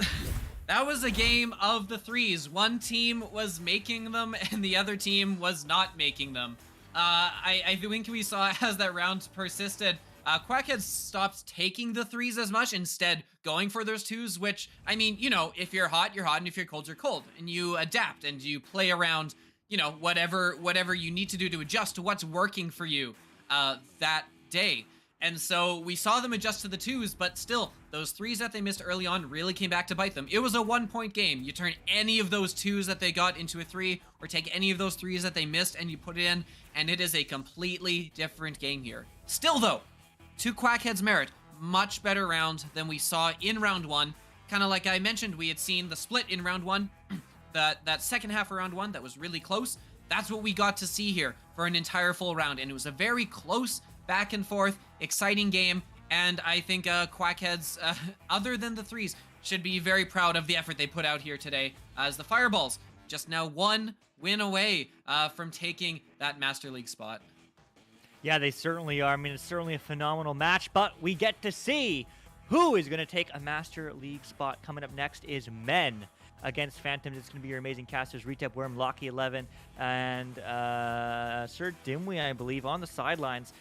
a game of the threes. One team was making them and the other team was not making them. I think we saw as that round persisted, Quackheads stopped taking the threes as much, instead going for those twos, which, I mean, you know, if you're hot, and if you're cold, you're cold. And you adapt and you play around, you know, whatever you need to do to adjust to what's working for you that day. And so we saw them adjust to the twos, but still, those threes that they missed early on really came back to bite them. It was a 1-point game. You turn any of those twos that they got into a 3, or take any of those threes that they missed and you put it in, and it is a completely different game here. Still though, to Quackheads' merit, much better round than we saw in round 1. Kind of like I mentioned, we had seen the split in round 1. That second half of round 1 that was really close, that's what we got to see here for an entire full round, and it was a very close, back and forth, exciting game, and I think Quackheads, other than the threes, should be very proud of the effort they put out here today, as the Fireballs just now 1 win away from taking that Master League spot. Yeah, they certainly are. I mean, it's certainly a phenomenal match, but we get to see who is going to take a Master League spot. Coming up next is Men against Phantoms. It's going to be your amazing casters, Retep Worm, Locky11, and Sir Dimwee, I believe, on the sidelines.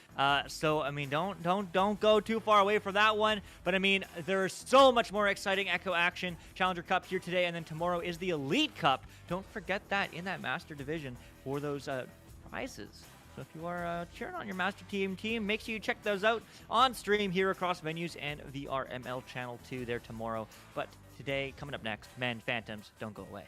So I mean, don't go too far away from that one. But I mean, there's so much more exciting Echo Action Challenger Cup here today, and then tomorrow is the Elite Cup. Don't forget that in that Master Division for those prizes. So if you are cheering on your Master Team, make sure you check those out on stream here across venues and VRML channel 2 there tomorrow. But today, coming up next, Men Phantoms, don't go away.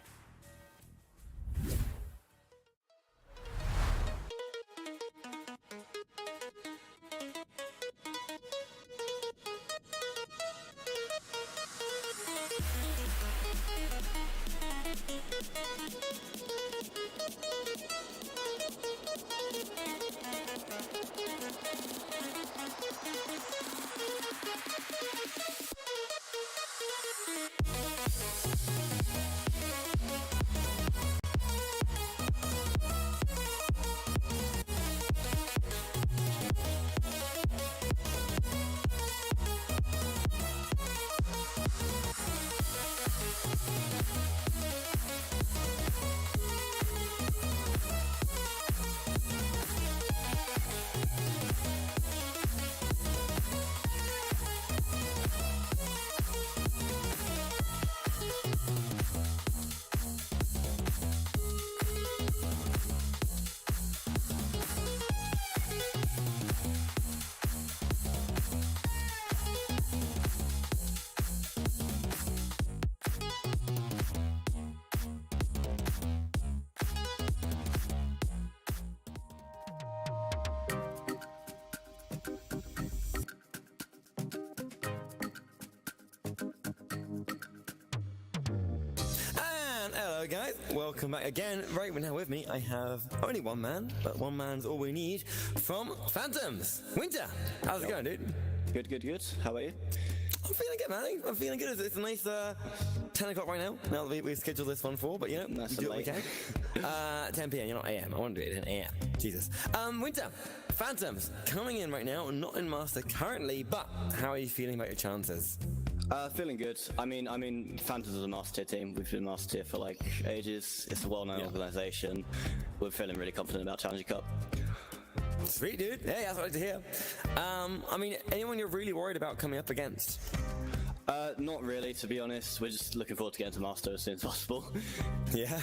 Hello guys, welcome back again. Right now with me I have only one man, but one man's all we need from Phantoms. Winter, how's it going, dude? Good. How are you? I'm feeling good, man. I'm feeling good. It's a nice 10 o'clock right now. Now that we scheduled this one for, but you know, Nice we do and what we can. 10 p.m. You're not AM. I want to do it at 10 AM. Jesus. Winter, Phantoms coming in right now, not in Master currently, but how are you feeling about your chances? Feeling good. I mean, Phantoms is a master tier team. We've been master tier for like ages. It's a well-known organisation. We're feeling really confident about Challenger Cup. Sweet, dude. Hey, that's what I like to hear. I mean, anyone you're really worried about coming up against? Not really, to be honest. We're just looking forward to getting to Master as soon as possible. Yeah.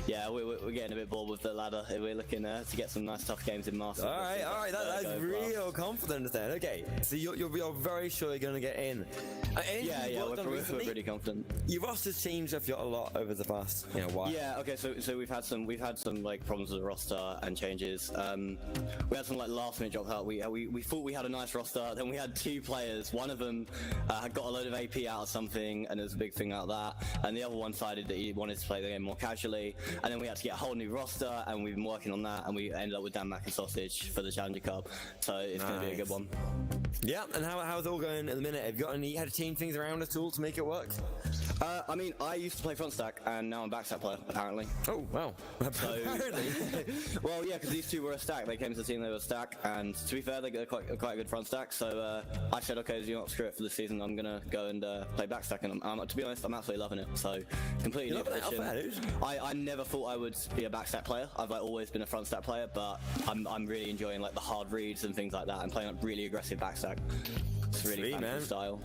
Yeah, we're getting a bit bored with the ladder. We're looking to get some nice tough games in Master. All right, that's real confidence then. Okay, so you're very sure you're going to get in. We're pretty confident. Your roster's changed a lot over the past, while. Yeah, okay, so we've had some like problems with the roster and changes. We had some like last minute drops out. We thought we had a nice roster, then we had 2 players. One of them had got a load of AP out of something, and there was a big thing out of that, and the other one decided that he wanted to play the game more casually, and then we had to get a whole new roster, and we've been working on that, and we ended up with Dan Mac and Sausage for the Challenger Cup, so it's going to be a good one. Yeah, and how's it all going at the minute? Have you had to change things around at all to make it work? I mean, I used to play front stack, and now I'm backstack player, apparently. Oh, wow. So, well, yeah, because these 2 were a stack. They came to the team, they were a stack, and to be fair, they're quite a good front stack, so I said, okay, you know what, screw it for the season, I'm going to go and play backstack, and to be honest, I'm absolutely loving it, so completely new position. I never thought I would be a backstack player. I've always been a front stack player, but I'm really enjoying like the hard reads and things like that, and playing like really aggressive backstack. It's really fan style.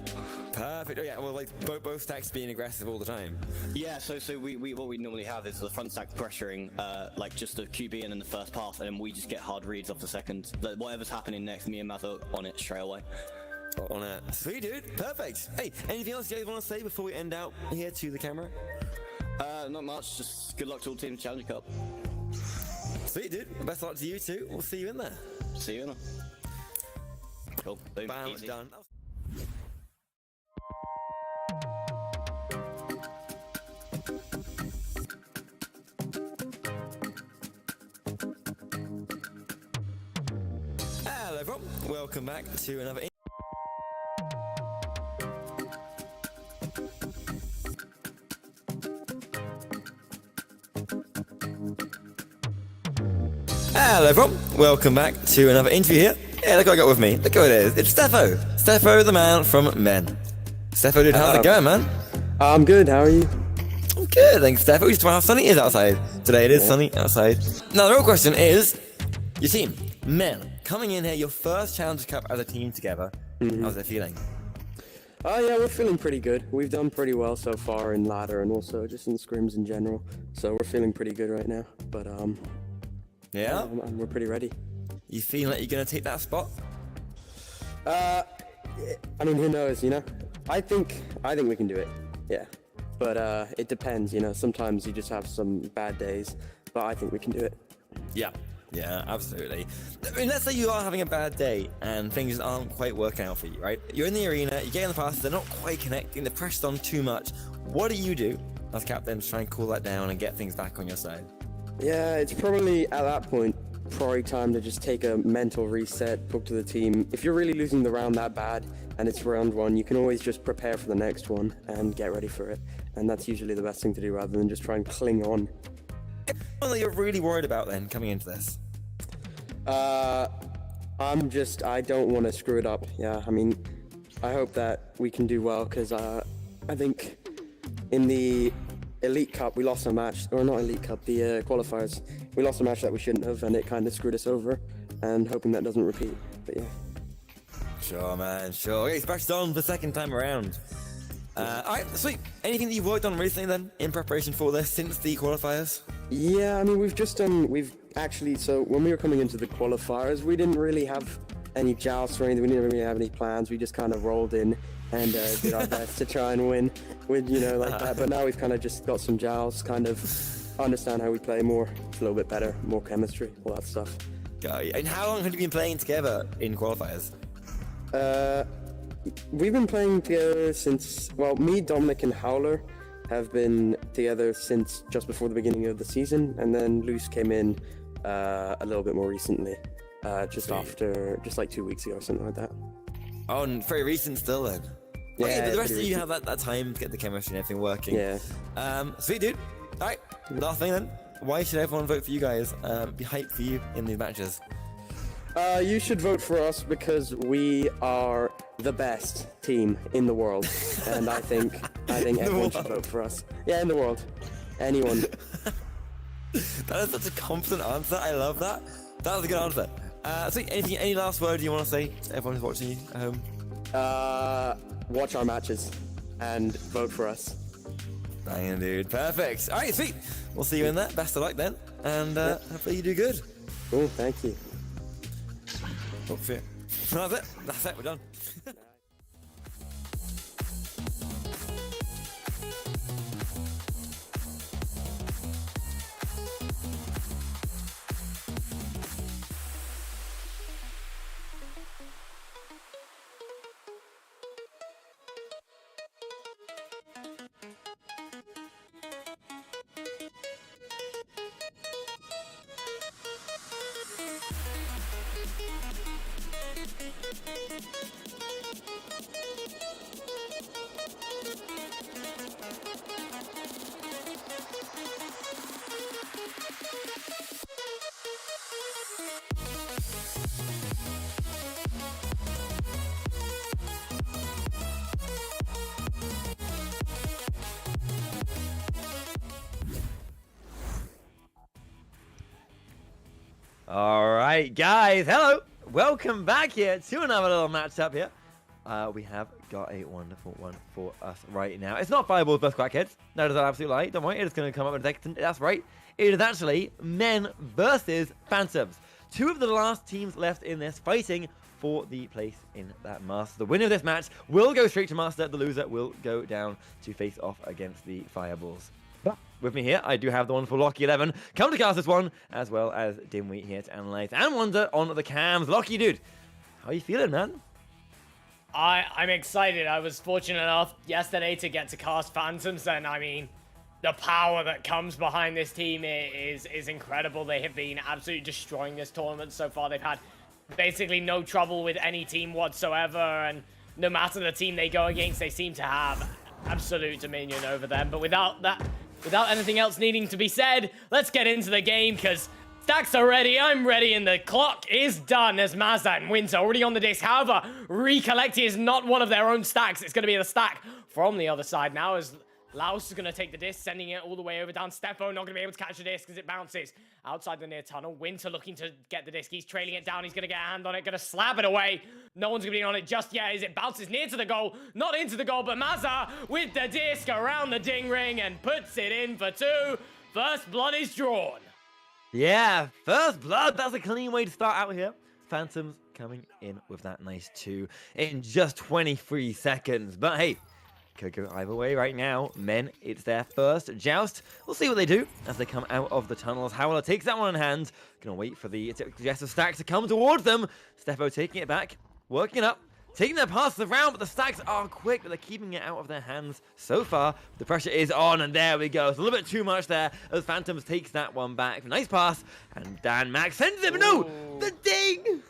Perfect. Oh yeah, well, like both stacks being aggressive all the time. Yeah. So we what we normally have is the front stack pressuring, like just the QB and then the first pass, and then we just get hard reads off the second. Whatever's happening next, me and Matt are on it straight away. On it. Sweet, dude. Perfect. Hey, anything else you guys want to say before we end out here to the camera? Not much. Just good luck to all teams Challenger Cup. Sweet, dude. Best of luck to you too. We'll see you in there. See you in there. Cool. Boom. Bam, Easy. done. Hello everyone, welcome back to another Hello everyone, welcome back to another interview here. Yeah, look what I got with me. Look who it is. It's Steffo. Steffo, the man from Men. Steffo, dude, how's it going, man? I'm good, how are you? I'm good, thanks, Steffo. Just how sunny it is outside. Today it is sunny outside. Now, the real question is, your team, Men, coming in here, your first Challenger Cup as a team together. How's it feeling? Yeah, we're feeling pretty good. We've done pretty well so far in ladder and also just in scrims in general. So we're feeling pretty good right now. But yeah, and we're pretty ready. You feeling like you're gonna take that spot? I mean, who knows? I think we can do it. Yeah, but it depends. Sometimes you just have some bad days, but I think we can do it. Yeah, absolutely. I mean, let's say you are having a bad day and things aren't quite working out for you, right? You're in the arena, you get in the passes, they're not quite connecting, they're pressed on too much. What do you do as captain to try and cool that down and get things back on your side? Yeah, it's probably at that point probably time to just take a mental reset, talk to the team. If you're really losing the round that bad and it's round 1, you can always just prepare for the next one and get ready for it. And that's usually the best thing to do rather than just try and cling on. What are you really worried about then coming into this? I don't want to screw it up. Yeah, I mean, I hope that we can do well because I think in the Elite Cup we lost a match, or not Elite Cup, the qualifiers. We lost a match that we shouldn't have, and it kind of screwed us over. And hoping that doesn't repeat. But yeah. Sure, man. Sure. Okay, Splash on the second time around. Alright, sweet. Anything that you've worked on recently then in preparation for this since the qualifiers? Yeah, I mean, we've actually, so when we were coming into the qualifiers, we didn't really have any jousts or anything. We didn't really have any plans. We just kind of rolled in and did our best to try and win with, like that. But now we've kind of just got some jousts, kind of understand how we play more, a little bit better, more chemistry, all that stuff. And how long have you been playing together in qualifiers? We've been playing together since, well, me, Dominic, and Howler have been together since just before the beginning of the season, and then Luce came in a little bit more recently, just like 2 weeks ago or something like that. Oh, and very recent still then. Yeah, Okay, but the rest of pretty you recent. have that time to get the chemistry and everything working. Yeah. Sweet dude. Alright, last thing then. Why should everyone vote for you guys? Be hyped for you in these matches. You should vote for us because we are the best team in the world, and I think everyone should vote for us. Yeah, in the world. Anyone. That is such a confident answer. I love that. That was a good answer. So, any last word you want to say to everyone who's watching you at home? Watch our matches and vote for us. Banging, dude. Perfect. All right, sweet. We'll see you in there. Best of luck then, and hopefully you do good. Cool. Thank you. Oh, shit. That's it. That's it. We're done. All right, guys, hello. Welcome back here to another little matchup here. We have got a wonderful one for us right now. It's not Fireballs versus Quackheads. That is an absolute lie. Don't worry, it's going to come up in a second. That's right. It is actually men versus Phantoms. Two of the last teams left in this fighting for the place in that Master. The winner of this match will go straight to Master. The loser will go down to face off against the Fireballs. But with me here, I do have the wonderful Lockie11 come to cast this one, as well as Dimwheat here to analyze and wonder on the cams. Lockie, dude, how are you feeling, man? I'm excited. I was fortunate enough yesterday to get to cast Phantoms, and I mean, the power that comes behind this team is incredible. They have been absolutely destroying this tournament so far. They've had basically no trouble with any team whatsoever, and no matter the team they go against, they seem to have absolute dominion over them. But without anything else needing to be said, let's get into the game, because stacks are ready, I'm ready, and the clock is done as Mazda and Winter already on the disc. However, Recollect is not one of their own stacks. It's going to be the stack from the other side now, as Laos is going to take the disc, sending it all the way over down. Steffo not going to be able to catch the disc as it bounces outside the near tunnel. Winter looking to get the disc. He's trailing it down. He's going to get a hand on it, going to slap it away. No one's going to be on it just yet as it bounces near to the goal. Not into the goal, but Mazza with the disc around the ding ring and puts it in for two. First blood is drawn. Yeah, first blood. That's a clean way to start out here. Phantoms coming in with that nice 2 in just 23 seconds. But hey, could go either way right now. Men, it's their first joust. We'll see what they do as they come out of the tunnels. Howler takes that one in hand. Gonna wait for the suggestive stack to come towards them. Steffo taking it back, working it up, taking their pass around, but the stacks are quick, but they're keeping it out of their hands so far. The pressure is on, and there we go. It's a little bit too much there as Phantoms takes that one back. Nice pass, and Dan Max sends it, but no! The ding!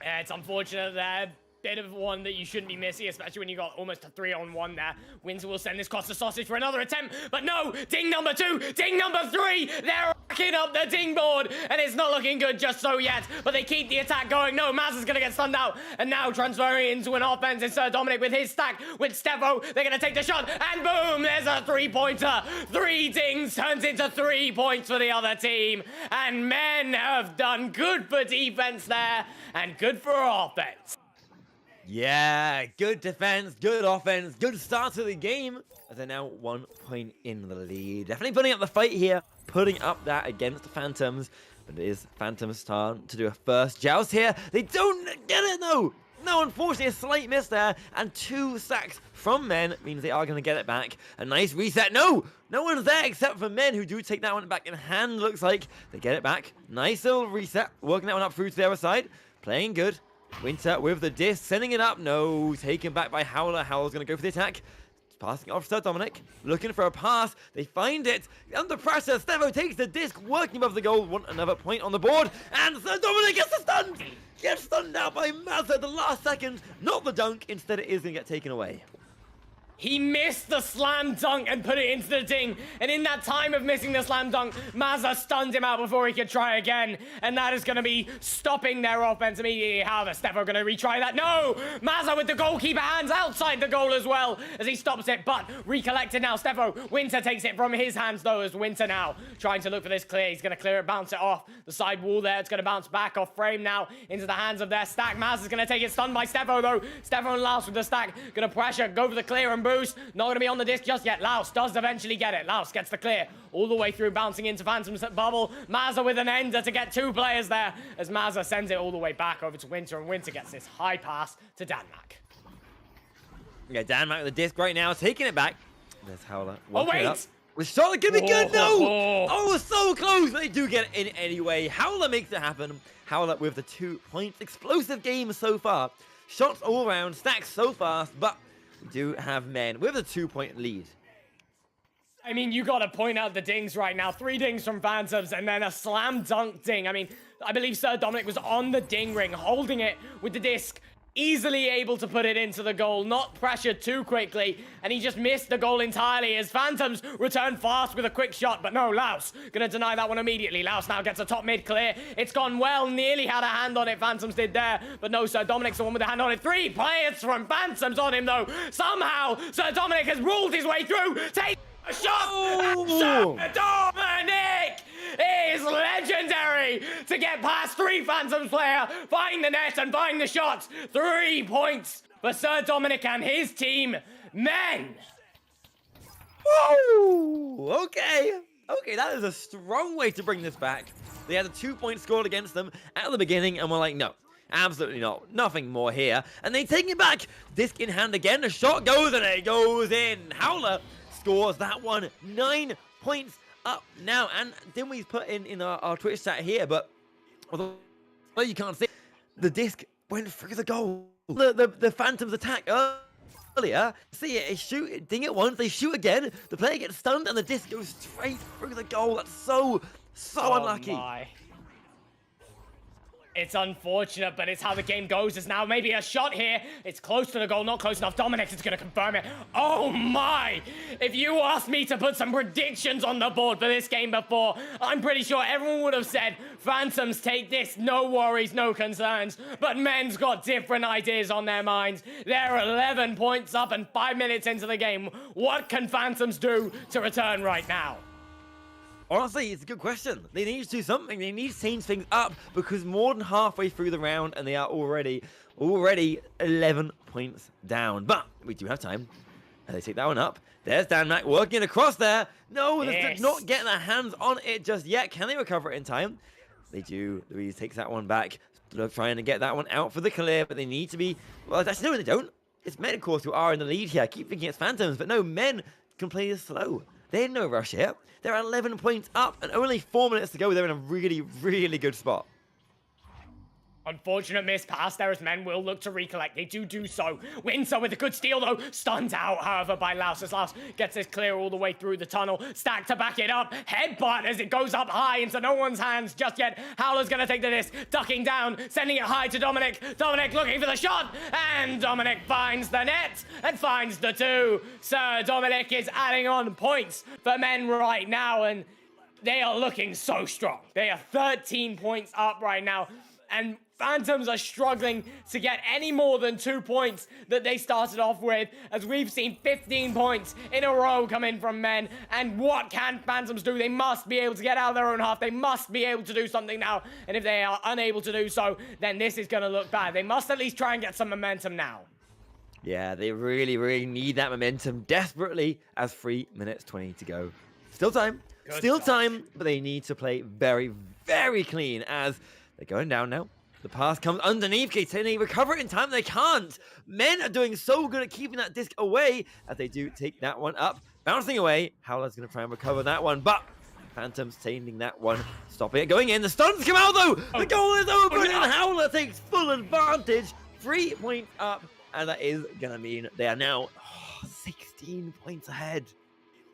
Yeah, it's unfortunate there. Bit of one that you shouldn't be missing, especially when you got almost a 3-on-1 there. Winter will send this across the sausage for another attempt, but no! Ding number 2! Ding number 3! They're racking up the ding board, and it's not looking good just so yet, but they keep the attack going. No, Maz is gonna get stunned out, and now transferring into an offense is Sir Dominic with his stack, with Steffo. They're gonna take the shot, and boom! There's a 3-pointer! 3 dings turns into 3 points for the other team, and men have done good for defense there, and good for offense. Yeah, good defense, good offense, good start to the game. As they're now 1 point in the lead. Definitely putting up the fight here, putting up that against the Phantoms. But it is Phantoms' turn to do a first joust here. They don't get it though. No, unfortunately, a slight miss there. And 2 sacks from men means they are going to get it back. A nice reset. No, no one's there except for men who do take that one back in hand. Looks like they get it back. Nice little reset. Working that one up through to the other side. Playing good. Winter with the disc, sending it up. No, taken back by Howler. Howler's going to go for the attack. Passing off Sir Dominic, looking for a pass. They find it. Under pressure, Stevo takes the disc, working above the goal. Want another point on the board. And Sir Dominic gets the stun. Gets stunned out by Mazza at the last second. Not the dunk. Instead, it is going to get taken away. He missed the slam dunk and put it into the ding. And in that time of missing the slam dunk, Mazza stunned him out before he could try again. And that is going to be stopping their offense immediately. However, Stefo going to retry that. No! Mazza with the goalkeeper hands outside the goal as well as he stops it. But recollected now. Stefo, Winter takes it from his hands though, as Winter now trying to look for this clear. He's going to clear it, bounce it off the side wall there. It's going to bounce back off frame now into the hands of their stack. Mazza's going to take it, stunned by Stefo though. Stefo and Laos with the stack. Going to pressure, go for the clear and boost. Not going to be on the disc just yet. Laos does eventually get it. Laos gets the clear all the way through, bouncing into Phantom's bubble. Mazza with an ender to get 2 players there as Mazza sends it all the way back over to Winter, and Winter gets this high pass to Danmark. Yeah, Danmark with the disc right now, taking it back. There's Howler. Oh, wait! Up. With shot, it could be good. No! Oh, so close. They do get it in anyway. Howler makes it happen. Howler with the 2 points. Explosive game so far. Shots all around, stacks so fast, but we do have men with a 2-point lead. I mean, you gotta point out the dings right now. 3 dings from Phantoms and then a slam dunk ding. I mean, I believe Sir Dominic was on the ding ring, holding it with the disc, easily able to put it into the goal, not pressured too quickly, and he just missed the goal entirely as Phantoms return fast with a quick shot, but no, Laos gonna deny that one immediately. Laos now gets a top mid clear. It's gone well, nearly had a hand on it, Phantoms did there, but no, Sir Dominic's the one with the hand on it. 3 players from Phantoms on him though. Somehow, Sir Dominic has ruled his way through, take a shot, and Sir Dominic is legendary to get past 3 Phantoms player, find the net and find the shots. 3 points for Sir Dominic and his team. Men! Woo! Okay, that is a strong way to bring this back. They had a 2-point scored against them at the beginning, and we're like, no, absolutely not. Nothing more here. And they take it back. Disc in hand again. The shot goes, and it goes in. Howler scores that one. 9 points up now. And then we put in our Twitch chat here, but although you can't see, the disc went through the goal. The Phantoms attack earlier. See it, ding it once, they shoot again. The player gets stunned, and the disc goes straight through the goal. That's so unlucky. My. It's unfortunate, but it's how the game goes. There's now maybe a shot here. It's close to the goal, not close enough. Dominic is going to confirm it. Oh my! If you asked me to put some predictions on the board for this game before, I'm pretty sure everyone would have said, Phantoms take this, no worries, no concerns. But men's got different ideas on their minds. They're 11 points up and 5 minutes into the game. What can Phantoms do to return right now? Honestly, it's a good question. They need to do something. They need to change things up because more than halfway through the round and they are already 11 points down. But we do have time. And they take that one up. There's Danmark working across there. No, they're not getting their hands on it just yet. Can they recover it in time? They do. Louise takes that one back. They're trying to get that one out for the clear, but they need to be... Well, actually, no, they don't. It's men, of course, who are in the lead here. I keep thinking it's Phantoms, but no, men can play this slow. They had no rush here. They're 11 points up and only 4 minutes to go. They're in a really, really good spot. Unfortunate miss pass there as men will look to recollect. They do so. Winter with a good steal though. Stunned out, however, by Laos as Laos gets this clear all the way through the tunnel. Stack to back it up. Headbutt as it goes up high into no one's hands just yet. Howler's going to take the disc. Ducking down. Sending it high to Dominic. Dominic looking for the shot. And Dominic finds the net and finds the 2. Sir Dominic is adding on points for men right now. And they are looking so strong. They are 13 points up right now. And Phantoms are struggling to get any more than 2 points that they started off with, as we've seen 15 points in a row come in from men. And what can Phantoms do? They must be able to get out of their own half. They must be able to do something now. And if they are unable to do so, then this is going to look bad. They must at least try and get some momentum now. Yeah, they really, really need that momentum desperately as 3 minutes 20 to go. Still time. Still time, but they need to play very, very clean as they're going down now. The pass comes underneath. Can they recover it in time? They can't. Men are doing so good at keeping that disc away as they do take that one up. Bouncing away. Howler's going to try and recover that one, but Phantom's taking that one. Stopping it. Going in. The stuns come out, though. The goal is open, and Howler takes full advantage. 3 points up, and that is going to mean they are now 16 15 points ahead.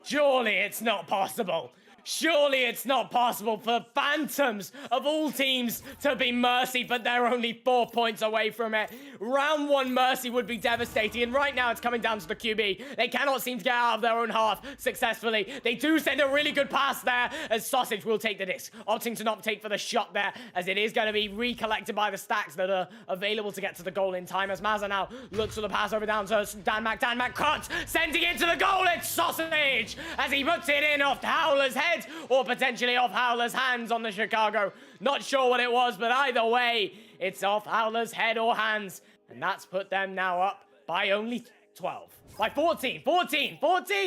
Surely it's not possible. Surely it's not possible for Phantoms of all teams to be Mercy, but they're only 4 points away from it. Round 1 Mercy would be devastating, and right now it's coming down to the QB. They cannot seem to get out of their own half successfully. They do send a really good pass there, as Sausage will take the disc, opting to not take for the shot there, as it is going to be recollected by the stacks that are available to get to the goal in time, as Mazza now looks for the pass over down to Danmac. Danmac cuts, sending it to the goal. It's Sausage, as he puts it in off Howler's head, or potentially off Howler's hands on the Chicago. Not sure what it was, but either way, it's off Howler's head or hands. And that's put them now up by only 12. By 14,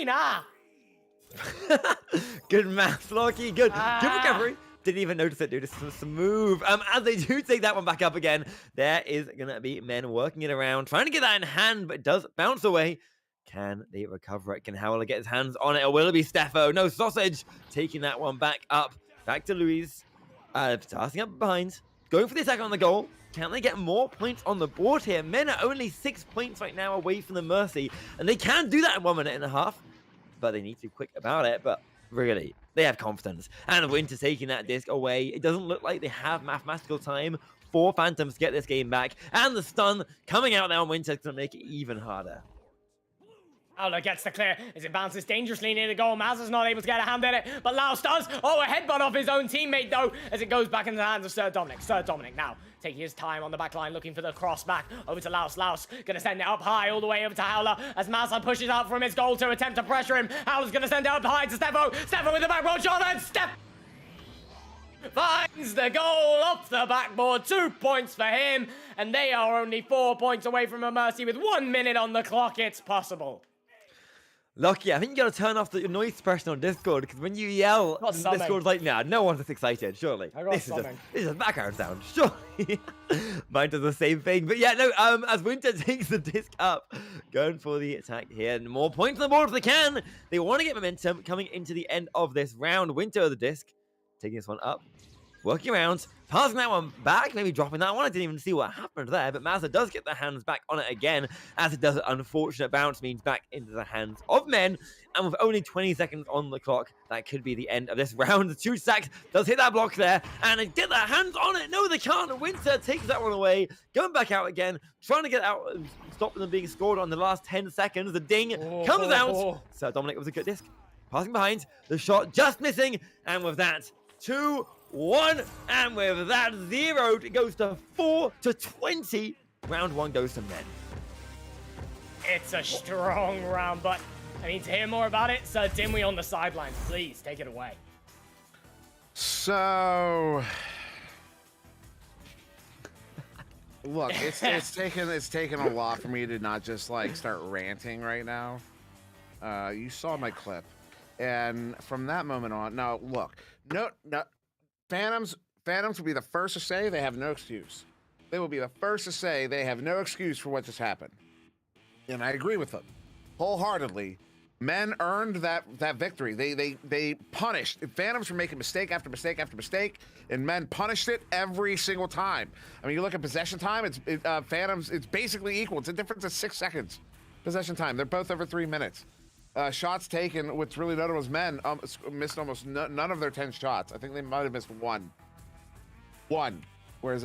ah! Good math, Loki, good recovery. Didn't even notice it, dude. It's a move. As they do take that one back up again, there is gonna be men working it around, trying to get that in hand, but it does bounce away. Can they recover it? Can Howler get his hands on it? Or will it be Steffo? No, Sausage taking that one back up. Back to Luis. Starting up behind. Going for the attack on the goal. Can they get more points on the board here? Men are only 6 points right now away from the Mercy. And they can do that in 1 minute and a half. But they need to be quick about it. But really, they have confidence. And Winter taking that disc away. It doesn't look like they have mathematical time for Phantoms to get this game back. And the stun coming out now on Winter is going to make it even harder. Howler gets the clear as it bounces dangerously near the goal. Mazza's not able to get a hand in it, but Laos does. Oh, a headbutt off his own teammate, though, as it goes back into the hands of Sir Dominic. Sir Dominic now taking his time on the back line, looking for the cross back over to Laos. Laos gonna send it up high all the way over to Howler as Mazza pushes out from his goal to attempt to pressure him. Howler's gonna send it up high to Steffo. Steffo with the back row shot, and Steph finds the goal off the backboard. 2 points for him, and they are only 4 points away from a Mercy with 1 minute on the clock. It's possible. Lucky, I think you gotta turn off the noise suppression on Discord, because when you yell, Discord's like, nah, no one's this excited, surely. This is just background sound, surely. Mine does the same thing, but yeah, no, as Winter takes the disc up, going for the attack here, and more points on the board if they can. They want to get momentum coming into the end of this round. Winter with the disc, taking this one up, working around, passing that one back, maybe dropping that one. I didn't even see what happened there, but Mazza does get the hands back on it again, as it does an unfortunate bounce, means back into the hands of men. And with only 20 seconds on the clock, that could be the end of this round. The 2 sacks does hit that block there, and they get their hands on it. No, they can't. Winter takes that one away, going back out again, trying to get out, stopping them being scored on the last 10 seconds. The ding comes out. So Dominic was a good disc. Passing behind, the shot just missing, and with that, 2-1, and with that 0, it goes to 4-20. Round 1 goes to men. It's a strong round, but I mean, to hear more about it, Sir Dimwee on the sidelines, please take it away. So, look, it's taken a lot for me to not just like start ranting right now. You saw my clip, and from that moment on, now look, no, Phantoms will be the first to say they have no excuse. They will be the first to say they have no excuse for what just happened. And I agree with them wholeheartedly. Men earned that victory. They punished. Phantoms were making mistake after mistake after mistake, and men punished it every single time. I mean, you look at possession time, Phantoms, it's basically equal. It's a difference of 6 seconds. Possession time, they're both over 3 minutes. Shots taken, what's really notable is men missed almost none of their 10 shots. I think they might have missed one. Whereas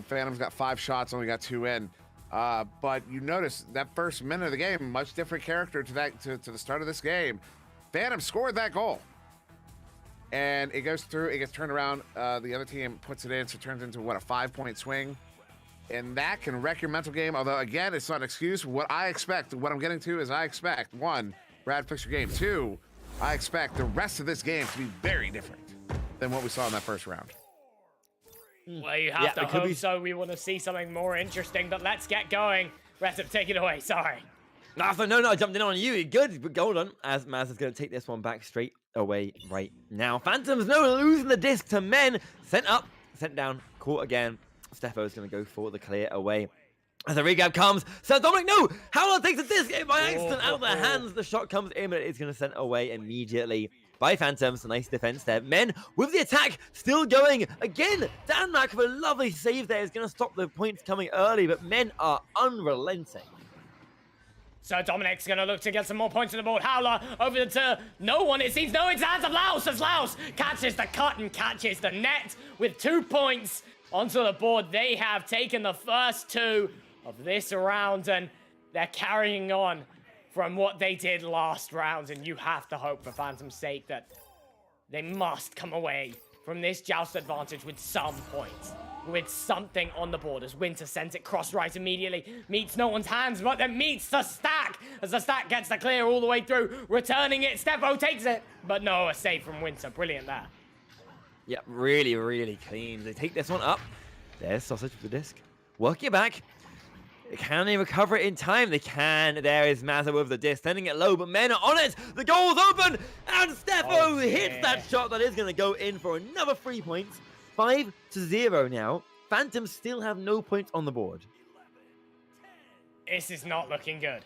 Phantoms got 5 shots, only got 2 in. But you notice that first minute of the game, much different character to the start of this game. Phantom scored that goal. And it goes through, it gets turned around. The other team puts it in, so it turns into, what, a 5-point swing? And that can wreck your mental game. Although, again, it's not an excuse. What I'm getting to is I expect, 1, Brad, fix your game. 2, I expect the rest of this game to be very different than what we saw in that first round. Well, you have to hope so. We want to see something more interesting, but let's get going. Recep, take it away. Sorry. No, I jumped in on you. Good, but hold on. As Maz is going to take this one back straight away right now. Phantoms, no, losing the disc to men. Sent up, sent down, caught again. Steffo's going to go for the clear away. As the recap comes, Sir Dominic, no! Howler takes the disc by accident out of their hands. The shot comes in, but it's going to send away immediately by Phantoms. Nice defense there. Men with the attack still going. Again, Danmac with a lovely save there is going to stop the points coming early, but men are unrelenting. So Dominic's gonna look to get some more points on the board. Howler over to no one, it seems. No, it's the hands of Laos as Laos catches the cut and catches the net with 2 points onto the board. They have taken the first 2 of this round, and they're carrying on from what they did last round. And you have to hope for Phantom's sake that they must come away from this joust advantage with some points, with something on the board, as Winter sends it cross right immediately, meets no one's hands, but then meets the stack, as the stack gets the clear all the way through, returning it. Stefo takes it, but no, a save from Winter. Brilliant there. Yeah, really, really clean. They take this one up. There's Sausage with the disc. Work it back. Can they recover it in time? They can. There is Mazza with the disc, sending it low, but men are on it. The goal's open, and Stefo hits that shot that is going to go in for another 3 points. 5-0 now. Phantoms still have no points on the board. This is not looking good.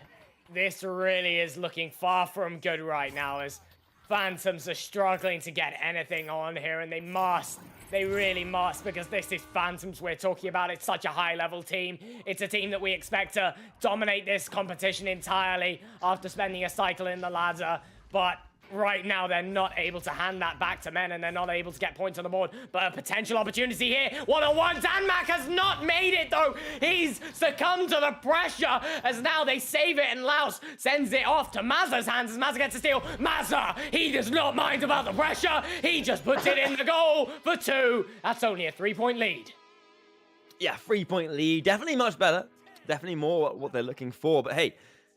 This really is looking far from good right now, as Phantoms are struggling to get anything on here, and they really must, because this is Phantoms we're talking about. It's such a high-level team. It's a team that we expect to dominate this competition entirely after spending a cycle in the ladder, but right now they're not able to hand that back to men, and they're not able to get points on the board. But a potential opportunity here. One-on-one. Danmak has not made it, though. He's succumbed to the pressure, as now they save it, and Laos sends it off to Mazza's hands as Mazza gets a steal. Mazza, he does not mind about the pressure. He just puts it in the goal for 2. That's only a 3-point lead. Yeah, 3-point lead. Definitely much better. Definitely more what they're looking for. But hey,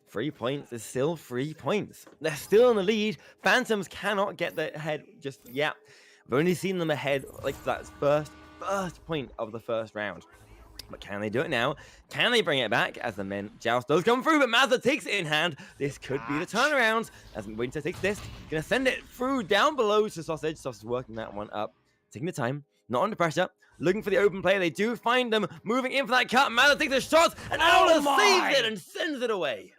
3 points is still 3 points. They're still in the lead. Phantoms cannot get their head just yet. We've only seen them ahead like that first point of the first round. But can they do it now? Can they bring it back as the men joust does come through? But Mazza takes it in hand. This could be the turnaround as Winter takes this. Gonna send it through down below to Sausage. Sausage working that one up. Taking the time. Not under pressure. Looking for the open play. They do find them. Moving in for that cut. Mazza takes a shot. And Howler saves it and sends it away.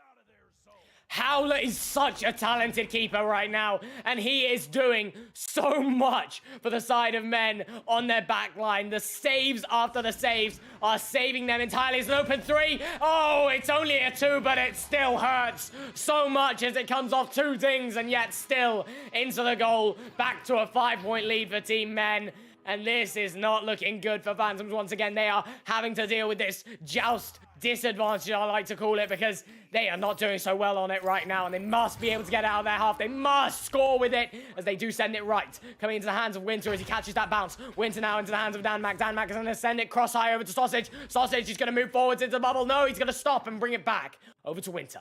Howler is such a talented keeper right now, and he is doing so much for the side of men on their back line. The saves after the saves are saving them entirely. It's an open 3. Oh, it's only a 2, but it still hurts so much as it comes off 2 things, and yet still into the goal. Back to a 5-point lead for Team Men. And this is not looking good for Phantoms once again. They are having to deal with this joust disadvantage, I like to call it, because they are not doing so well on it right now, and they must be able to get out of their half. They must score with it, as they do send it right. Coming into the hands of Winter as he catches that bounce. Winter now into the hands of Danmak. Danmak is going to send it cross-high over to Sausage. Sausage is going to move forwards into the bubble. No, he's going to stop and bring it back over to Winter.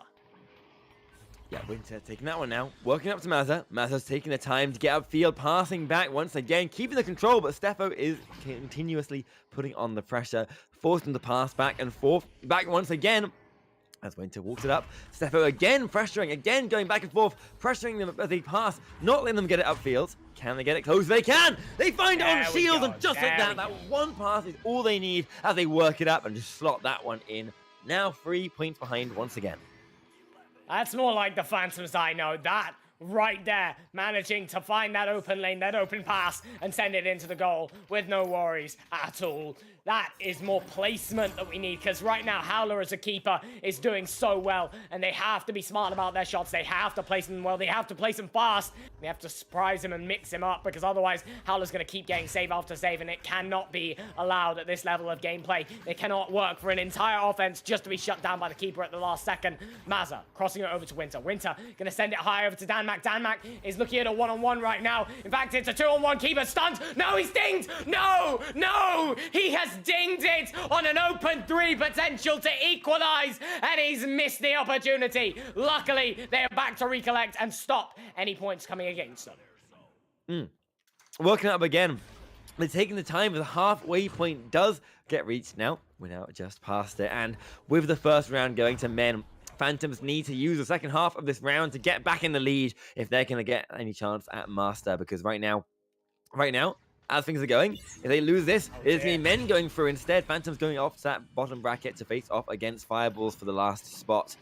Yeah, Winter taking that one now. Working up to Mazza. Mazza's taking the time to get upfield, passing back once again, keeping the control, but Stefo is continuously putting on the pressure, forcing the pass back and forth. Back once again as Winter walks it up. Stefo again pressuring, again going back and forth, pressuring them as they pass, not letting them get it upfield. Can they get it close? They can! They find it on Shields, and just like that, that one pass is all they need as they work it up and just slot that one in. Now 3 points behind once again. That's more like the Phantoms I know. That right there, managing to find that open lane, that open pass, and send it into the goal with no worries at all. That is more placement that we need, because right now Howler as a keeper is doing so well, and they have to be smart about their shots. They have to place them well. They have to place them fast. They have to surprise him and mix him up, because otherwise Howler's going to keep getting save after save, and it cannot be allowed at this level of gameplay. It cannot work for an entire offense just to be shut down by the keeper at the last second. Mazza crossing it over to Winter. Winter going to send it high over to Danmak. Danmak is looking at a one-on-one right now. In fact, it's a 2-on-1. Keeper stunned. No, he's dinged. No, no, he has dinged it on an open 3, potential to equalize, and he's missed the opportunity. Luckily, they are back to recollect and stop any points coming against them. Working up again. They're taking the time, but the halfway point does get reached now. We're now just past it, and with the first round going to men, Phantoms need to use the second half of this round to get back in the lead if they're going to get any chance at Master, because right now, as things are going, if they lose this, it's going to be men going through instead. Phantoms going off to that bottom bracket to face off against Fireballs for the last spot.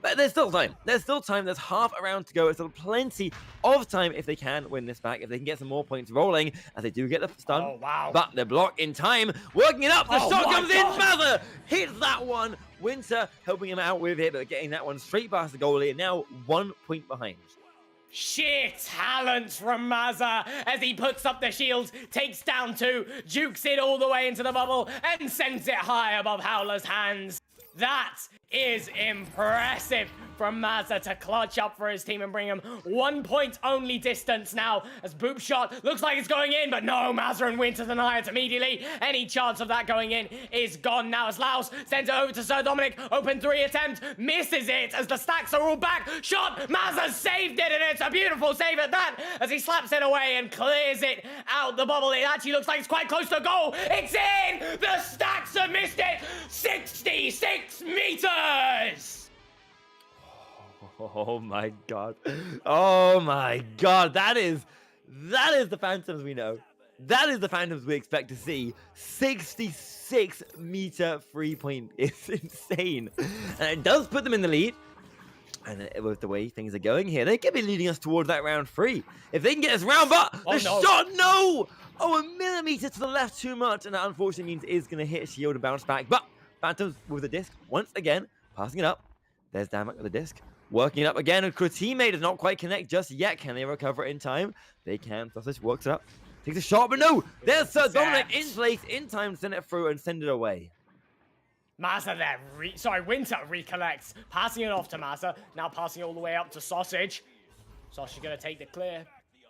But there's still time. There's still time. There's half a round to go. There's still plenty of time if they can win this back, if they can get some more points rolling, as they do get the stun. Oh, wow. But the block in time, working it up. The Oh shot my comes God. in. Mather hits that one. Winter helping him out with it, but getting that one straight past the goalie, and now 1 point behind. Sheer talent from Mazza as he puts up the shield, takes down 2, jukes it all the way into the bubble, and sends it high above Howler's hands. That is impressive from Mazza to clutch up for his team and bring him 1 point only distance now as Boop shot looks like it's going in, but no, Mazza and Winter deny it immediately. Any chance of that going in is gone now as Laos sends it over to Sir Dominic. Open 3 attempt, misses it as the stacks are all back. Shot, Mazza saved it, and it's a beautiful save at that as he slaps it away and clears it out the bubble. It actually looks like it's quite close to goal. It's in! The stacks have missed it! 66 meters! Oh my god. Oh my god. That is the Phantoms we know. That is the Phantoms we expect to see. 66-meter 3-point is insane. And it does put them in the lead. And with the way things are going here, they could be leading us towards that round 3. If they can get us round, but the shot, no! Oh, a millimeter to the left too much. And that unfortunately means it is going to hit shield and bounce back. But Phantoms with the disc once again, passing it up. There's Damak with the disc. Working it up again, and her teammate does not quite connect just yet. Can they recover it in time? They can. Sausage works it up. Takes a shot, but no! There's Sir Dominic in place, in time to send it through and send it away. Mazza there, Winter recollects. Passing it off to Mazza. Now passing it all the way up to Sausage. Sausage gonna take the clear.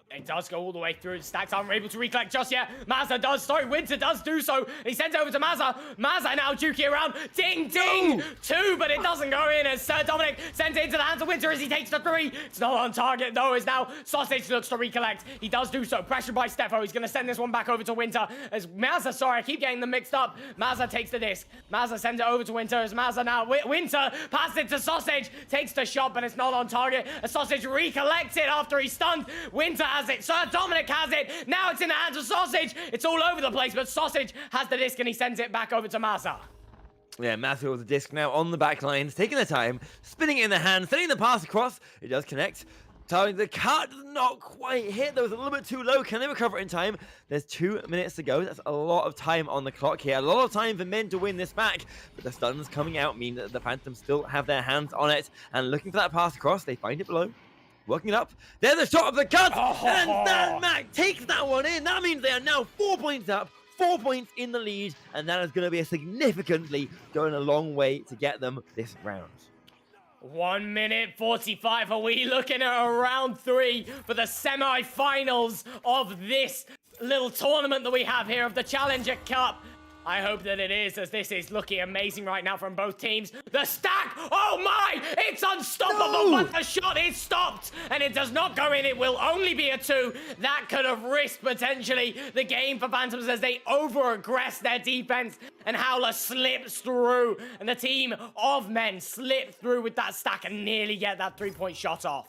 It does go all the way through. The stacks aren't able to recollect just yet. Mazza does. Winter does do so. He sends it over to Mazza. Mazza now juking around. Ding, ding! 2, but it doesn't go in as Sir Dominic sends it into the hands of Winter as he takes the 3. It's not on target, though, as now Sausage looks to recollect. He does do so. Pressured by Steffo. He's going to send this one back over to Winter as Mazza, sorry, I keep getting them mixed up. Mazza takes the disc. Mazza sends it over to Winter as Mazza now. Winter passes it to Sausage. Takes the shot, but it's not on target. As Sausage recollects it after he's stunned. Winter has it. Sir Dominic has it. Now it's in the hands of Sausage. It's all over the place, but Sausage has the disc and he sends it back over to Mazza. Yeah, Mazza with the disc now on the back lines, taking the time, spinning it in the hand, sending the pass across. It does connect. The cut does not quite hit. That was a little bit too low. Can they recover it in time? There's 2 minutes to go. That's a lot of time on the clock here. A lot of time for men to win this back. But the stuns coming out mean that the Phantoms still have their hands on it. And looking for that pass across, they find it below. Working it up. There's a shot of the cut. And that Mac takes that one in. That means they are now 4 points up. 4 points in the lead. And that is going to be a significantly going a long way to get them this round. 1 minute 45. Are we looking at a round 3 for the semi-finals of this little tournament that we have here of the Challenger Cup? I hope that it is, as this is looking amazing right now from both teams. The stack! Oh my! It's unstoppable, but the shot is stopped, and it does not go in. It will only be a 2. That could have risked potentially the game for Phantoms as they over-aggress their defense, and Howler slips through, and the team of men slip through with that stack and nearly get that 3-point shot off.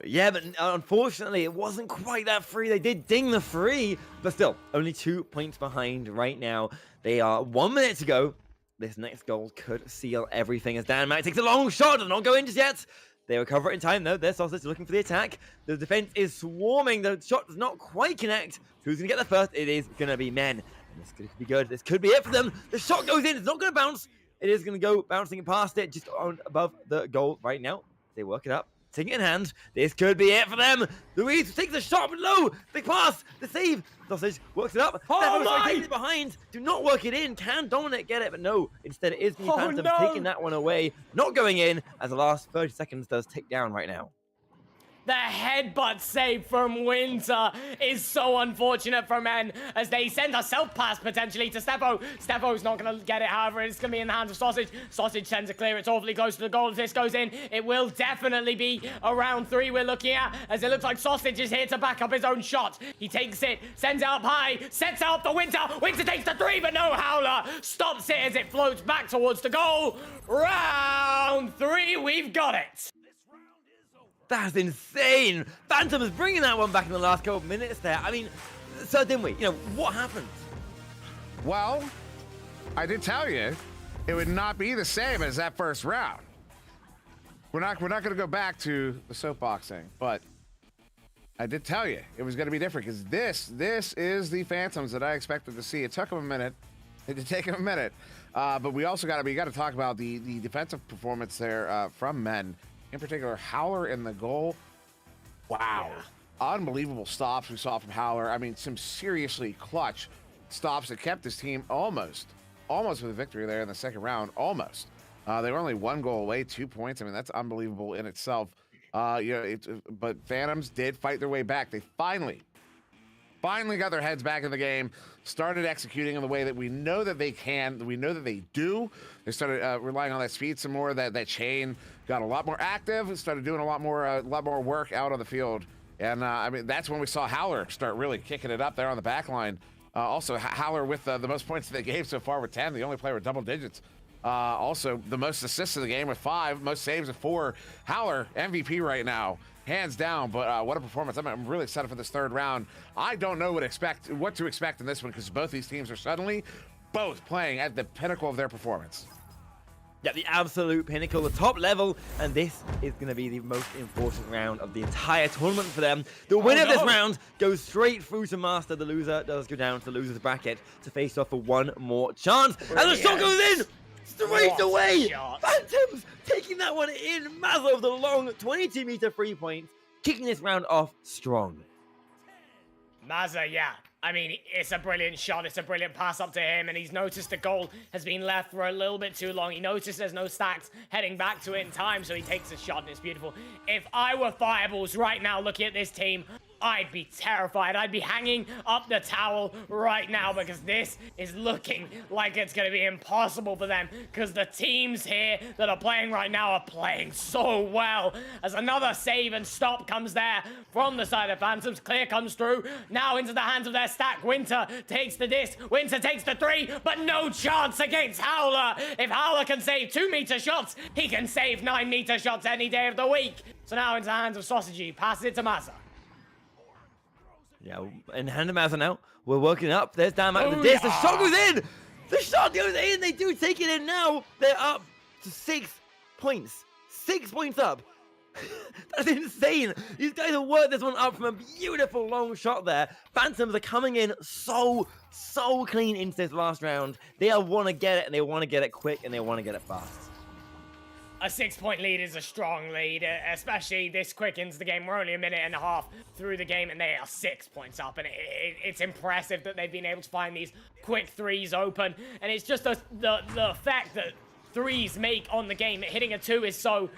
Yeah, but unfortunately, it wasn't quite that free. They did ding the free, but still, only 2 points behind right now. They are 1 minute to go. This next goal could seal everything as Dan Mack takes a long shot. Does not go in just yet. They recover it in time, though. Their Sausage looking for the attack. The defense is swarming. The shot does not quite connect. Who's going to get the first? It is going to be men. And this could be good. This could be it for them. The shot goes in. It's not going to bounce. It is going to go bouncing past it, just on above the goal right now. They work it up. Taking it in hand. This could be it for them. Louise takes the shot, but low. The pass. The save. Sausage works it up. Oh my! Takes it behind. Do not work it in. Can Dominic get it? But no. Instead, it is the Phantom taking that one away. Not going in, as the last 30 seconds does tick down right now. The headbutt save from Winter is so unfortunate for men as they send a self-pass potentially to Steffo. Steffo's not going to get it, however. It's going to be in the hands of Sausage. Sausage sends it clear. It's awfully close to the goal. If this goes in, it will definitely be a round 3 we're looking at, as it looks like Sausage is here to back up his own shot. He takes it, sends it up high, sets it up to Winter. Winter takes the 3, but no, Howler stops it as it floats back towards the goal. Round 3, we've got it. That's insane. Phantom's bringing that one back in the last couple of minutes there. I mean, so didn't we? You know, what happened? Well, I did tell you it would not be the same as that first round. we're not going to go back to the soapboxing, but I did tell you it was going to be different because this is the Phantoms that I expected to see. It took them a minute. It did take them a minute, but we also got to talk about the defensive performance there from men, in particular Howler in the goal. Wow, unbelievable stops we saw from Howler. I mean, some seriously clutch stops that kept this team almost with a victory there in the second round. Almost. They were only 1 goal away, 2 points. I mean, that's unbelievable in itself. But Phantoms did fight their way back. They finally got their heads back in the game, started executing in the way that we know that they can, we know that they do. They started relying on that speed some more. That chain got a lot more active, started doing a lot more work out on the field. And I mean, that's when we saw Howler start really kicking it up there on the back line. Also, Howler with the most points of the game so far with 10, the only player with double digits. Also, the most assists of the game with 5, most saves with 4. Howler, MVP right now, hands down. But what a performance! I'm really excited for this third round. I don't know what to expect in this one because both these teams are suddenly both playing at the pinnacle of their performance. Yeah, the absolute pinnacle, the top level, and this is going to be the most important round of the entire tournament for them. The winner of this round goes straight through to Master. The loser does go down to the loser's bracket to face off for one more chance. And the shot goes in! Straight away! Phantoms taking that one in. Mazza with the long 22-meter 3 points, kicking this round off strong. Mazza, yeah. I mean, it's a brilliant shot. It's a brilliant pass up to him, and he's noticed the goal has been left for a little bit too long. He noticed there's no stacks heading back to it in time, so he takes a shot, and it's beautiful. If I were Fireballs right now looking at this team, I'd be terrified. I'd be hanging up the towel right now because this is looking like it's going to be impossible for them because the teams here that are playing right now are playing so well. As another save and stop comes there from the side of Phantoms. Clear comes through. Now into the hands of their stack. Winter takes the disc. Winter takes the 3, but no chance against Howler. If Howler can save 2-meter shots, he can save 9-meter shots any day of the week. So now into the hands of Sausagey. Passes it to Mazza. Yeah, in hand of Mazza now. We're working up. There's Dan out of the disc. The shot goes in! The shot goes in! They do take it in now! They're up to 6 points. 6 points up. That's insane. These guys have worked this one up from a beautiful long shot there. Phantoms are coming in so clean into this last round. They want to get it, and they want to get it quick, and they want to get it fast. A 6-point lead is a strong lead, especially this quick into the game. We're only a minute and a half through the game, and they are 6 points up. And it's impressive that they've been able to find these quick threes open. And it's just the effect that threes make on the game. Hitting a 2 is so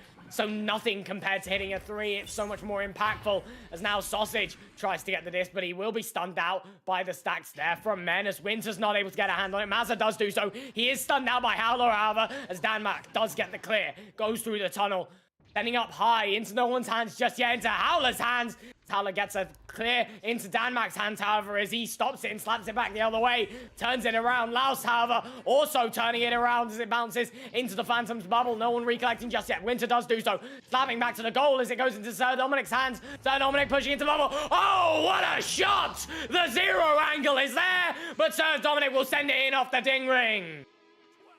nothing compared to hitting a 3. It's so much more impactful as now Sausage tries to get the disc, but he will be stunned out by the stacks there from men as Winter's not able to get a hand on it. Mazza does do so. He is stunned out by Howler, however, as Danmark does get the clear. Goes through the tunnel. Standing up high into no one's hands just yet, into Howler's hands. Howler gets a clear into Danmark's hands, however, as he stops it and slaps it back the other way. Turns it around. Laos, however, also turning it around as it bounces into the Phantom's bubble. No one recollecting just yet. Winter does do so. Slapping back to the goal as it goes into Sir Dominic's hands. Sir Dominic pushing into the bubble. Oh, what a shot! The 0 angle is there, but Sir Dominic will send it in off the ding ring.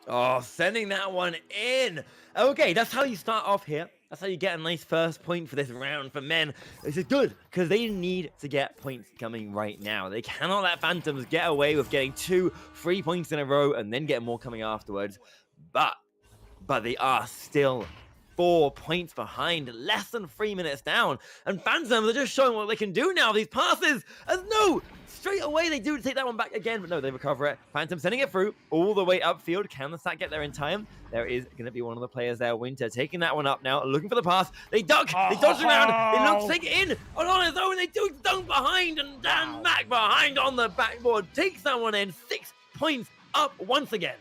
Oh, sending that one in. Okay, that's how you start off here. That's how you get a nice first point for this round for men. This is good, because they need to get points coming right now. They cannot let Phantoms get away with getting 2 free points in a row and then get more coming afterwards. But they are still 4 points behind, less than 3 minutes down. And Phantoms are just showing what they can do now. These passes, and no! Straight away, they do take that one back again, but no, they recover it. Phantom sending it through all the way upfield. Can the stack get there in time? There is going to be one of the players there, Winter, taking that one up now, looking for the pass. They duck, they dodge around, they look to take it in, and on his own, they do dunk behind, and Dan Mac behind on the backboard takes that one in. 6 points up once again.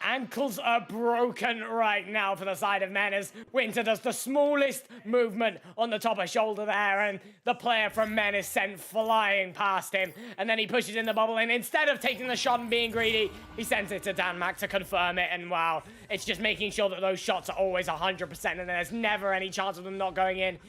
Ankles are broken right now for the side of men as Winter does the smallest movement on the top of shoulder there, and the player from men is sent flying past him, and then he pushes in the bubble, and instead of taking the shot and being greedy, he sends it to Danmark to confirm it, and wow, it's just making sure that those shots are always 100% and there's never any chance of them not going in.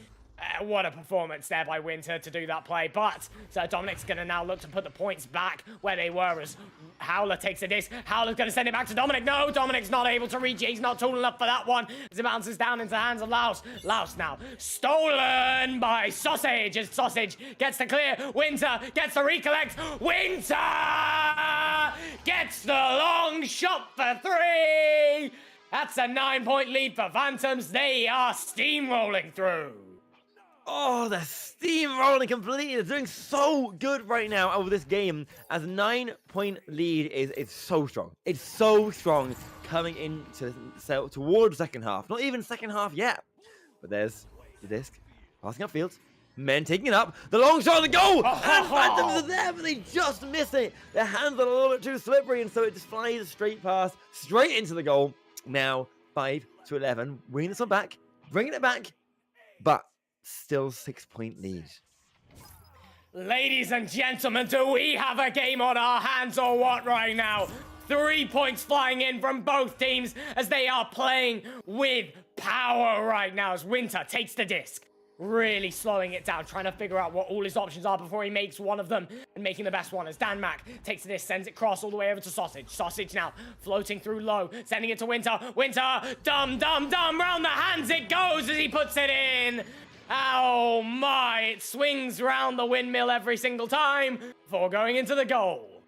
What a performance there by Winter to do that play. But so Dominic's going to now look to put the points back where they were as Howler takes a disc. Howler's going to send it back to Dominic. No, Dominic's not able to reach it. He's not tall enough for that one as it bounces down into the hands of Laos. Laos now stolen by Sausage as Sausage gets the clear. Winter gets the recollect. Winter gets the long shot for 3. That's a 9-point lead for Phantoms. They are steamrolling through. Oh, they're steamrolling completely. They're doing so good right now over this game. As a 9-point lead is so strong. It's so strong coming into towards the second half. Not even second half yet. But there's the disc passing upfield. Men taking it up. The long shot, the goal! And Phantoms are there, but they just miss it. Their hands are a little bit too slippery, and so it just flies straight past, straight into the goal. Now 5-11. Winning this one back, bringing it back, but still 6-point lead. Ladies and gentlemen, do we have a game on our hands or what right now? 3 points flying in from both teams as they are playing with power right now as Winter takes the disc. Really slowing it down, trying to figure out what all his options are before he makes one of them, and making the best one as DanMac takes this, sends it cross all the way over to Sausage. Sausage now floating through low, sending it to Winter. Winter, round the hands it goes as he puts it in. Oh my, it swings round the windmill every single time before going into the goal.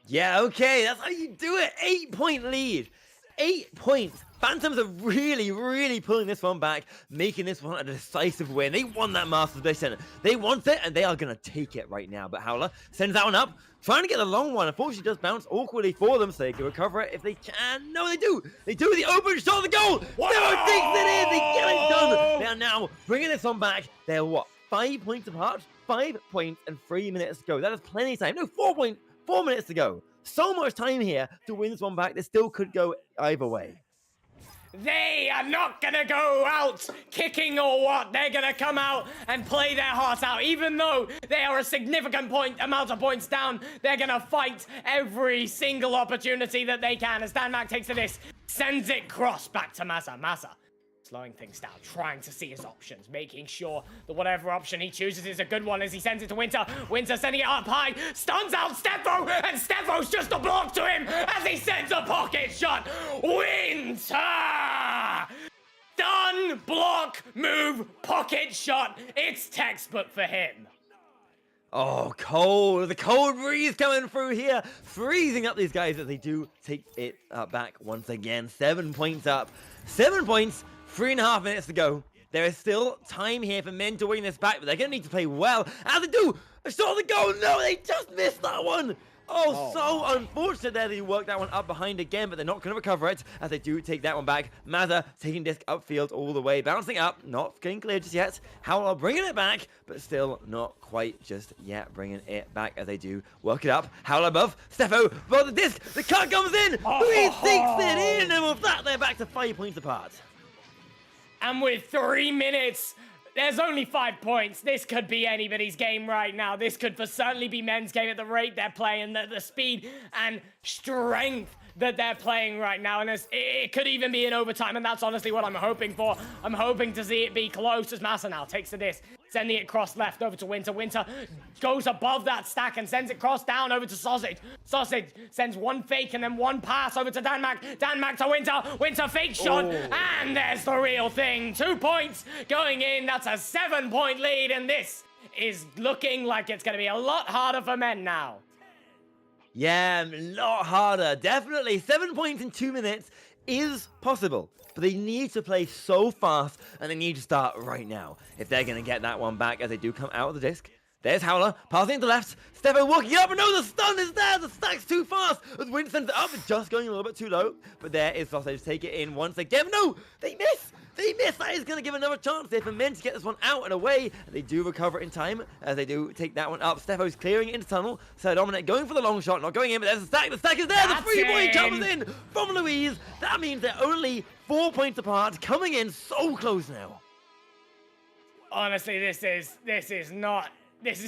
Yeah, okay, that's how you do it. 8-point lead. 8 points. Phantoms are really pulling this one back, making this one a decisive win. They won that Masters Basin. They want it, and they are going to take it right now. But Howler sends that one up, trying to get the long one. Unfortunately, does bounce awkwardly for them, so they can recover it if they can. No, they do. They do the open shot of the goal. Stefo takes it in. They get it done. They are now bringing this one back. They're, 5 points apart? 5 points and 3 minutes to go. That is plenty of time. No, 4 minutes to go. So much time here to win this one back. This still could go either way. They are not gonna go out kicking or what. They're gonna come out and play their hearts out. Even though they are a significant amount of points down, they're gonna fight every single opportunity that they can. As DanMac takes to this, sends it cross back to Masa. Masa slowing things down, trying to see his options, making sure that whatever option he chooses is a good one as he sends it to Winter. Winter sending it up high, stuns out Stefo, and Stefo's just a block to him as he sends a pocket shot. Winter! Done, block, move, pocket shot. It's textbook for him. Oh, cold. The cold breeze coming through here, freezing up these guys as they do take it back once again. 7 points up. 7 points. 3.5 minutes to go. There is still time here for men to win this back, but they're going to need to play well. As they do, a shot on the goal. No, they just missed that one. Oh, so unfortunate there. They worked that one up behind again, but they're not going to recover it as they do take that one back. Mazza taking disc upfield all the way, bouncing up, not getting clear just yet. Howler bringing it back, but still not quite just yet bringing it back as they do work it up. Howler above, Stefo, above the disc, the cut comes in, 3-6 it in, and with that, they're back to 5 points apart. And with 3 minutes, there's only 5 points. This could be anybody's game right now. This could for certainly be men's game at the rate they're playing, the speed and strength that they're playing right now. And it could even be in overtime, and that's honestly what I'm hoping for. I'm hoping to see it be close as Massa now takes the disc, sending it cross left over to Winter. Winter goes above that stack and sends it cross down over to Sausage. Sausage sends one fake and then one pass over to DanMac. DanMac to Winter. Winter fake shot. And there's the real thing. 2 points going in. That's a 7-point lead. And this is looking like it's going to be a lot harder for men now. Yeah, a lot harder. Definitely. 7 points in 2 minutes is possible. But they need to play so fast, and they need to start right now if they're going to get that one back as they do come out of the disc. There's Howler, passing to the left. Stefo walking up, and no, the stun is there. The stack's too fast. As Wind sends it up, it's just going a little bit too low. But there is Sausage. Take it in once again. No, they miss. They miss. That is going to give another chance there for men to get this one out and away. And they do recover in time as they do take that one up. Stefo's clearing it into tunnel. So Dominic going for the long shot, not going in, but there's the stack. The stack is there. The 3-point comes in from Louise. That means they're only 4 points apart, coming in so close now. Honestly, this is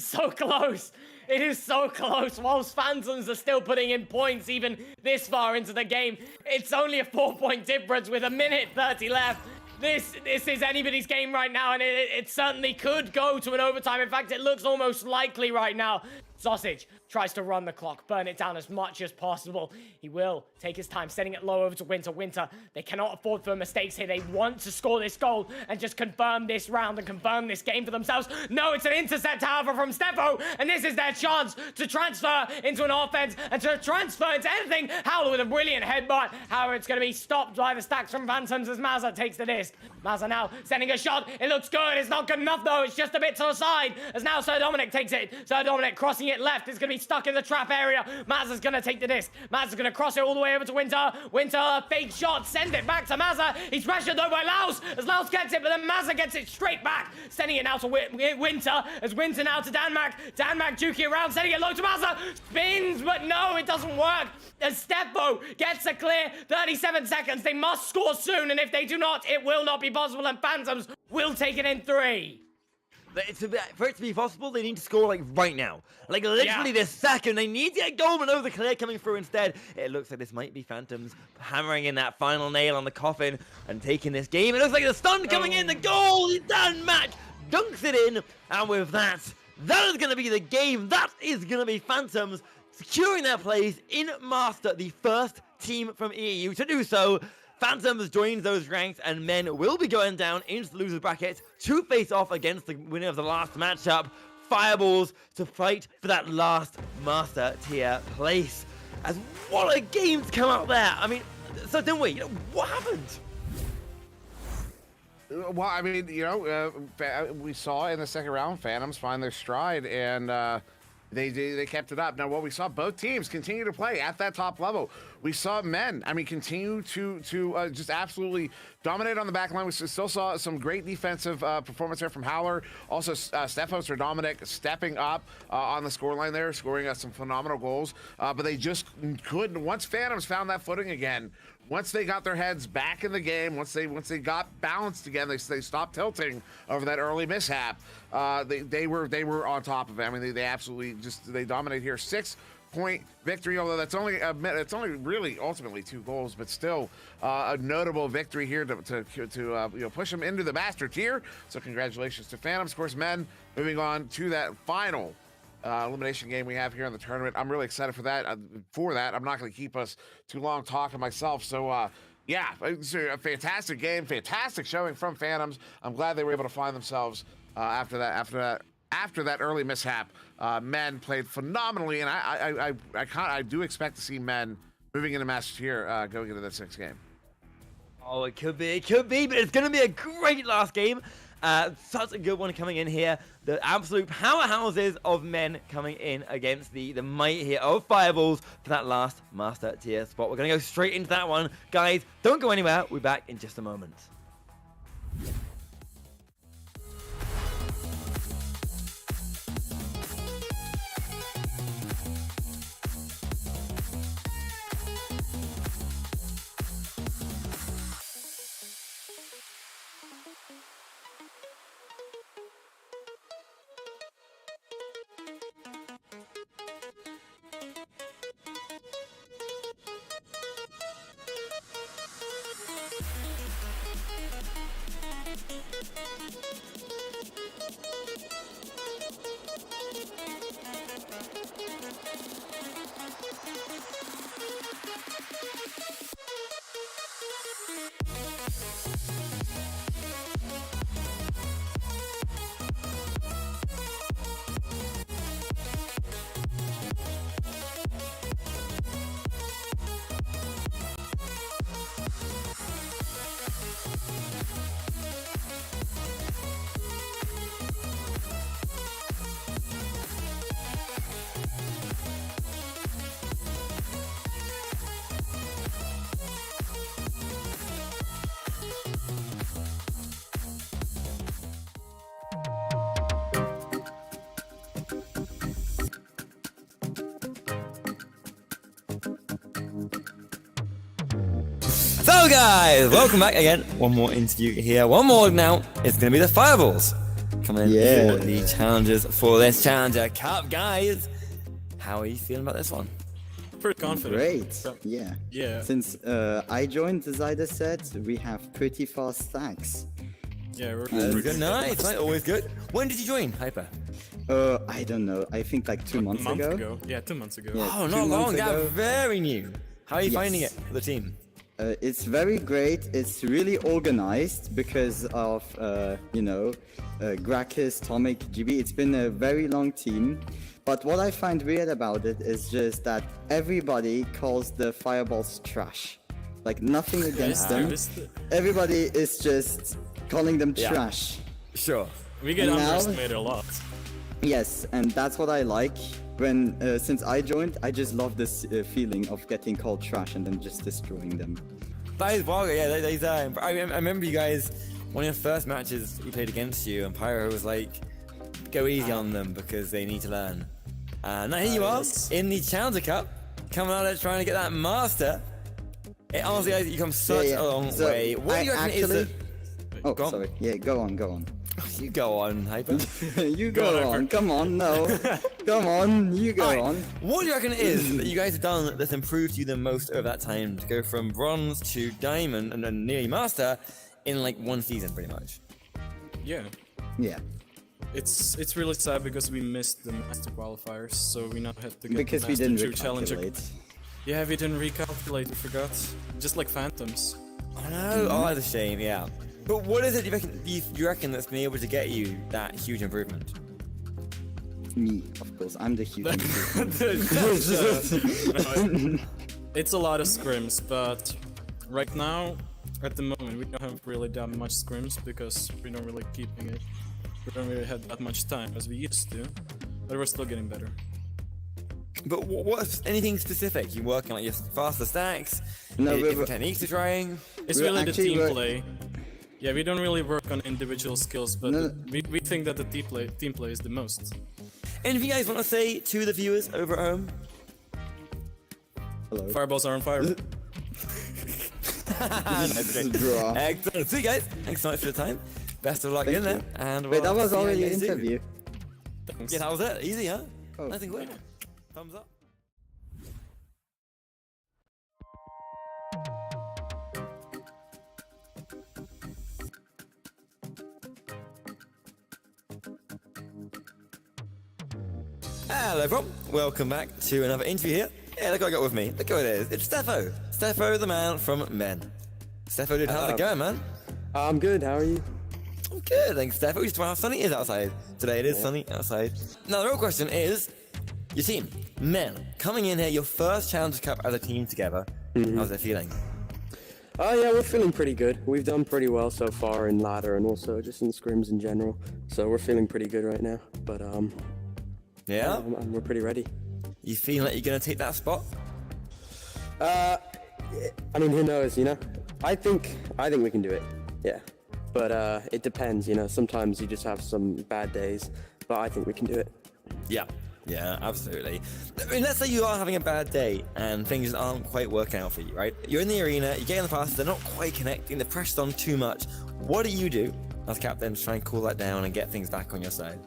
so close. It is so close. Whilst Phantoms are still putting in points even this far into the game, it's only a 4-point difference with 1:30 left. This is anybody's game right now, and it certainly could go to an overtime. In fact, it looks almost likely right now. Sausage tries to run the clock, burn it down as much as possible. He will take his time, setting it low over to Winter. Winter, they cannot afford for mistakes here. They want to score this goal and just confirm this round and confirm this game for themselves. No, it's an intercept, however, from Steffo, and this is their chance to transfer into an offense and to transfer into anything. Howler with a brilliant headbutt. However, it's going to be stopped by the stacks from Phantoms as Mazza takes the disc. Mazza now sending a shot. It looks good. It's not good enough, though. It's just a bit to the side as now Sir Dominic takes it. Sir Dominic crossing it left. It's going to be stuck in the trap area. Mazza's going to take the disc. Mazza's going to cross it all the way over to Winter. Winter, fake shot, send it back to Mazza. He's pressured though by Laos as Laos gets it, but then Mazza gets it straight back. Sending it now to Winter as Winter now to Danmak. Danmak juking around, sending it low to Mazza. Spins, but no, it doesn't work. As Steffo gets a clear 37 seconds. They must score soon, and if they do not, it will not be possible, and Phantoms will take it in 3. For it to be possible, they need to score like right now. Like literally this second. They need to get goal, but no, the clear coming through instead. It looks like this might be Phantoms hammering in that final nail on the coffin and taking this game. It looks like the stun coming in. The goal is done. Mac dunks it in. And with that, that is going to be the game. That is going to be Phantoms securing their place in Master, the first team from EU to do so. Phantoms joins those ranks, and men will be going down into the loser bracket to face off against the winner of the last matchup, Fireballs, to fight for that last Master tier place. As what a game to come out there! I mean, so didn't we? What happened? Well, I mean, we saw in the second round, Phantoms find their stride, and they kept it up. Now, what we saw, both teams continue to play at that top level. We saw men, continue to just absolutely dominate on the back line. We still saw some great defensive performance there from Howler. Also, Steffo or Dominic stepping up on the scoreline there, scoring some phenomenal goals. But they just couldn't. Once Phantoms found that footing again, once they got their heads back in the game, once they got balanced again, they stopped tilting over that early mishap. They were on top of it. I mean, they absolutely they dominate here. 6-point victory, although it's only really ultimately 2 goals, but still a notable victory here to push them into the master tier. So congratulations to Phantoms. Of course, men moving on to that final elimination game we have here in the tournament. I'm really excited for that. I'm not going to keep us too long talking myself. So yeah, it's a fantastic game, fantastic showing from Phantoms. I'm glad they were able to find themselves after that early mishap. Men played phenomenally, and I do expect to see men moving into master tier going into the 6th game. Oh, it could be, but it's going to be a great last game. Such a good one coming in here. The absolute powerhouses of men coming in against the might here of Fireballs for that last master tier spot. We're going to go straight into that one. Guys, don't go anywhere. We'll be back in just a moment. So guys, welcome back again. One more interview here. One more now. It's going to be the Fireballs coming in for the challengers for this Challenger Cup. Guys, how are you feeling about this one? pretty confident. Great. So- Yeah. Yeah. Since I joined, as Ida said, we have pretty fast stacks. Yeah, we're Good, nice, always good. When did you join, Hyper? I don't know. I think like 2 months a month ago. ago. Yeah, 2 months ago. Yeah, Oh, 2 not months long. Yeah, ago. very new. How are you Yes. finding it for the team? It's very great. It's really organized because of, Gracchus, Tomic, GB. It's been a very long team. But what I find weird about it is just that everybody calls the fireballs trash. Like, nothing against them. Everybody is just calling them Yeah. trash. Sure. We get Now- underestimated a lot. Yes, and that's what I like. When since I joined, I just love this feeling of getting called trash and then just destroying them. That is wild. Yeah, I remember you guys, one of your first matches we played against you, and Pyro was like, go easy on them because they need to learn. And now here you are in the Challenger Cup, coming out there trying to get that master. It honestly, guys, you come such a long So, way. What do you reckon is actually... the... Oh, Go on. sorry. Yeah, go on. You go on, Hyper. You go on. Come on, no. Come on, you go on. What do you reckon it is that you guys have done that's improved you the most over that time to go from bronze to diamond and then nearly master in like one season, pretty much? Yeah. Yeah. It's really sad because we missed the master qualifiers, so we now have to get Because the we master didn't true challenger. recalculate. Yeah, we didn't recalculate. We forgot. Just like phantoms. I know. Oh, that's a shame. Yeah. But what is it you reckon that's been able to get you that huge improvement? Me, of course. I'm the huge It's a lot of scrims, but right now, at the moment, we don't have really that much scrims because we're not really keeping it. We don't really have that much time as we used to, but we're still getting better. But what's anything specific? You working like your faster stacks? No, different techniques you're trying? It's really the team play. Yeah, we don't really work on individual skills, but we think that the team play is the most. Anything you guys want to say to the viewers over at home? Hello. Fireballs are on fire. Excellent. See you guys. Thanks so much for the time. Best of luck in there. And Wait, that we'll was see you already an guys soon. interview. Yeah, that was it. Easy, huh? Oh. Nothing quick. Thumbs up. Hello everyone, welcome back to another interview here. Yeah, look what I got with me. Look who it is. It's Steffo. Steffo, the man from Men. Steffo, dude, how's it going, man? I'm good, how are you? I'm good, thanks, Steffo. Just how sunny it is outside. Today it is sunny outside. Now, the real question is, your team, Men, coming in here, your first Challenger Cup as a team together. How's it feeling? Oh yeah, we're feeling pretty good. We've done pretty well so far in ladder and also just in scrims in general. So we're feeling pretty good right now. But Yeah? we're pretty ready. You feel like you're gonna take that spot? I mean, who knows, you know? I think we can do it. Yeah. But it depends, you know. Sometimes you just have some bad days, but I think we can do it. Yeah. Yeah, absolutely. I mean, let's say you are having a bad day and things aren't quite working out for you, right? You're in the arena, you get in the pass, they're not quite connecting, the pressure's on too much. What do you do as captain to try and cool that down and get things back on your side?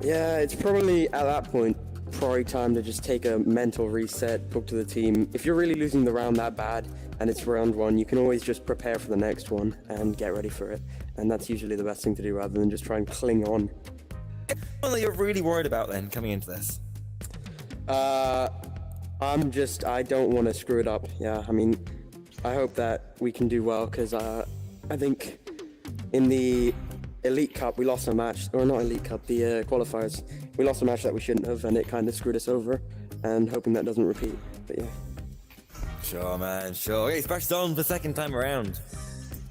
Yeah, it's probably at that point probably time to just take a mental reset, talk to the team. If you're really losing the round that bad and it's round one, you can always just prepare for the next one and get ready for it. And that's usually the best thing to do rather than just try and cling on. What that you're really worried about then coming into this? I don't want to screw it up. Yeah, I mean, I hope that we can do well because I think in the Elite Cup we lost a match, or not Elite Cup, the qualifiers, we lost a match that we shouldn't have and it kind of screwed us over, and hoping that doesn't repeat, but yeah. Sure, man, sure. Okay, pressure's on for the second time around.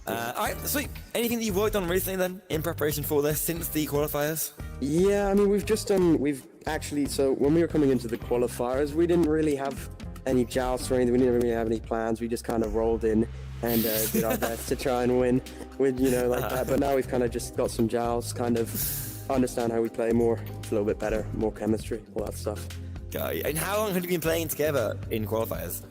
Alright, sweet. Anything that you've worked on recently then, in preparation for this, since the qualifiers? Yeah, I mean, we've actually, so when we were coming into the qualifiers, we didn't really have any jousts or anything, we didn't really have any plans, we just kind of rolled in and did our best to try and win, you know, like that. But now we've kind of just got some jousts, kind of understand how we play more, it's a little bit better, more chemistry, all that stuff. And how long have you been playing together in qualifiers?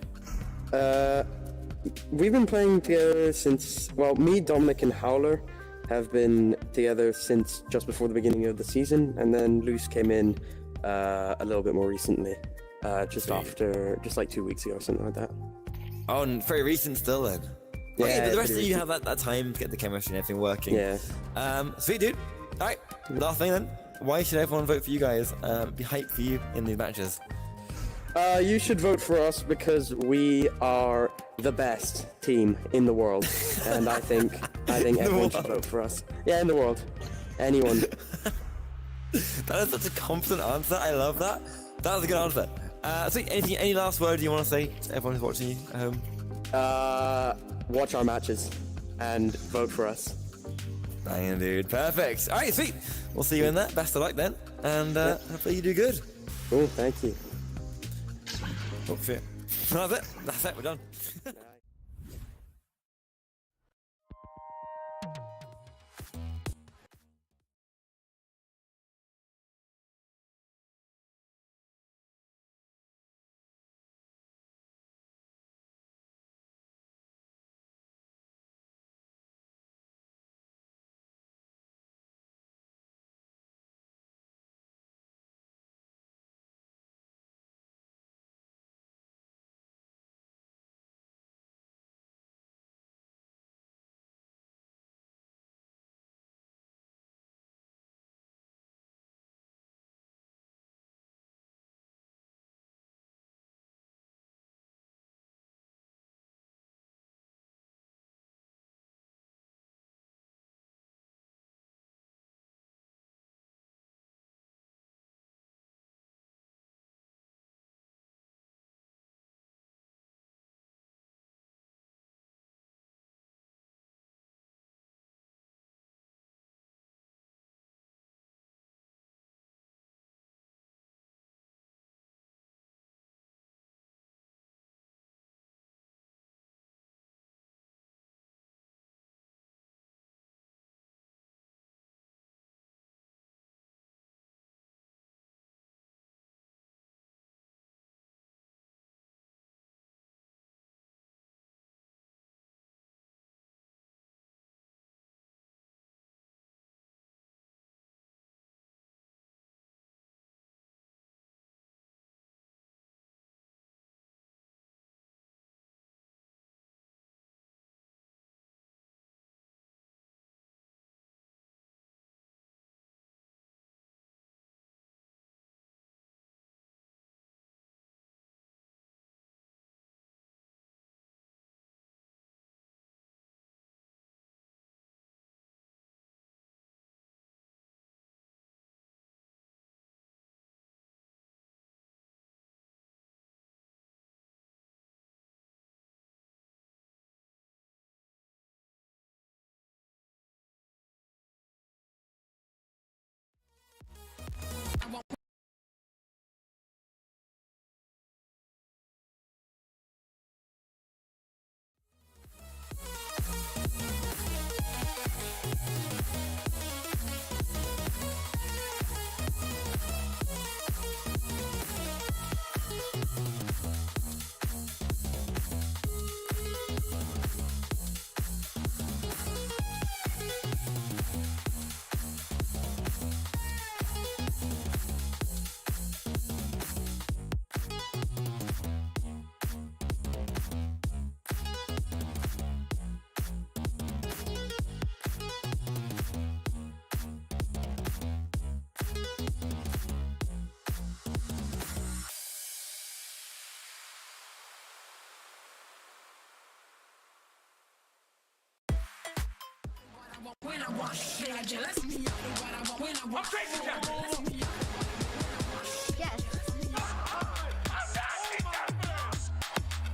We've been playing together since, well, me, Dominic, and Howler have been together since just before the beginning of the season, and then Luce came in a little bit more recently. just like 2 weeks ago or something like that. Oh, and very recent still then. Yeah, Okay, but the rest of pretty you recent. have that time to get the chemistry and everything working. Yeah. Sweet dude. Alright, last thing then. Why should everyone vote for you guys? Be hyped for you in these matches. You should vote for us because we are the best team in the world, and I think everyone should vote for us. Yeah, in the world. Anyone. That is such a confident answer. I love that. That was a good answer. So any last word you want to say to everyone who's watching you at home? Watch our matches and vote for us. Banging, dude. Perfect. All right, sweet. We'll see you in that. Best of luck then, and hopefully you do good. Cool. Thank you. Hopefully. That's it. That's it. We're done.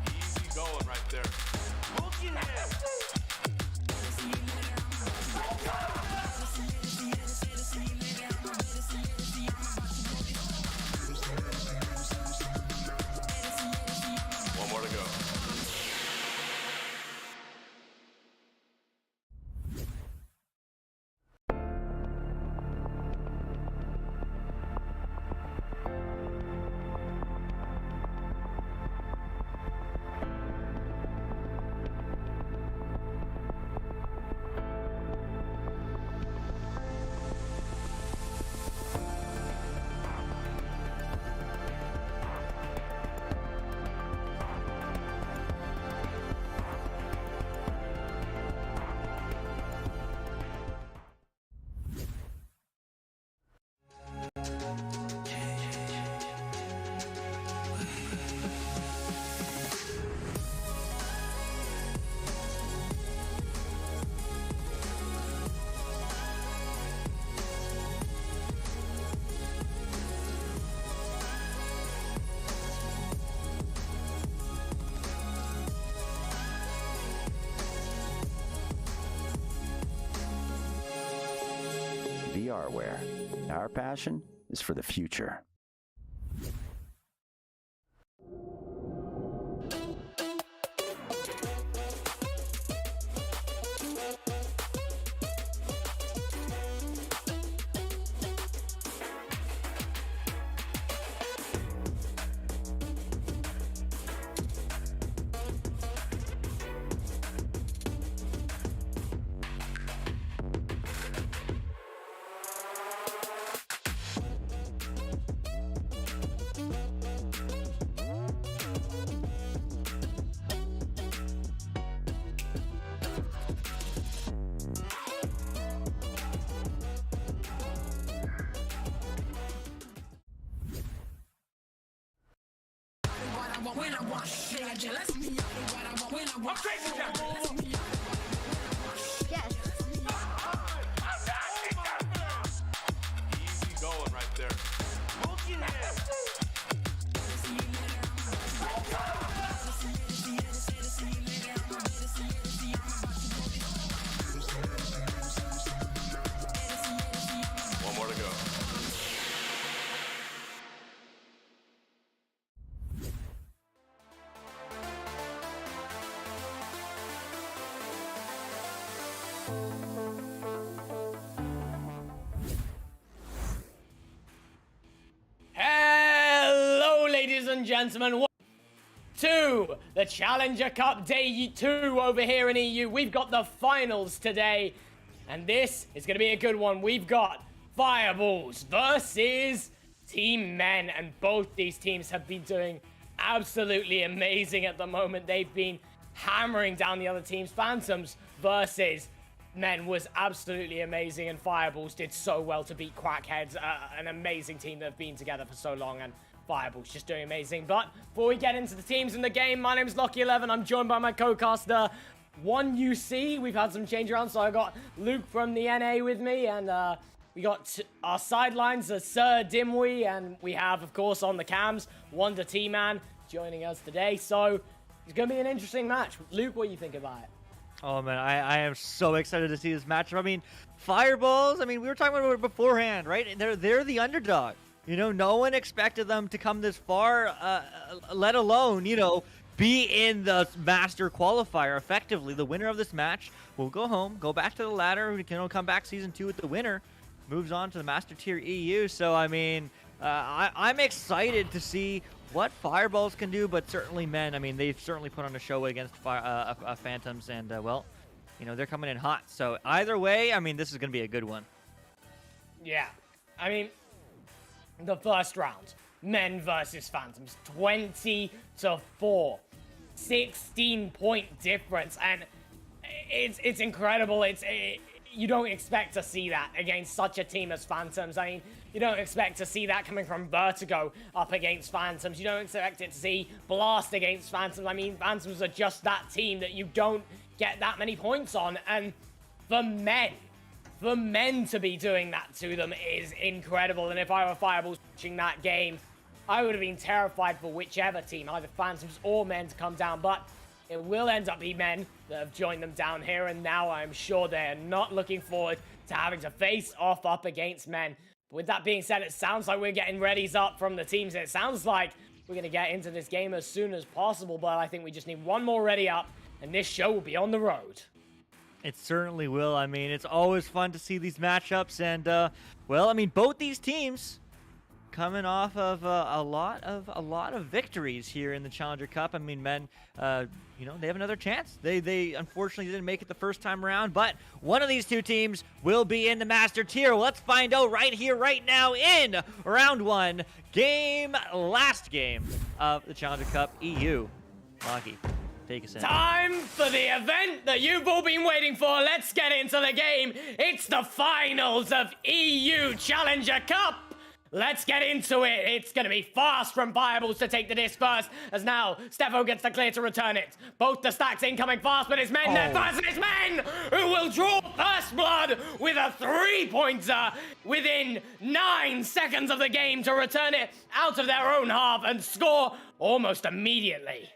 Easy going right there. One more to go. hardware. Our passion is for the future. Easy going right there. One more to go. Hello, ladies and gentlemen. Welcome to the Challenger Cup Day 2 over here in EU. We've got the finals today, and this is going to be a good one. We've got Fireballs versus Team Men, and both these teams have been doing absolutely amazing at the moment. They've been hammering down the other teams. Phantoms versus Men was absolutely amazing, and Fireballs did so well to beat Quackheads, an amazing team that have been together for so long, and Fireballs just doing amazing. But before we get into the teams in the game, my name is Lucky11. I'm joined by my co-caster, 1UC. We've had some change around, so I got Luke from the NA with me, and we got our sidelines, Sir Dimwee, and we have, of course, on the cams, Wonder T-Man joining us today. So it's going to be an interesting match. Luke, what do you think about it? Oh, man, I am so excited to see this matchup. I mean, Fireballs, I mean, we were talking about it beforehand, right? They're the underdog. You know, no one expected them to come this far, let alone, you know, be in the Master Qualifier. Effectively, the winner of this match will go home, go back to the ladder. We can come back Season 2 with the winner. Moves on to the Master Tier EU. So, I mean, I'm excited to see what Fireballs can do, but certainly Men. I mean, they've certainly put on a show against Phantoms, and, well, you know, they're coming in hot. So, either way, I mean, this is going to be a good one. Yeah. I mean, the first round, Men versus Phantoms, 20-4. 16-point difference, and it's incredible. You don't expect to see that against such a team as Phantoms. I mean, you don't expect to see that coming from Vertigo up against Phantoms. You don't expect it to see Blast against Phantoms. I mean, Phantoms are just that team that you don't get that many points on. And for Men to be doing that to them is incredible. And if I were Fireballs watching that game, I would have been terrified for whichever team, either Phantoms or Men, to come down. But it will end up being Men that have joined them down here, and now I'm sure they're not looking forward to having to face off up against Men. But with that being said, it sounds like we're getting readies up from the teams. It sounds like we're going to get into this game as soon as possible, but I think we just need one more ready up, and this show will be on the road. It certainly will. I mean, it's always fun to see these matchups, and, well, I mean, both these teams coming off of a lot of victories here in the Challenger Cup. I mean, Men, you know, they have another chance. They unfortunately didn't make it the first time around, but one of these two teams will be in the Master Tier. Let's find out right here, right now, in round one, last game of the Challenger Cup EU. Lucky, take us in. Time for the event that you've all been waiting for. Let's get into the game. It's the finals of EU Challenger Cup. Let's get into it. It's going to be fast from Fireballs to take the disc first, as now Steffo gets the clear to return it. Both the stacks incoming fast, but it's Men there first, and it's Men who will draw first blood with a 3-pointer within 9 seconds of the game to return it out of their own half and score almost immediately.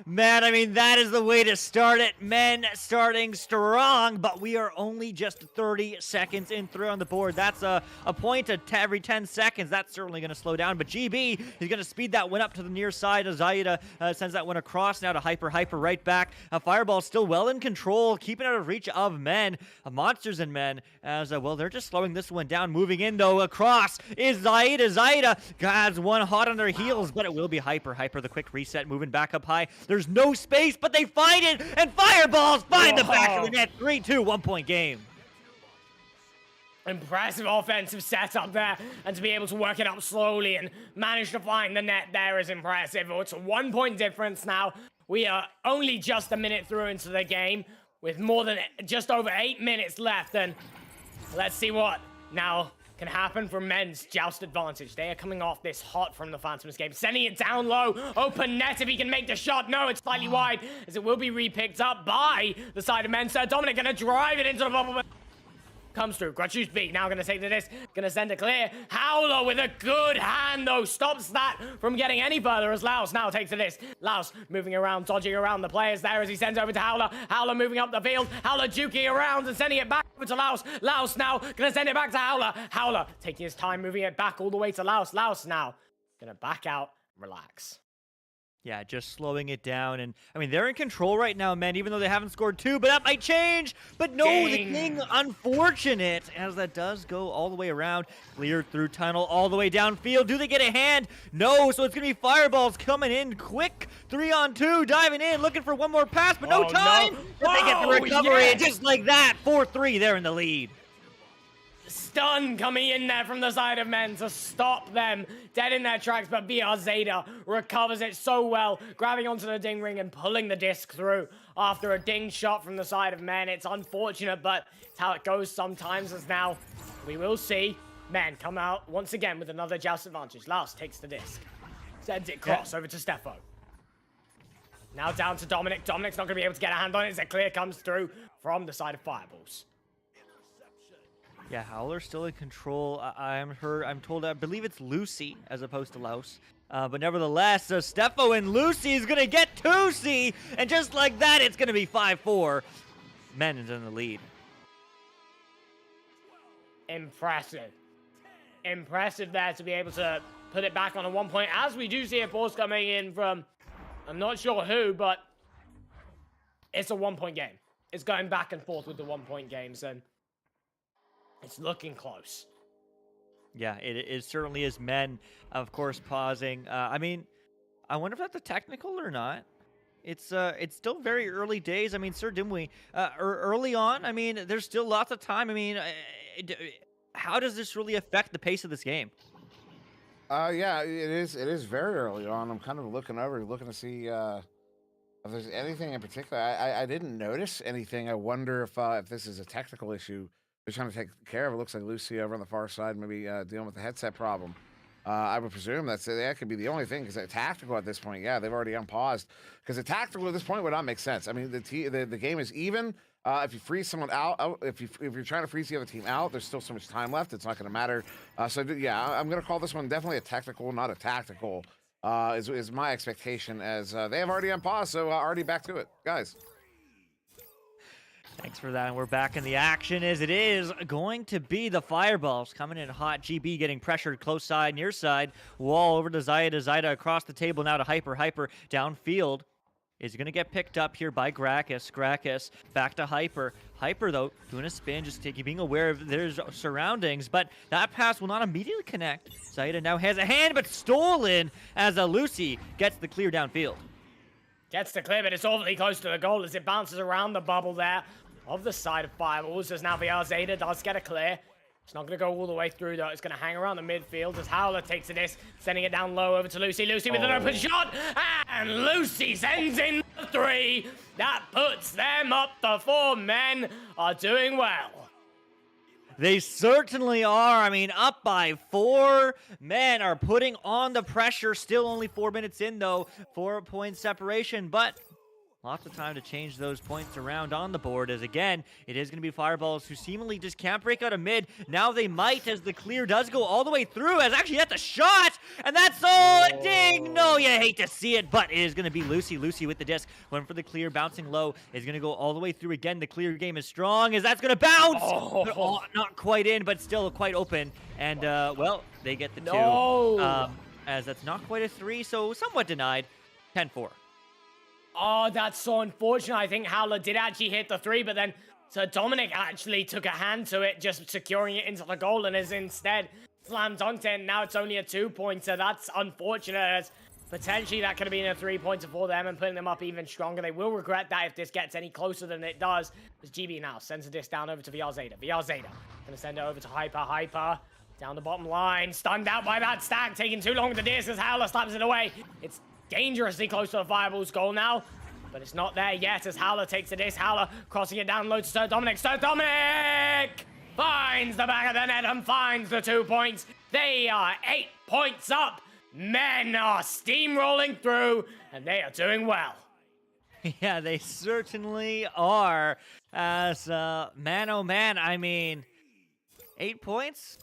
Man, I mean, that is the way to start it. Men starting strong, but we are only just 30 seconds in through on the board. That's a point every 10 seconds. That's certainly going to slow down, but GB is going to speed that one up to the near side as Zaida sends that one across now to Hyper right back. Fireball still well in control, keeping out of reach of men. Monsters and men as, well, they're just slowing this one down. Moving in, though, across is Zaida. Zaida has one hot on their heels, but it will be Hyper. The quick reset, moving back up high. There's no space, but they find it, and Fireballs find the back of the net. 3-2, 1 point game. Impressive offensive setup there, and to be able to work it up slowly and manage to find the net there is impressive. It's a 1 point difference now. We are only just a minute through into the game with more than just over 8 minutes left, and let's see what now can happen for men's joust advantage. They are coming off this hot from the Phantoms game, sending it down low. Open net if he can make the shot. No, it's slightly wide, as it will be re-picked up by the side of men. Sir Dominic gonna drive it into the bubble. Comes through. Grudge's beat. Now gonna take the disc. Gonna send it clear. Howler with a good hand, though. Stops that from getting any further as Laos now takes the disc. Laos moving around, dodging around the players there as he sends over to Howler. Howler moving up the field. Howler juking around and sending it back over to Laos. Laos now gonna send it back to Howler. Howler taking his time, moving it back all the way to Laos. Laos now gonna back out, relax. Yeah, just slowing it down. And, I mean, they're in control right now, men, even though they haven't scored 2. But that might change. But no, the King, unfortunate, as that does go all the way around. Cleared through tunnel all the way downfield. Do they get a hand? No, so it's going to be Fireballs coming in quick. 3-on-2, diving in, looking for one more pass, but no time. No. But they get the recovery, and just like that, 4-3, they're in the lead. Stun coming in there from the side of men to stop them dead in their tracks, but BR Zeta recovers it so well, grabbing onto the ding ring and pulling the disc through after a ding shot from the side of men. It's unfortunate, but it's how it goes sometimes, as now we will see men come out once again with another joust advantage. Laos takes the disc, sends it cross over to Steffo. Now down to Dominic. Dominic's not going to be able to get a hand on it as a clear comes through from the side of Fireballs. Yeah, Howler's still in control. I'm told, I believe it's Lucy as opposed to Laos. But nevertheless, Steffo and Lucy is going to get 2C. And just like that, it's going to be 5-4. Men is in the lead. Impressive. Impressive there to be able to put it back on a 1 point. As we do see a force coming in from, I'm not sure who, but it's a 1 point game. It's going back and forth with the 1 point games, and it's looking close. Yeah, it certainly is. Men, of course, pausing. I mean, I wonder if that's a technical or not. It's still very early days. I mean, Sir Dimwee, early on, I mean, there's still lots of time. I mean, how does this really affect the pace of this game? Yeah, it is very early on. I'm kind of looking to see if there's anything in particular. I didn't notice anything. I wonder if this is a technical issue they're trying to take care of. It looks like Lucy over on the far side, maybe dealing with the headset problem. I would presume that could be the only thing, because they're tactical at this point. Yeah, they've already unpaused. Because the tactical at this point would not make sense. I mean, the game is even. If you freeze someone out, if you're trying to freeze the other team out, there's still so much time left. It's not going to matter. So yeah, I'm going to call this one definitely a technical, not a tactical. Is my expectation, as they have already unpaused. So already back to it, guys. Thanks for that, and we're back in the action as it is going to be the Fireballs coming in hot. GB getting pressured close side, near side. Wall over to Zaida. Zaida across the table now to Hyper. Hyper downfield is going to get picked up here by Gracchus. Gracchus back to Hyper. Hyper, though, doing a spin, just being aware of their surroundings, but that pass will not immediately connect. Zaida now has a hand, but stolen as Lucy gets the clear downfield. Gets the clear, but it's awfully close to the goal as it bounces around the bubble there of the side of Fireballs, as now VR Zeta does get a clear. It's not going to go all the way through, though. It's going to hang around the midfield as Howler takes the disc, sending it down low over to Lucy. Lucy with an open shot, and Lucy sends in the 3. That puts them up. The 4 men are doing well. They certainly are. I mean, up by 4. Men are putting on the pressure. Still only 4 minutes in, though. 4 point separation, but Lots of time to change those points around on the board, as again, it is going to be Fireballs who seemingly just can't break out of mid. Now they might, as the clear does go all the way through, as actually at the shot, and that's all ding! No, you hate to see it, but it is going to be Lucy. Lucy with the disc, went for the clear, bouncing low, is going to go all the way through again. The clear game is strong, as that's going to bounce! But, not quite in, but still quite open, and, well, they get the two. As that's not quite a 3, so somewhat denied. 10-4. Oh, that's so unfortunate. I think Howler did actually hit the 3, but then Sir Dominic actually took a hand to it, just securing it into the goal, and is instead slam dunked it, and now it's only a 2-pointer. That's unfortunate, as potentially that could have been a 3-pointer for them and putting them up even stronger. They will regret that if this gets any closer than it does. As GB now sends a disc down over to VR Zeta. VR Zeta gonna send it over to Hyper. Hyper down the bottom line, stunned out by that stack, taking too long with the disc as Howler slaps it away. It's dangerously close to the Fireball's goal now, but it's not there yet as Howler takes the disc. Howler crossing it down low to Sir Dominic. Sir Dominic finds the back of the net and finds the 2 points. They are 8 points up. Men are steamrolling through, and they are doing well. Yeah, they certainly are. As, man, oh man, I mean, 8 points?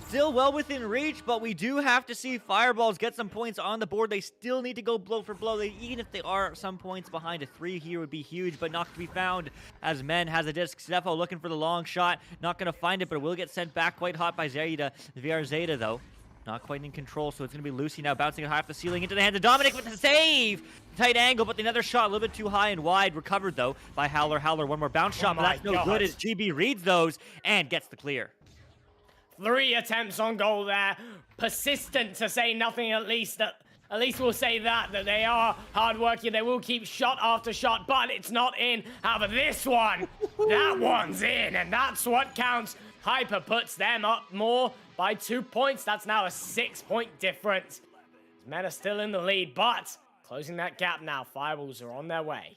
Still well within reach, but we do have to see Fireballs get some points on the board. They still need to go blow for blow. Even if they are some points behind, a 3 here would be huge, but not to be found as Men has a disc. Stefo looking for the long shot. Not going to find it, but it will get sent back quite hot by Zeta. VR Zeta, though, not quite in control, so it's going to be Lucy now bouncing it high off the ceiling into the hands of Dominic with the save! Tight angle, but another shot a little bit too high and wide. Recovered, though, by Howler. Howler, one more bounce shot, but that's no good as GB reads those and gets the clear. 3 attempts on goal there. Persistent, to say nothing, at least we'll say that they are hardworking. They will keep shot after shot, but it's not in. However, this one, that one's in, and that's what counts. Hyper puts them up more by 2 points. That's now a 6-point difference. Men are still in the lead, but closing that gap now. Fireballs are on their way.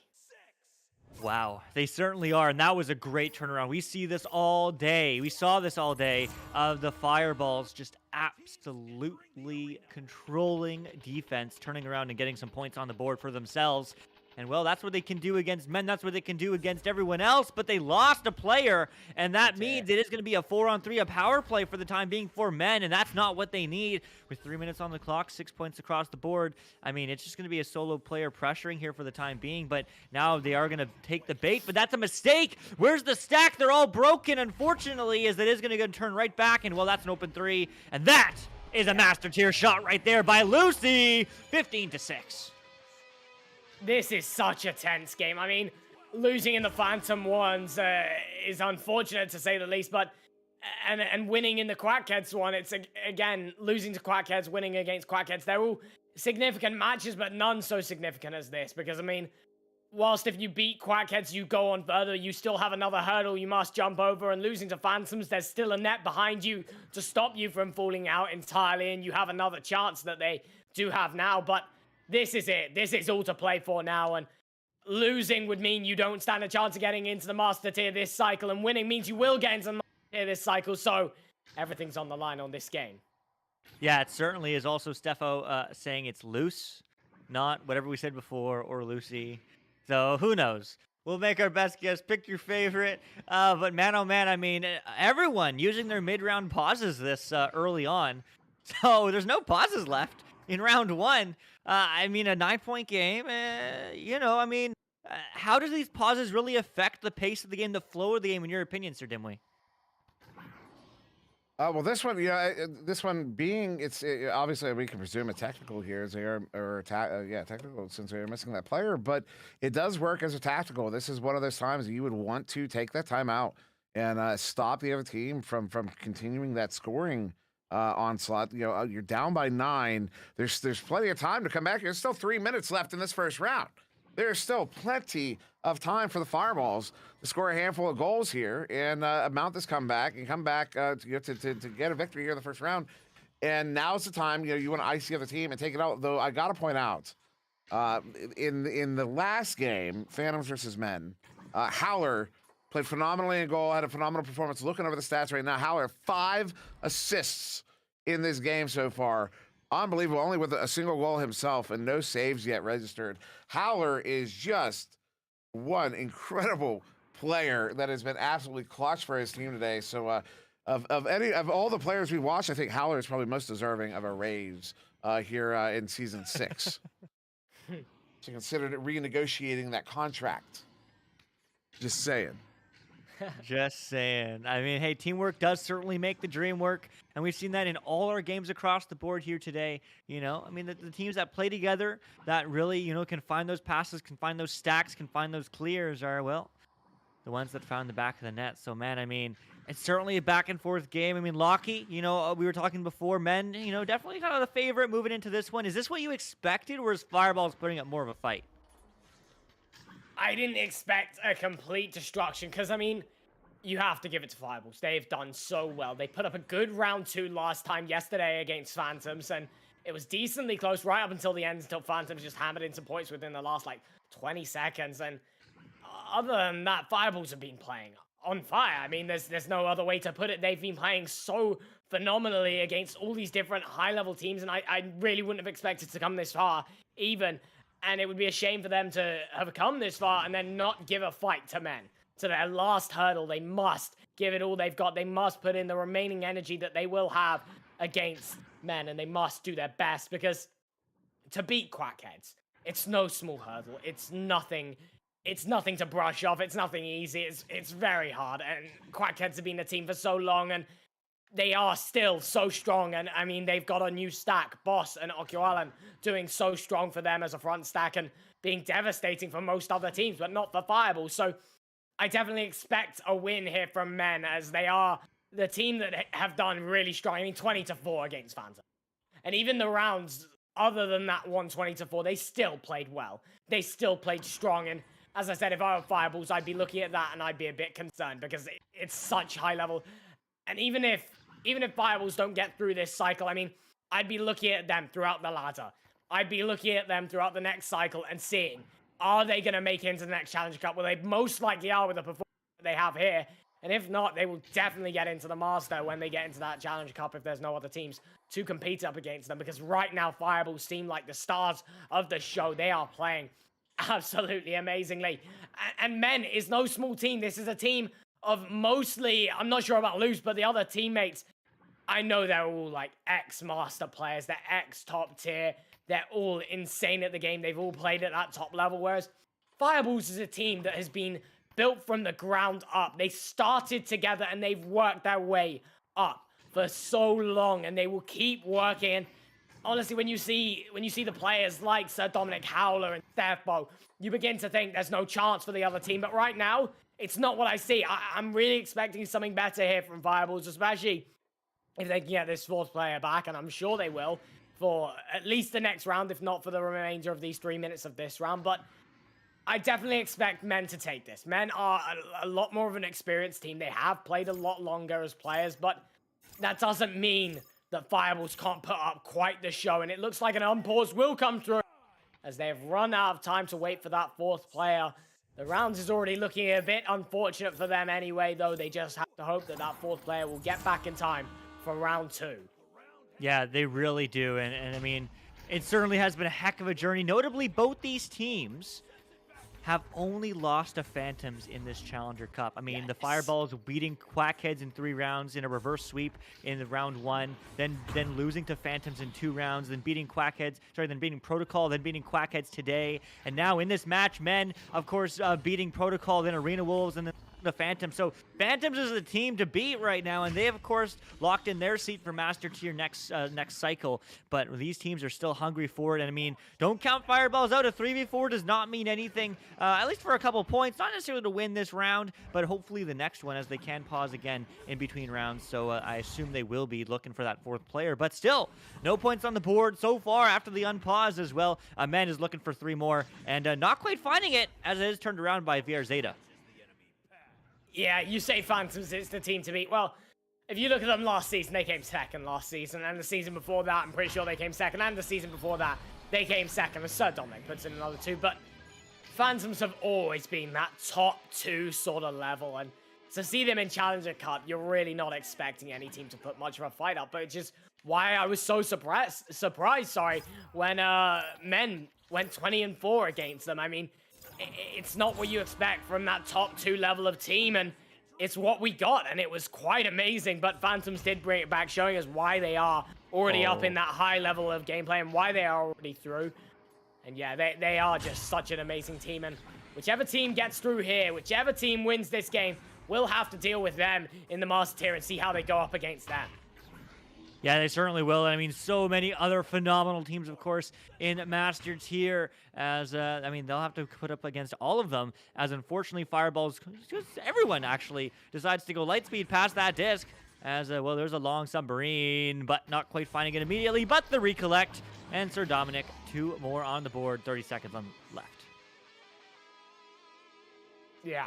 Wow, they certainly are, and that was a great turnaround. We see this all day. We saw this all day of the Fireballs just absolutely controlling defense, turning around and getting some points on the board for themselves. And, well, that's what they can do against Men. That's what they can do against everyone else. But they lost a player, and that means it is going to be a 4-on-3, a power play for the time being for Men, and that's not what they need. With 3 minutes on the clock, 6 points across the board, I mean, it's just going to be a solo player pressuring here for the time being. But now they are going to take the bait, but that's a mistake. Where's the stack? They're all broken, unfortunately, as it is going to turn right back. And, well, that's an open 3. And that is a master tier shot right there by Lucy. 15-6. This is such a tense game. I mean, losing in the Phantom ones is unfortunate to say the least, but and winning in the Quackheads one, it's again losing to Quackheads, winning against Quackheads. They're all significant matches, but none so significant as this. Because I mean, whilst if you beat Quackheads, you go on further, you still have another hurdle you must jump over. And losing to Phantoms, there's still a net behind you to stop you from falling out entirely, and you have another chance that they do have now, but. This is it. This is all to play for now, and losing would mean you don't stand a chance of getting into the Master Tier this cycle, and winning means you will get into the Master Tier this cycle, so everything's on the line on this game. Yeah, it certainly is. Also, Stefo saying it's loose, not whatever we said before, or Lucy. So, who knows? We'll make our best guess. Pick your favorite. But man, oh man, I mean, everyone using their mid-round pauses this early on. So, there's no pauses left in round 1. I mean, a 9-point game, you know, I mean, how do these pauses really affect the pace of the game, the flow of the game, in your opinion, Sir Dimwee? Well, this one, this one being, obviously we can presume a technical here, as they are, or technical since they're missing that player, but it does work as a tactical. This is one of those times that you would want to take that time out and stop the other team from continuing that scoring onslaught. You know, you're down by 9. There's plenty of time to come back. There's still 3 minutes left in this first round. There's still plenty of time for the Fireballs to score a handful of goals here and mount this comeback and come back to get a victory here in the first round. And now's the time, you want to ice the other team and take it out. Though I got to point out, in the last game, Phantoms versus Men, Howler played phenomenally in goal, had a phenomenal performance. Looking over the stats right now, Howler, 5 assists in this game so far. unbelievable. Only with a single goal himself and no saves yet registered. Howler is just one incredible player that has been absolutely clutch for his team today. So of all the players we watched, I think Howler is probably most deserving of a raise here in season 6. So considered renegotiating that contract. Just saying. Just saying. I mean, hey, teamwork does certainly make the dream work, and we've seen that in all our games across the board here today. You know, I mean, the teams that play together, that really, you know, can find those passes, can find those stacks, can find those clears are, well, the ones that found the back of the net. So, man, I mean, it's certainly a back-and-forth game. I mean, Lockie, you know, we were talking before, men, you know, definitely kind of the favorite moving into this one. Is this what you expected, or is Fireballs putting up more of a fight? I didn't expect a complete destruction because, I mean, you have to give it to Fireballs. They've done so well. They put up a good round 2 last time yesterday against Phantoms, and it was decently close right up until the end, until Phantoms just hammered in some points within the last, like, 20 seconds. And other than that, Fireballs have been playing on fire. I mean, there's no other way to put it. They've been playing so phenomenally against all these different high-level teams, and I really wouldn't have expected to come this far, even. And it would be a shame for them to have come this far and then not give a fight to men. To their last hurdle, they must give it all they've got. They must put in the remaining energy that they will have against men, and they must do their best, because to beat Quackheads, it's no small hurdle. It's nothing to brush off. It's nothing easy. It's very hard, and Quackheads have been a team for so long, and they are still so strong. And I mean, they've got a new stack, Boss and Okualan, doing so strong for them as a front stack and being devastating for most other teams, but not for Fireballs. So I definitely expect a win here from men, as they are the team that have done really strong. I mean, 20-4 against Phantom. And even the rounds, other than that 120-4, they still played well. They still played strong. And as I said, if I were Fireballs, I'd be looking at that and I'd be a bit concerned, because it's such high level. And even if Fireballs don't get through this cycle, I mean, I'd be looking at them throughout the ladder. I'd be looking at them throughout the next cycle and seeing, are they going to make it into the next Challenger Cup? Well, they most likely are with the performance that they have here. And if not, they will definitely get into the Master when they get into that Challenger Cup, if there's no other teams to compete up against them. Because right now, Fireballs seem like the stars of the show. They are playing absolutely amazingly. And men is no small team. This is a team of mostly, I'm not sure about Luce, but the other teammates, I know they're all like ex-master players. They're ex-top tier. They're all insane at the game. They've all played at that top level, whereas Fireballs is a team that has been built from the ground up. They started together and they've worked their way up for so long, and they will keep working. And honestly, when you see the players like Sir Dominic Howler and Stefbo, you begin to think there's no chance for the other team. But right now, it's not what I see. I'm really expecting something better here from Fireballs, especially if they can get this 4th player back, and I'm sure they will, for at least the next round, if not for the remainder of these 3 minutes of this round. But I definitely expect men to take this. Men are a lot more of an experienced team. They have played a lot longer as players, but that doesn't mean that Fireballs can't put up quite the show. And it looks like an unpause will come through, as they have run out of time to wait for that 4th player. The rounds is already looking a bit unfortunate for them anyway, though. They just have to hope that that 4th player will get back in time for round 2. Yeah, they really do. And I mean, it certainly has been a heck of a journey. Notably, both these teams have only lost to Phantoms in this Challenger Cup. I mean, the Fireballs beating Quackheads in 3 rounds in a reverse sweep in the round 1, then losing to Phantoms in 2 rounds, then beating Protocol, then beating Quackheads today. And now in this match, men, of course, beating Protocol, then Arena Wolves, and then the Phantoms. So Phantoms is the team to beat right now, and they have, of course, locked in their seat for Master Tier next cycle. But these teams are still hungry for it. And I mean, don't count Fireballs out. A 3v4 does not mean anything, at least for a couple points. Not necessarily to win this round, but hopefully the next one, as they can pause again in between rounds. So I assume they will be looking for that 4th player. But still, no points on the board so far after the unpause as well. Men is looking for 3 more, and not quite finding it, as it is turned around by VR Zeta. Yeah, you say Phantoms is the team to beat. Well, if you look at them last season, they came second last season. And the season before that, I'm pretty sure they came second. And the season before that, they came second. And Sir Dominic puts in another 2. But Phantoms have always been that top 2 sort of level. And to see them in Challenger Cup, you're really not expecting any team to put much of a fight up. But it just why I was so surprised, when Men went 20-4 against them. I mean, it's not what you expect from that top 2 level of team, and it's what we got, and it was quite amazing. But Phantoms did bring it back, showing us why they are already up in that high level of gameplay and why they are already through. And yeah, they are just such an amazing team, and whichever team gets through here, whichever team wins this game, we'll have to deal with them in the Master Tier and see how they go up against them. Yeah, they certainly will. I mean, so many other phenomenal teams, of course, in Master Tier. As I mean, they'll have to put up against all of them. As unfortunately, Fireballs, just everyone actually decides to go Lightspeed past that disc. As well, there's a long submarine, but not quite finding it immediately. But the recollect, and Sir Dominic, 2 more on the board. 30 seconds left. Yeah.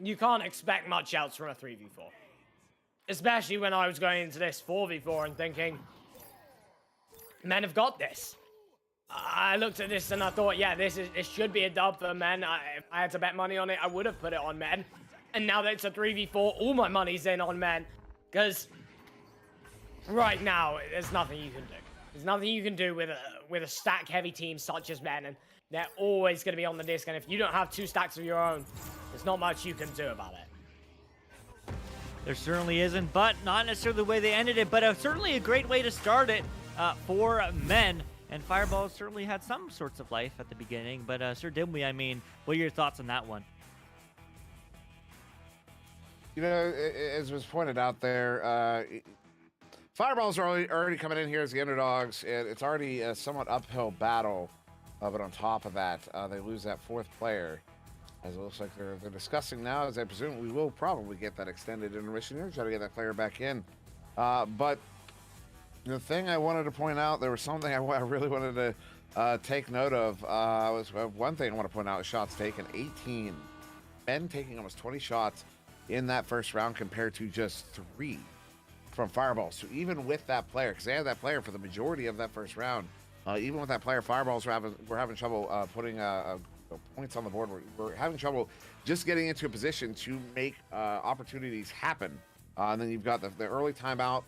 You can't expect much else from a 3v4. Especially when I was going into this 4v4 and thinking, Men have got this. I looked at this and I thought, yeah, this should be a dub for Men. If I had to bet money on it, I would have put it on Men. And now that it's a 3v4, all my money's in on Men. Because right now, there's nothing you can do. There's nothing you can do with a stack-heavy team such as Men. And they're always going to be on the disc. And if you don't have 2 stacks of your own, there's not much you can do about it. There certainly isn't, but not necessarily the way they ended it, but certainly a great way to start it for Men. And Fireballs certainly had some sorts of life at the beginning, but Sir Dimwee, I mean, what are your thoughts on that one? You know, as was pointed out there, Fireballs are already coming in here as the underdogs, and it's already a somewhat uphill battle. But on top of that, they lose that 4th player. As it looks like they're discussing now, as I presume we will probably get that extended intermission here, try to get that player back in. But the thing I wanted to point out, there was something I really wanted to take note of. Was one thing I want to point out is shots taken. 18. Men taking almost 20 shots in that first round compared to just 3 from Fireballs. So even with that player, because they had that player for the majority of that first round, even with that player, Fireballs were having trouble putting points on the board. We're having trouble just getting into a position to make opportunities happen. And then you've got the early timeout,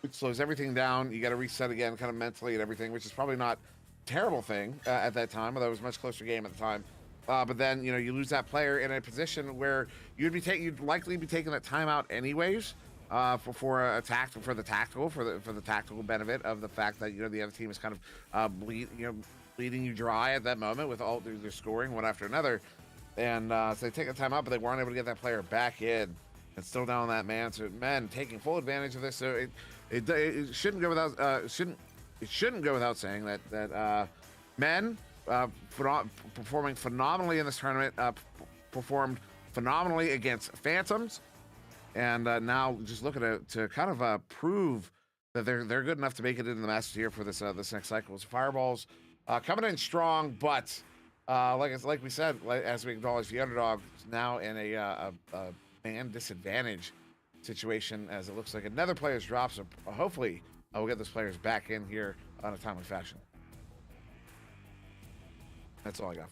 which slows everything down. You got to reset again kind of mentally and everything, which is probably not a terrible thing at that time, although it was a much closer game at the time. But then, you know, you lose that player in a position where you'd likely be taking that timeout anyways for the tactical benefit of the fact that, you know, the other team is kind of bleeding you dry at that moment with all their scoring one after another. And so they take a timeout, but they weren't able to get that player back in. And still down that man. So Men taking full advantage of this. So it shouldn't go without saying that Men performing phenomenally in this tournament, performed phenomenally against Phantoms, and now just looking to kind of prove that they're good enough to make it into the Master Tier for this next cycle. So Fireballs coming in strong, but like we said, as we acknowledge, the underdog is now in a man disadvantage situation, as it looks like another player's dropped. So hopefully we'll get those players back in here on a timely fashion. That's all I got.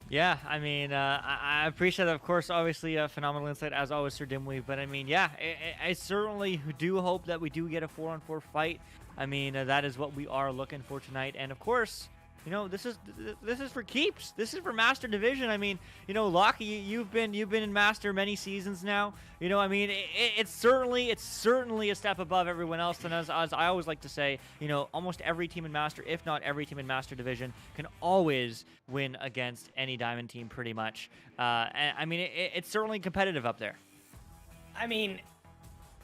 Yeah, I mean, I appreciate that, of course, obviously a phenomenal insight, as always, Sir Dimwee. But, I mean, yeah, I certainly do hope that we do get a 4-on-4 fight. I mean, that is what we are looking for tonight. And, of course, you know, this is for keeps. This is for Master Division. I mean, you know, Lockie, you've been in Master many seasons now. You know, I mean, it's certainly a step above everyone else. And as I always like to say, you know, almost every team in Master, if not every team in Master Division, can always win against any Diamond team, pretty much. And I mean, it's certainly competitive up there. I mean,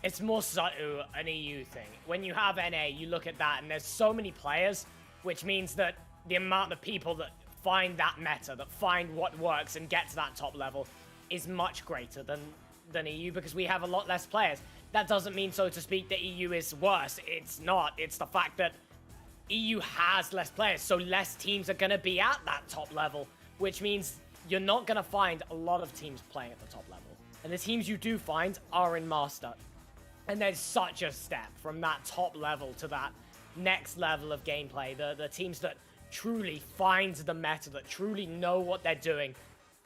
it's more so an EU thing. When you have NA, you look at that, and there's so many players, which means that the amount of people that find that meta, that find what works and get to that top level, is much greater than EU, because we have a lot less players. That doesn't mean, so to speak, that EU is worse. It's not. It's the fact that EU has less players, so less teams are going to be at that top level, which means you're not going to find a lot of teams playing at the top level. And the teams you do find are in Master. And there's such a step from that top level to that next level of gameplay. The teams that truly find the meta, that truly know what they're doing,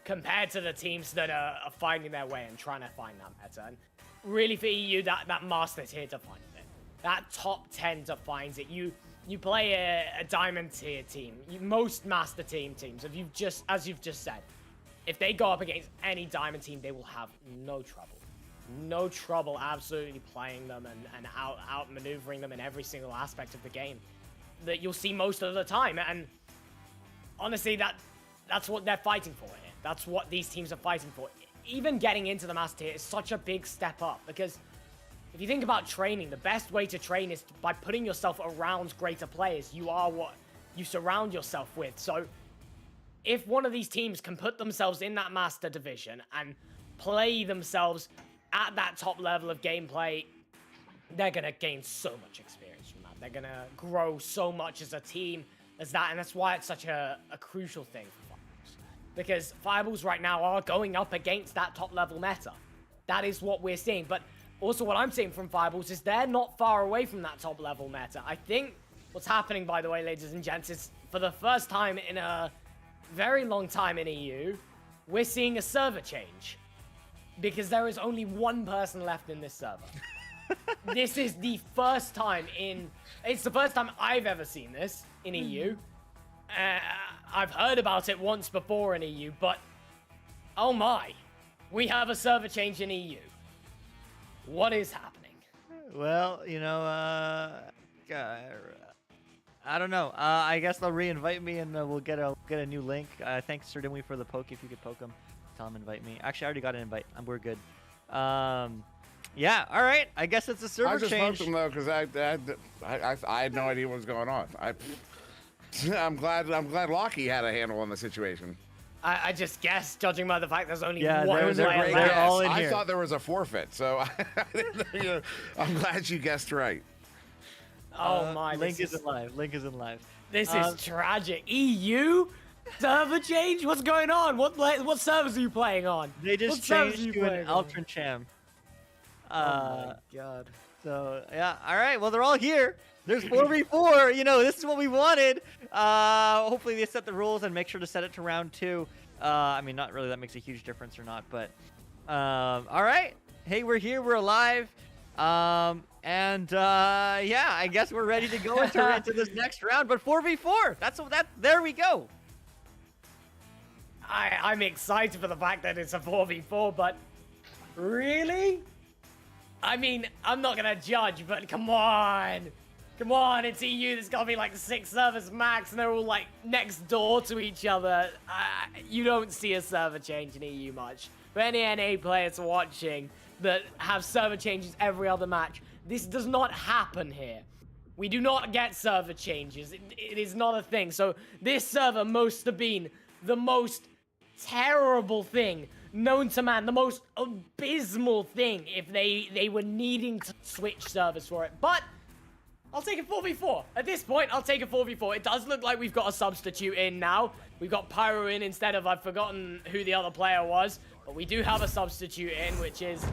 compared to the teams that are finding their way and trying to find that meta. And really for EU, that Master's here to find it. that top 10 defines it. You play a diamond tier team. Most master teams, as you've just said, if they go up against any diamond team, they will have no trouble. No trouble absolutely playing them and out-maneuvering them in every single aspect of the game that you'll see most of the time. And honestly, that's what they're fighting for here. That's what these teams are fighting for. Even getting into the master tier is such a big step up, because if you think about training, the best way to train is by putting yourself around greater players. You are what you surround yourself with. So if one of these teams can put themselves in that master division and play themselves at that top level of gameplay, they're going to gain so much experience from that. They're going to grow so much as a team as that, and that's why it's such a crucial thing for Fireballs. Because Fireballs right now are going up against that top level meta. That is what we're seeing, but also what I'm seeing from Fireballs is they're not far away from that top level meta. I think what's happening, by the way, ladies and gents, is for the first time in a very long time in EU, we're seeing a server change. Because there is only one person left in this server. This is the first time it's the first time I've ever seen this in EU. I've heard about it once before in EU, but oh my, we have a server change in EU. What is happening? Well, I don't know. I guess they'll re-invite me and we'll get a new link. Thanks, Sir Dimwee, for the poke. If you could poke him, tell him invite me. Actually, I already got an invite. We're good. Yeah. All right. I guess it's a server change. I just poked him though because I had no idea what was going on. I'm glad Lockie had a handle on the situation. I just guessed, judging by the fact there's only one player left. They're all in here. I thought there was a forfeit, so I'm glad you guessed right. Oh my! Link isn't live. Link isn't live. This is tragic. EU server change. What's going on? What servers are you playing on? They just changed to an Ultra Cham. Oh my god. So yeah. All right. Well, they're all here. There's 4v4. This is what we wanted. Hopefully they set the rules and make sure to set it to round 2. I mean, not really that makes a huge difference or not, but all right. Hey, we're here. We're alive. Yeah, I guess we're ready to go into this next round. But 4v4. There we go. I'm excited for the fact that it's a 4v4, but really? I mean, I'm not gonna judge, but come on. Come on, it's EU. There's gotta be like 6 servers max, and they're all like next door to each other. You don't see a server change in EU much. For any NA players watching that have server changes every other match, this does not happen here. We do not get server changes. It is not a thing. So this server must have been the most terrible thing known to man, the most abysmal thing if they were needing to switch servers for it. But I'll take a 4v4. At this point, I'll take a 4v4. It does look like we've got a substitute in now. We've got Pyro in instead of, I've forgotten who the other player was. But we do have a substitute in, which is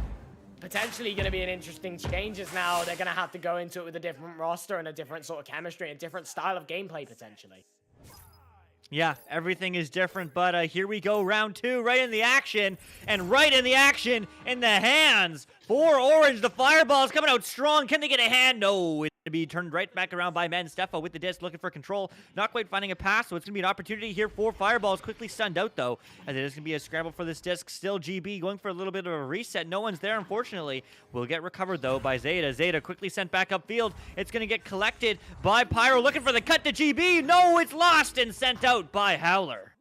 potentially going to be an interesting change, as now they're going to have to go into it with a different roster and a different sort of chemistry, a different style of gameplay, potentially. Yeah, everything is different, but here we go, round 2, right in the action, and right in the action, in the hands for Orange. The Fireball's coming out strong. Can they get a hand? No, it's going to be turned right back around by Men. Stefo with the disc, looking for control, not quite finding a pass, so it's going to be an opportunity here for Fireballs. Quickly stunned out, though, as it is going to be a scramble for this disc. Still GB going for a little bit of a reset. No one's there, unfortunately. Will get recovered, though, by Zeta. Zeta quickly sent back upfield. It's going to get collected by Pyro, looking for the cut to GB. No, it's lost and sent out by Howler.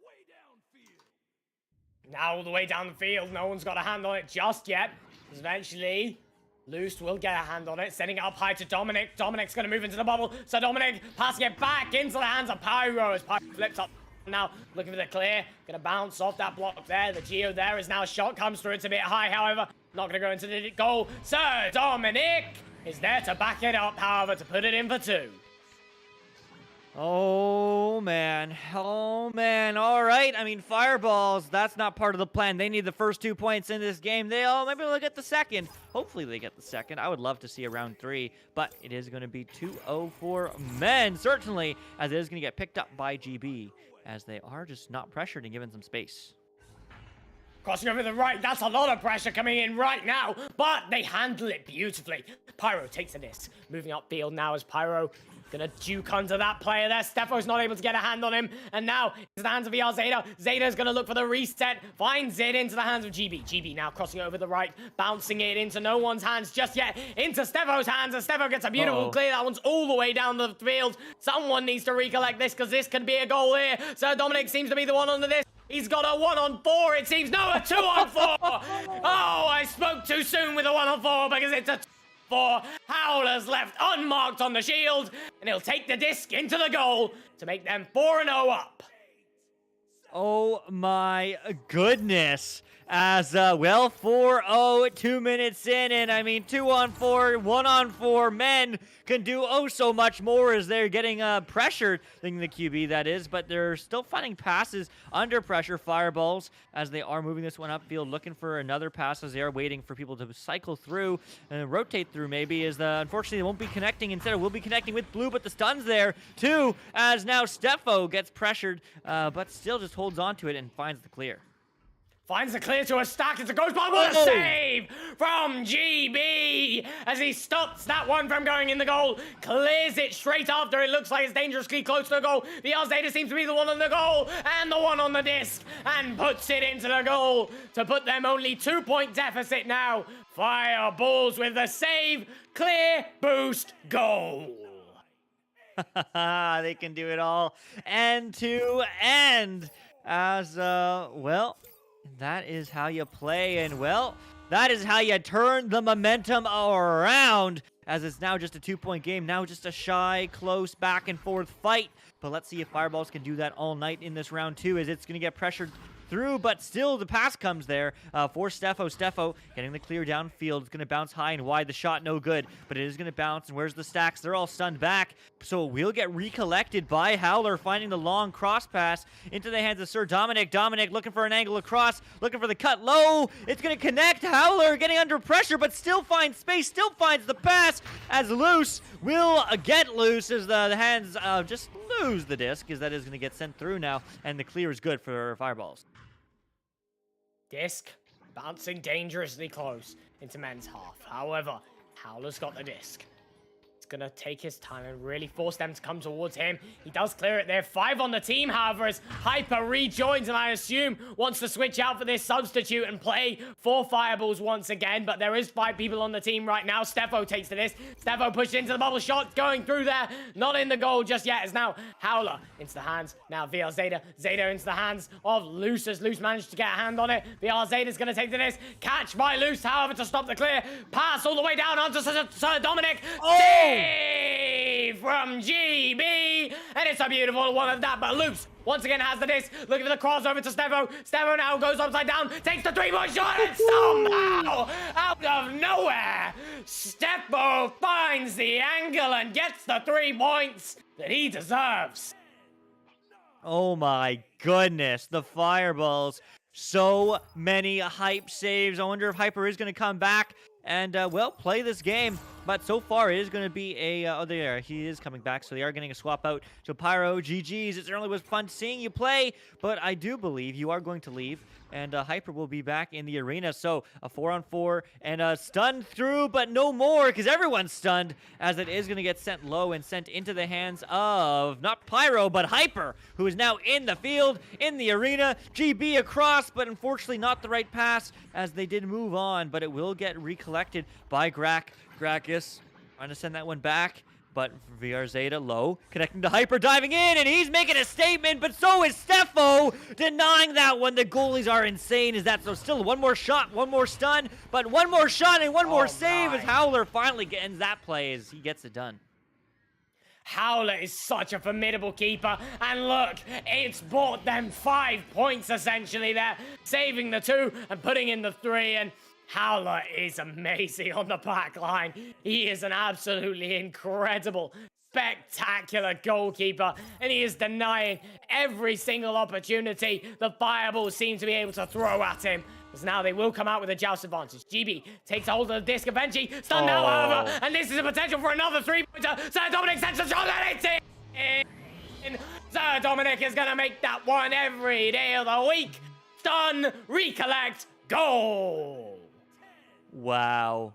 Now all the way down the field, no one's got a hand on it just yet. Eventually, Loose will get a hand on it, setting it up high to Dominic. Dominic's going to move into the bubble, so Dominic passing it back into the hands of Pyro as Pyro flips up now, looking for the clear. Going to bounce off that block there. The Geo there is now shot, comes through. It's a bit high, however. Not going to go into the goal. Sir Dominic is there to back it up, however, to put it in for 2. Oh, man. Oh, man. All right. I mean, Fireballs, that's not part of the plan. They need the first 2 points in this game. Maybe they'll get the second. Hopefully they get the second. I would love to see a round 3, but it is going to be 2-0 for Men, certainly, as it is going to get picked up by GB, as they are just not pressured and given some space. Crossing over the right, that's a lot of pressure coming in right now, but they handle it beautifully. Pyro takes the disc. Moving upfield now as Pyro gonna juke under that player there. Stefo's not able to get a hand on him. And now into the hands of VR Zeta. Zeta's gonna look for the reset. Finds it into the hands of GB. GB now crossing over the right. Bouncing it into no one's hands just yet. Into Stefo's hands. And Stefo gets a beautiful clear. That one's all the way down the field. Someone needs to recollect this because this could be a goal here. So Dominic seems to be the one under this. He's got a 1-on-4, it seems. No, a 2-on-4. Oh, I spoke too soon with a 1-on-4 because it's a 4. Howler's left unmarked on the shield, and he'll take the disc into the goal to make them 4-0 up. Oh my goodness. As, well, 4-0, 2 minutes in, and I mean, 2-on-4, 1-on-4 men can do oh so much more as they're getting, pressured, thinking the QB, that is, but they're still finding passes under pressure, fireballs, as they are moving this one upfield, looking for another pass as they are waiting for people to cycle through and rotate through, maybe, as unfortunately they won't be connecting. Instead, it will be connecting with Blue, but the stun's there, too, as now Stefo gets pressured, but still just holds on to it and finds the clear. Finds the clear to a stack as it goes by. What a save from GB as he stops that one from going in the goal. Clears it straight after. It looks like it's dangerously close to the goal. The Zeta seems to be the one on the goal and the one on the disc and puts it into the goal to put them only 2-point deficit now. Fireballs with the save, clear, boost, goal. They can do it all end to end as, well, that is how you play, and well, that is how you turn the momentum around, as it's now just a 2-point game, now just a shy, close, back and forth fight. But let's see if Fireballs can do that all night in this round 2, as it's going to get pressured through, but still the pass comes there for Stefo. Stefo getting the clear downfield. It's going to bounce high and wide. The shot no good, but it is going to bounce. And where's the stacks? They're all stunned back. So it will get recollected by Howler, finding the long cross pass into the hands of Sir Dominic. Dominic looking for an angle across, looking for the cut low. It's going to connect. Howler getting under pressure, but still finds space, still finds the pass as Loose will get loose as the hands just lose the disc, as that is going to get sent through now, and the clear is good for Fireballs. Disc bouncing dangerously close into men's half. However, Howler's got the disc. He's gonna take his time and really force them to come towards him. He does clear it there. 5 on the team, however, as Hyper rejoins and I assume wants to switch out for this substitute and play for Fireballs once again. But there is 5 people on the team right now. Stefo takes to this. Stefo pushed into the bubble shot, going through there. Not in the goal just yet. As now Howler into the hands. Now VR Zeta. Zeta into the hands of Loose as Loose managed to get a hand on it. VR Zeta's gonna take to this. Catch by Loose, however, to stop the clear. Pass all the way down onto Sir Dominic. Save from GB, and it's a beautiful one of that, but Loose once again has the disc, looking for the crossover to Stefo. Stefo now goes upside down, takes the 3-point shot, and somehow, out of nowhere, Stefo finds the angle and gets the 3 points that he deserves. Oh my goodness, the Fireballs. So many hype saves. I wonder if Hyper is going to come back and, well, play this game. But so far, it is going to be a... oh, there, he is coming back, so they are getting a swap out to Pyro. GG's. It certainly was fun seeing you play, but I do believe you are going to leave, and Hyper will be back in the arena. So, a 4-on-4, and stunned through, but no more, because everyone's stunned, as it is going to get sent low and sent into the hands of, not Pyro, but Hyper, who is now in the field, in the arena. GB across, but unfortunately not the right pass, as they did move on, but it will get recollected by Gracchus trying to send that one back, but VR Zeta low, connecting to Hyper, diving in, and he's making a statement, but so is Stefo, denying that one. The goalies are insane. Is that so? Still one more shot, one more stun, but one more shot and one more save as Howler finally ends that play as he gets it done. Howler is such a formidable keeper, and look, it's bought them 5 points essentially there, saving the 2 and putting in the 3, and Howler is amazing on the back line. He is an absolutely incredible, spectacular goalkeeper, and he is denying every single opportunity the Fireballs seem to be able to throw at him. As now they will come out with a joust advantage. GB takes hold of the disc eventually. Stunned now, however, and this is a potential for another 3-pointer. Sir Dominic sends a shot, and it's in. Sir Dominic is going to make that one every day of the week. stun, recollect, goal. Wow.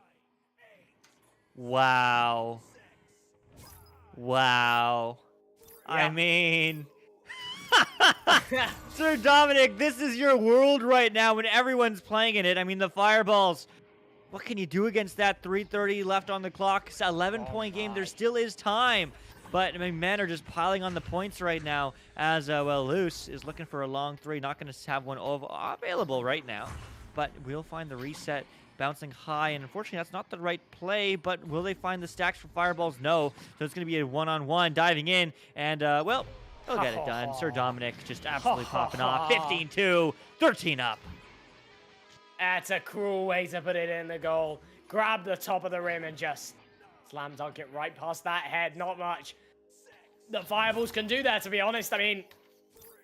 Wow. Wow. I mean, Sir Dominic, this is your world right now when everyone's playing in it. I mean, the Fireballs. What can you do against that? 3:30 left on the clock. It's an 11-point game. There still is time. But, I mean, men are just piling on the points right now as, well, Luce is looking for a long three. Not going to have one available right now. But we'll find the reset bouncing high. And, unfortunately, that's not the right play. But will they find the stacks for Fireballs? No. So it's going to be a one-on-one diving in. And, well, they'll get it done. Sir Dominic just absolutely popping off. 15-2, 13 up. That's a cruel way to put it in the goal. Grab the top of the rim and just slam dunk it right past that head. Not much the Fireballs can do there, to be honest. I mean,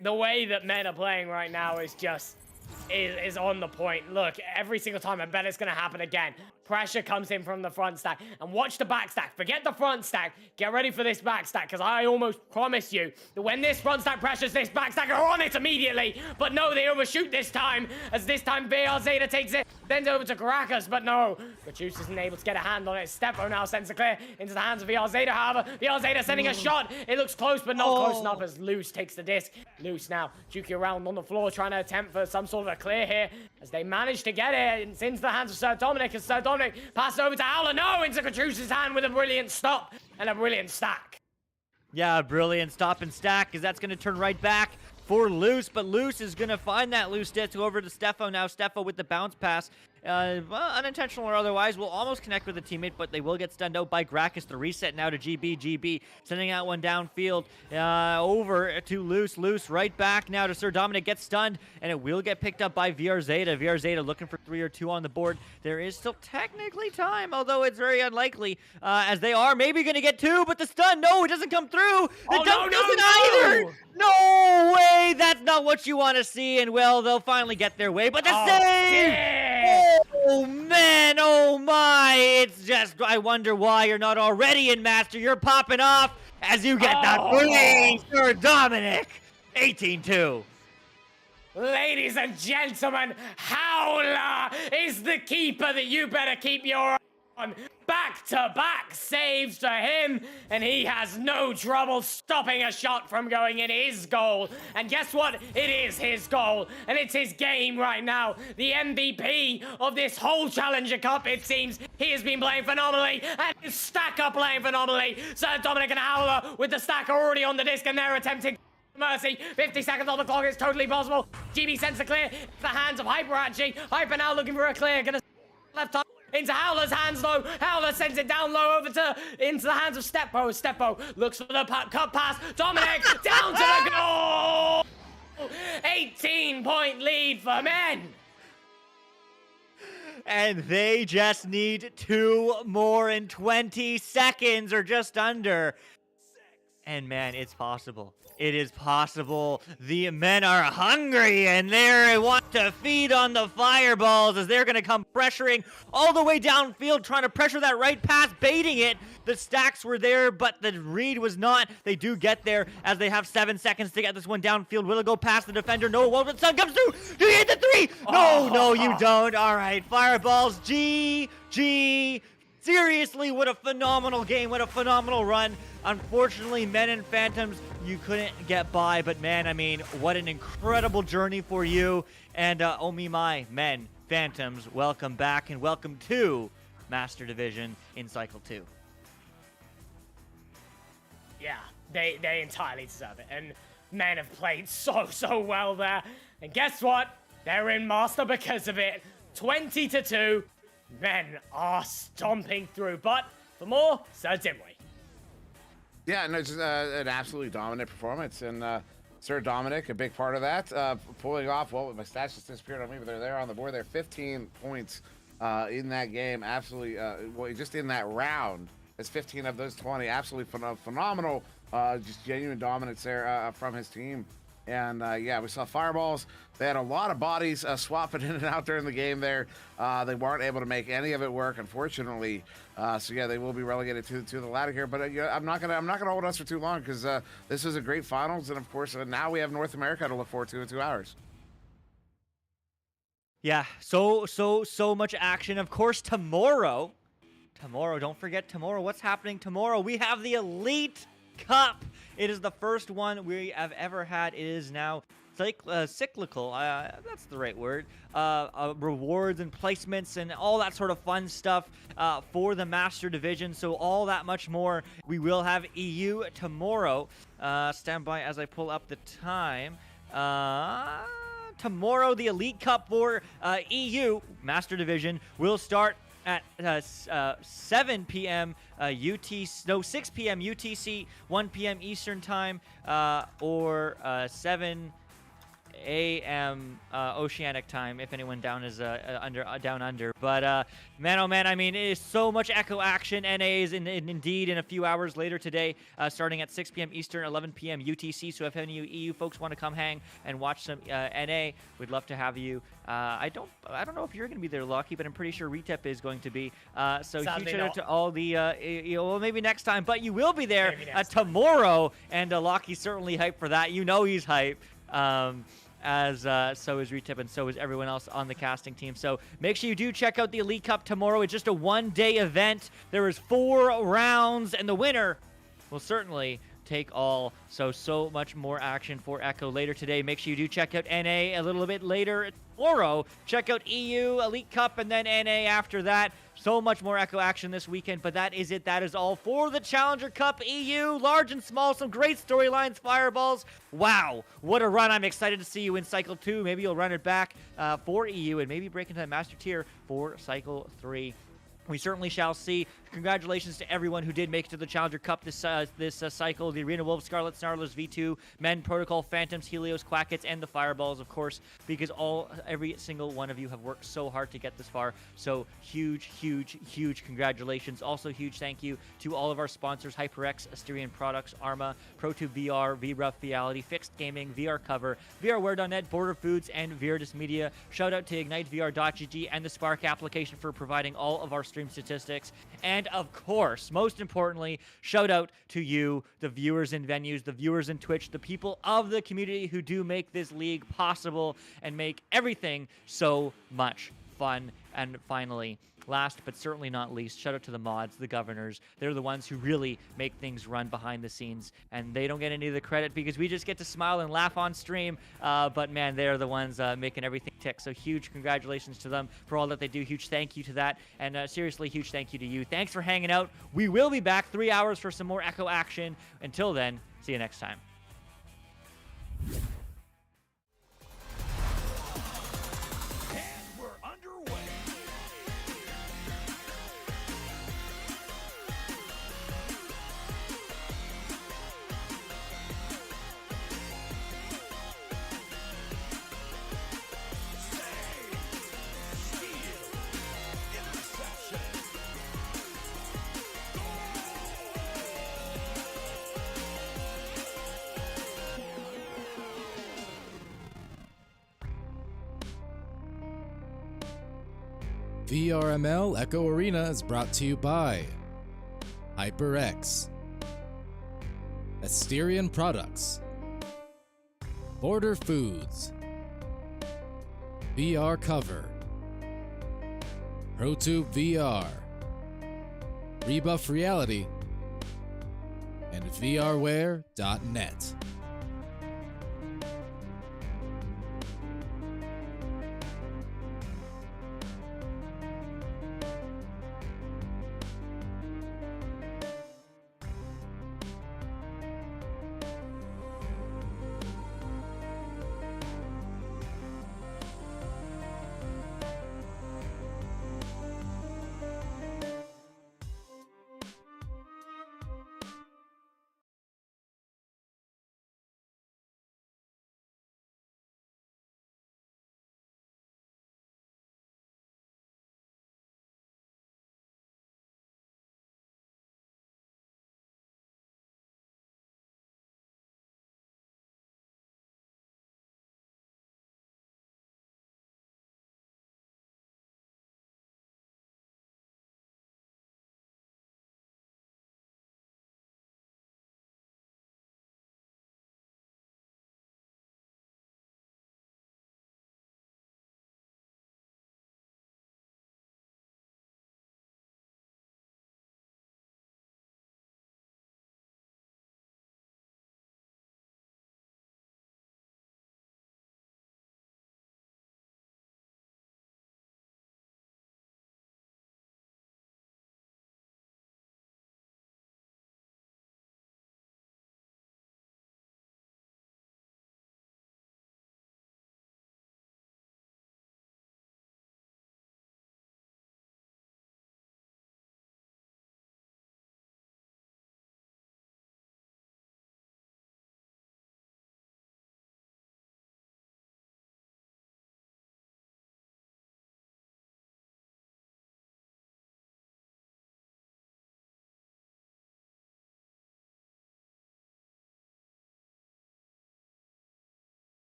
the way that men are playing right now is just is on the point. Look, every single time, I bet it's going to happen again. Pressure comes in from the front stack. And watch the back stack. Forget the front stack. Get ready for this back stack, because I almost promise you that when this front stack pressures this back stack, are on it immediately. But no, they overshoot this time, as this time VR Zeta takes it. Then over to Caracas, but no. Kachusa isn't able to get a hand on it. Stefo now sends it clear into the hands of VR Zeta, however. VR Zeta sending a shot. It looks close, but not close enough as Luce takes the disc. Luce now juking around on the floor, trying to attempt for some sort of a clear here, as they manage to get it. It's into the hands of Sir Dominic, as Sir Dominic passes over to Howler. No, into Kachusa's hand with a brilliant stop and a brilliant stack. Yeah, brilliant stop and stack, because that's going to turn right back for Luce, but Luce is going to find that loose disc over to Stefo now. Stefo with the bounce pass. Well, unintentional or otherwise, will almost connect with a teammate, but they will get stunned out by Gracchus. The reset now to GB. GB sending out one downfield over to Luce. Luce right back now to Sir Dominic. Gets stunned, and it will get picked up by VR Zeta. VR Zeta looking for 3 or 2 on the board. There is still technically time, although it's very unlikely, as they are maybe going to get 2, but the stun, no, it doesn't come through. The dunk doesn't either. No way. That's not what you want to see, and well, they'll finally get their way, but the save! Oh, man, oh, my. It's just, I wonder why you're not already in Master. You're popping off as you get that free, Sir Dominic. 18-2. Ladies and gentlemen, Howler is the keeper that you better keep your eye on. Back-to-back saves to him, and he has no trouble stopping a shot from going in his goal. And guess what? It is his goal, and it's his game right now. The MVP of this whole Challenger Cup, it seems. He has been playing phenomenally, and his stack are playing phenomenally. Sir Dominic and Howler with the stack already on the disc, and they're attempting mercy. 50 seconds on the clock is totally possible. GB sends the clear. The hands of Hyper actually. Hyper now looking for a clear. Gonna left time. Into Howler's hands though. Howler sends it down low over to into the hands of Steppo. Steppo looks for the cut pass. Dominic down to the goal. 18-point lead for men. And they just need 2 more in 20 seconds or just under. And man, it's possible. It is possible. The men are hungry and they want to feed on the Fireballs as they're going to come pressuring all the way downfield, trying to pressure that right pass, baiting it. The stacks were there, but the read was not. They do get there as they have 7 seconds to get this one downfield. Will it go past the defender? No, won't. The sun comes through. Do you hit the 3? No, no, you don't. All right, Fireballs, GG. Seriously, what a phenomenal game. What a phenomenal run. Unfortunately, Men and Phantoms, you couldn't get by. But, man, I mean, what an incredible journey for you. And, oh, me, my, Men, Phantoms, welcome back and welcome to Master Division in Cycle 2. Yeah, they entirely deserve it. And Men have played so well there. And guess what? They're in Master because of it. 20-2. Men are stomping through, but for more, Sir Dimway. Yeah, no, just an absolutely dominant performance, and Sir Dominic, a big part of that, pulling off. Well, my stats just disappeared on me, but they're there on the board. They're 15 points in that game. Absolutely, well, just in that round, it's 15 of those 20. Absolutely phenomenal, just genuine dominance there from his team. And yeah, we saw Fireballs. They had a lot of bodies swapping in and out during the game there. They weren't able to make any of it work, unfortunately. So yeah, they will be relegated to the ladder here. But yeah, I'm not gonna hold us for too long because this is a great finals, and of course now we have North America to look forward to in 2 hours. Yeah, so much action. Of course, tomorrow, don't forget tomorrow. What's happening tomorrow? We have the Elite Cup. It is the first one we have ever had. It is now cyclical, that's the right word, rewards and placements and all that sort of fun stuff for the Master Division. So all that much more. We will have EU tomorrow. Stand by as I pull up the time. Tomorrow, the Elite Cup for EU Master Division will start at 7 p.m. 6 p.m. UTC, 1 p.m. Eastern Time, or 7 a.m. Oceanic Time, if anyone down is down under. But man, oh man, I mean, it is so much Echo action. NA is indeed in a few hours later today, starting at 6 p.m. Eastern, 11 p.m. UTC. So if any of you EU folks want to come hang and watch some NA, we'd love to have you. I don't know if you're going to be there, Lucky, but I'm pretty sure Retep is going to be. So huge shout out to all the, well, maybe next time, but you will be there tomorrow, and Lucky's certainly hyped for that. You know he's hyped. As so is Retip, and so is everyone else on the casting team. So make sure you do check out the Elite Cup tomorrow. It's just a one-day event. There is 4 rounds, and the winner will certainly take all. So much more action for Echo later today. Make sure you do check out NA a little bit later tomorrow. Check out EU, Elite Cup, and then NA after that. So much more Echo action this weekend, but that is it. That is all for the Challenger Cup EU. Large and small, some great storylines, fireballs. Wow, what a run. I'm excited to see you in Cycle 2. Maybe you'll run it back for EU and maybe break into the Master Tier for Cycle 3. We certainly shall see. Congratulations to everyone who did make it to the Challenger Cup this cycle. The Arena Wolves, Scarlet Snarlers, V2, Men, Protocol, Phantoms, Helios, Quackheads, and the Fireballs, of course, because every single one of you have worked so hard to get this far. So huge congratulations. Also, huge thank you to all of our sponsors: HyperX, Asterion Products, Arma, ProTube VR, VRUF Reality, Fixed Gaming, VR Cover, VRWare.net, Border Foods, and Viridis Media. Shout out to IgniteVR.gg and the Spark application for providing all of our stream statistics. And of course, most importantly, shout out to you, the viewers in venues, the viewers in Twitch, the people of the community who do make this league possible and make everything so much fun. And finally, last but certainly not least, shout out to the mods, the governors. They're the ones who really make things run behind the scenes, and they don't get any of the credit because we just get to smile and laugh on stream. But man, they're the ones making everything tick. So huge congratulations to them for all that they do. Huge thank you to that, and seriously, huge thank you to you. Thanks for hanging out. We will be back 3 hours for some more Echo action. Until then, see you next time. VRML Echo Arena is brought to you by HyperX, Asterion Products, Border Foods, VR Cover, ProTube VR, Rebuff Reality, and VRWare.net.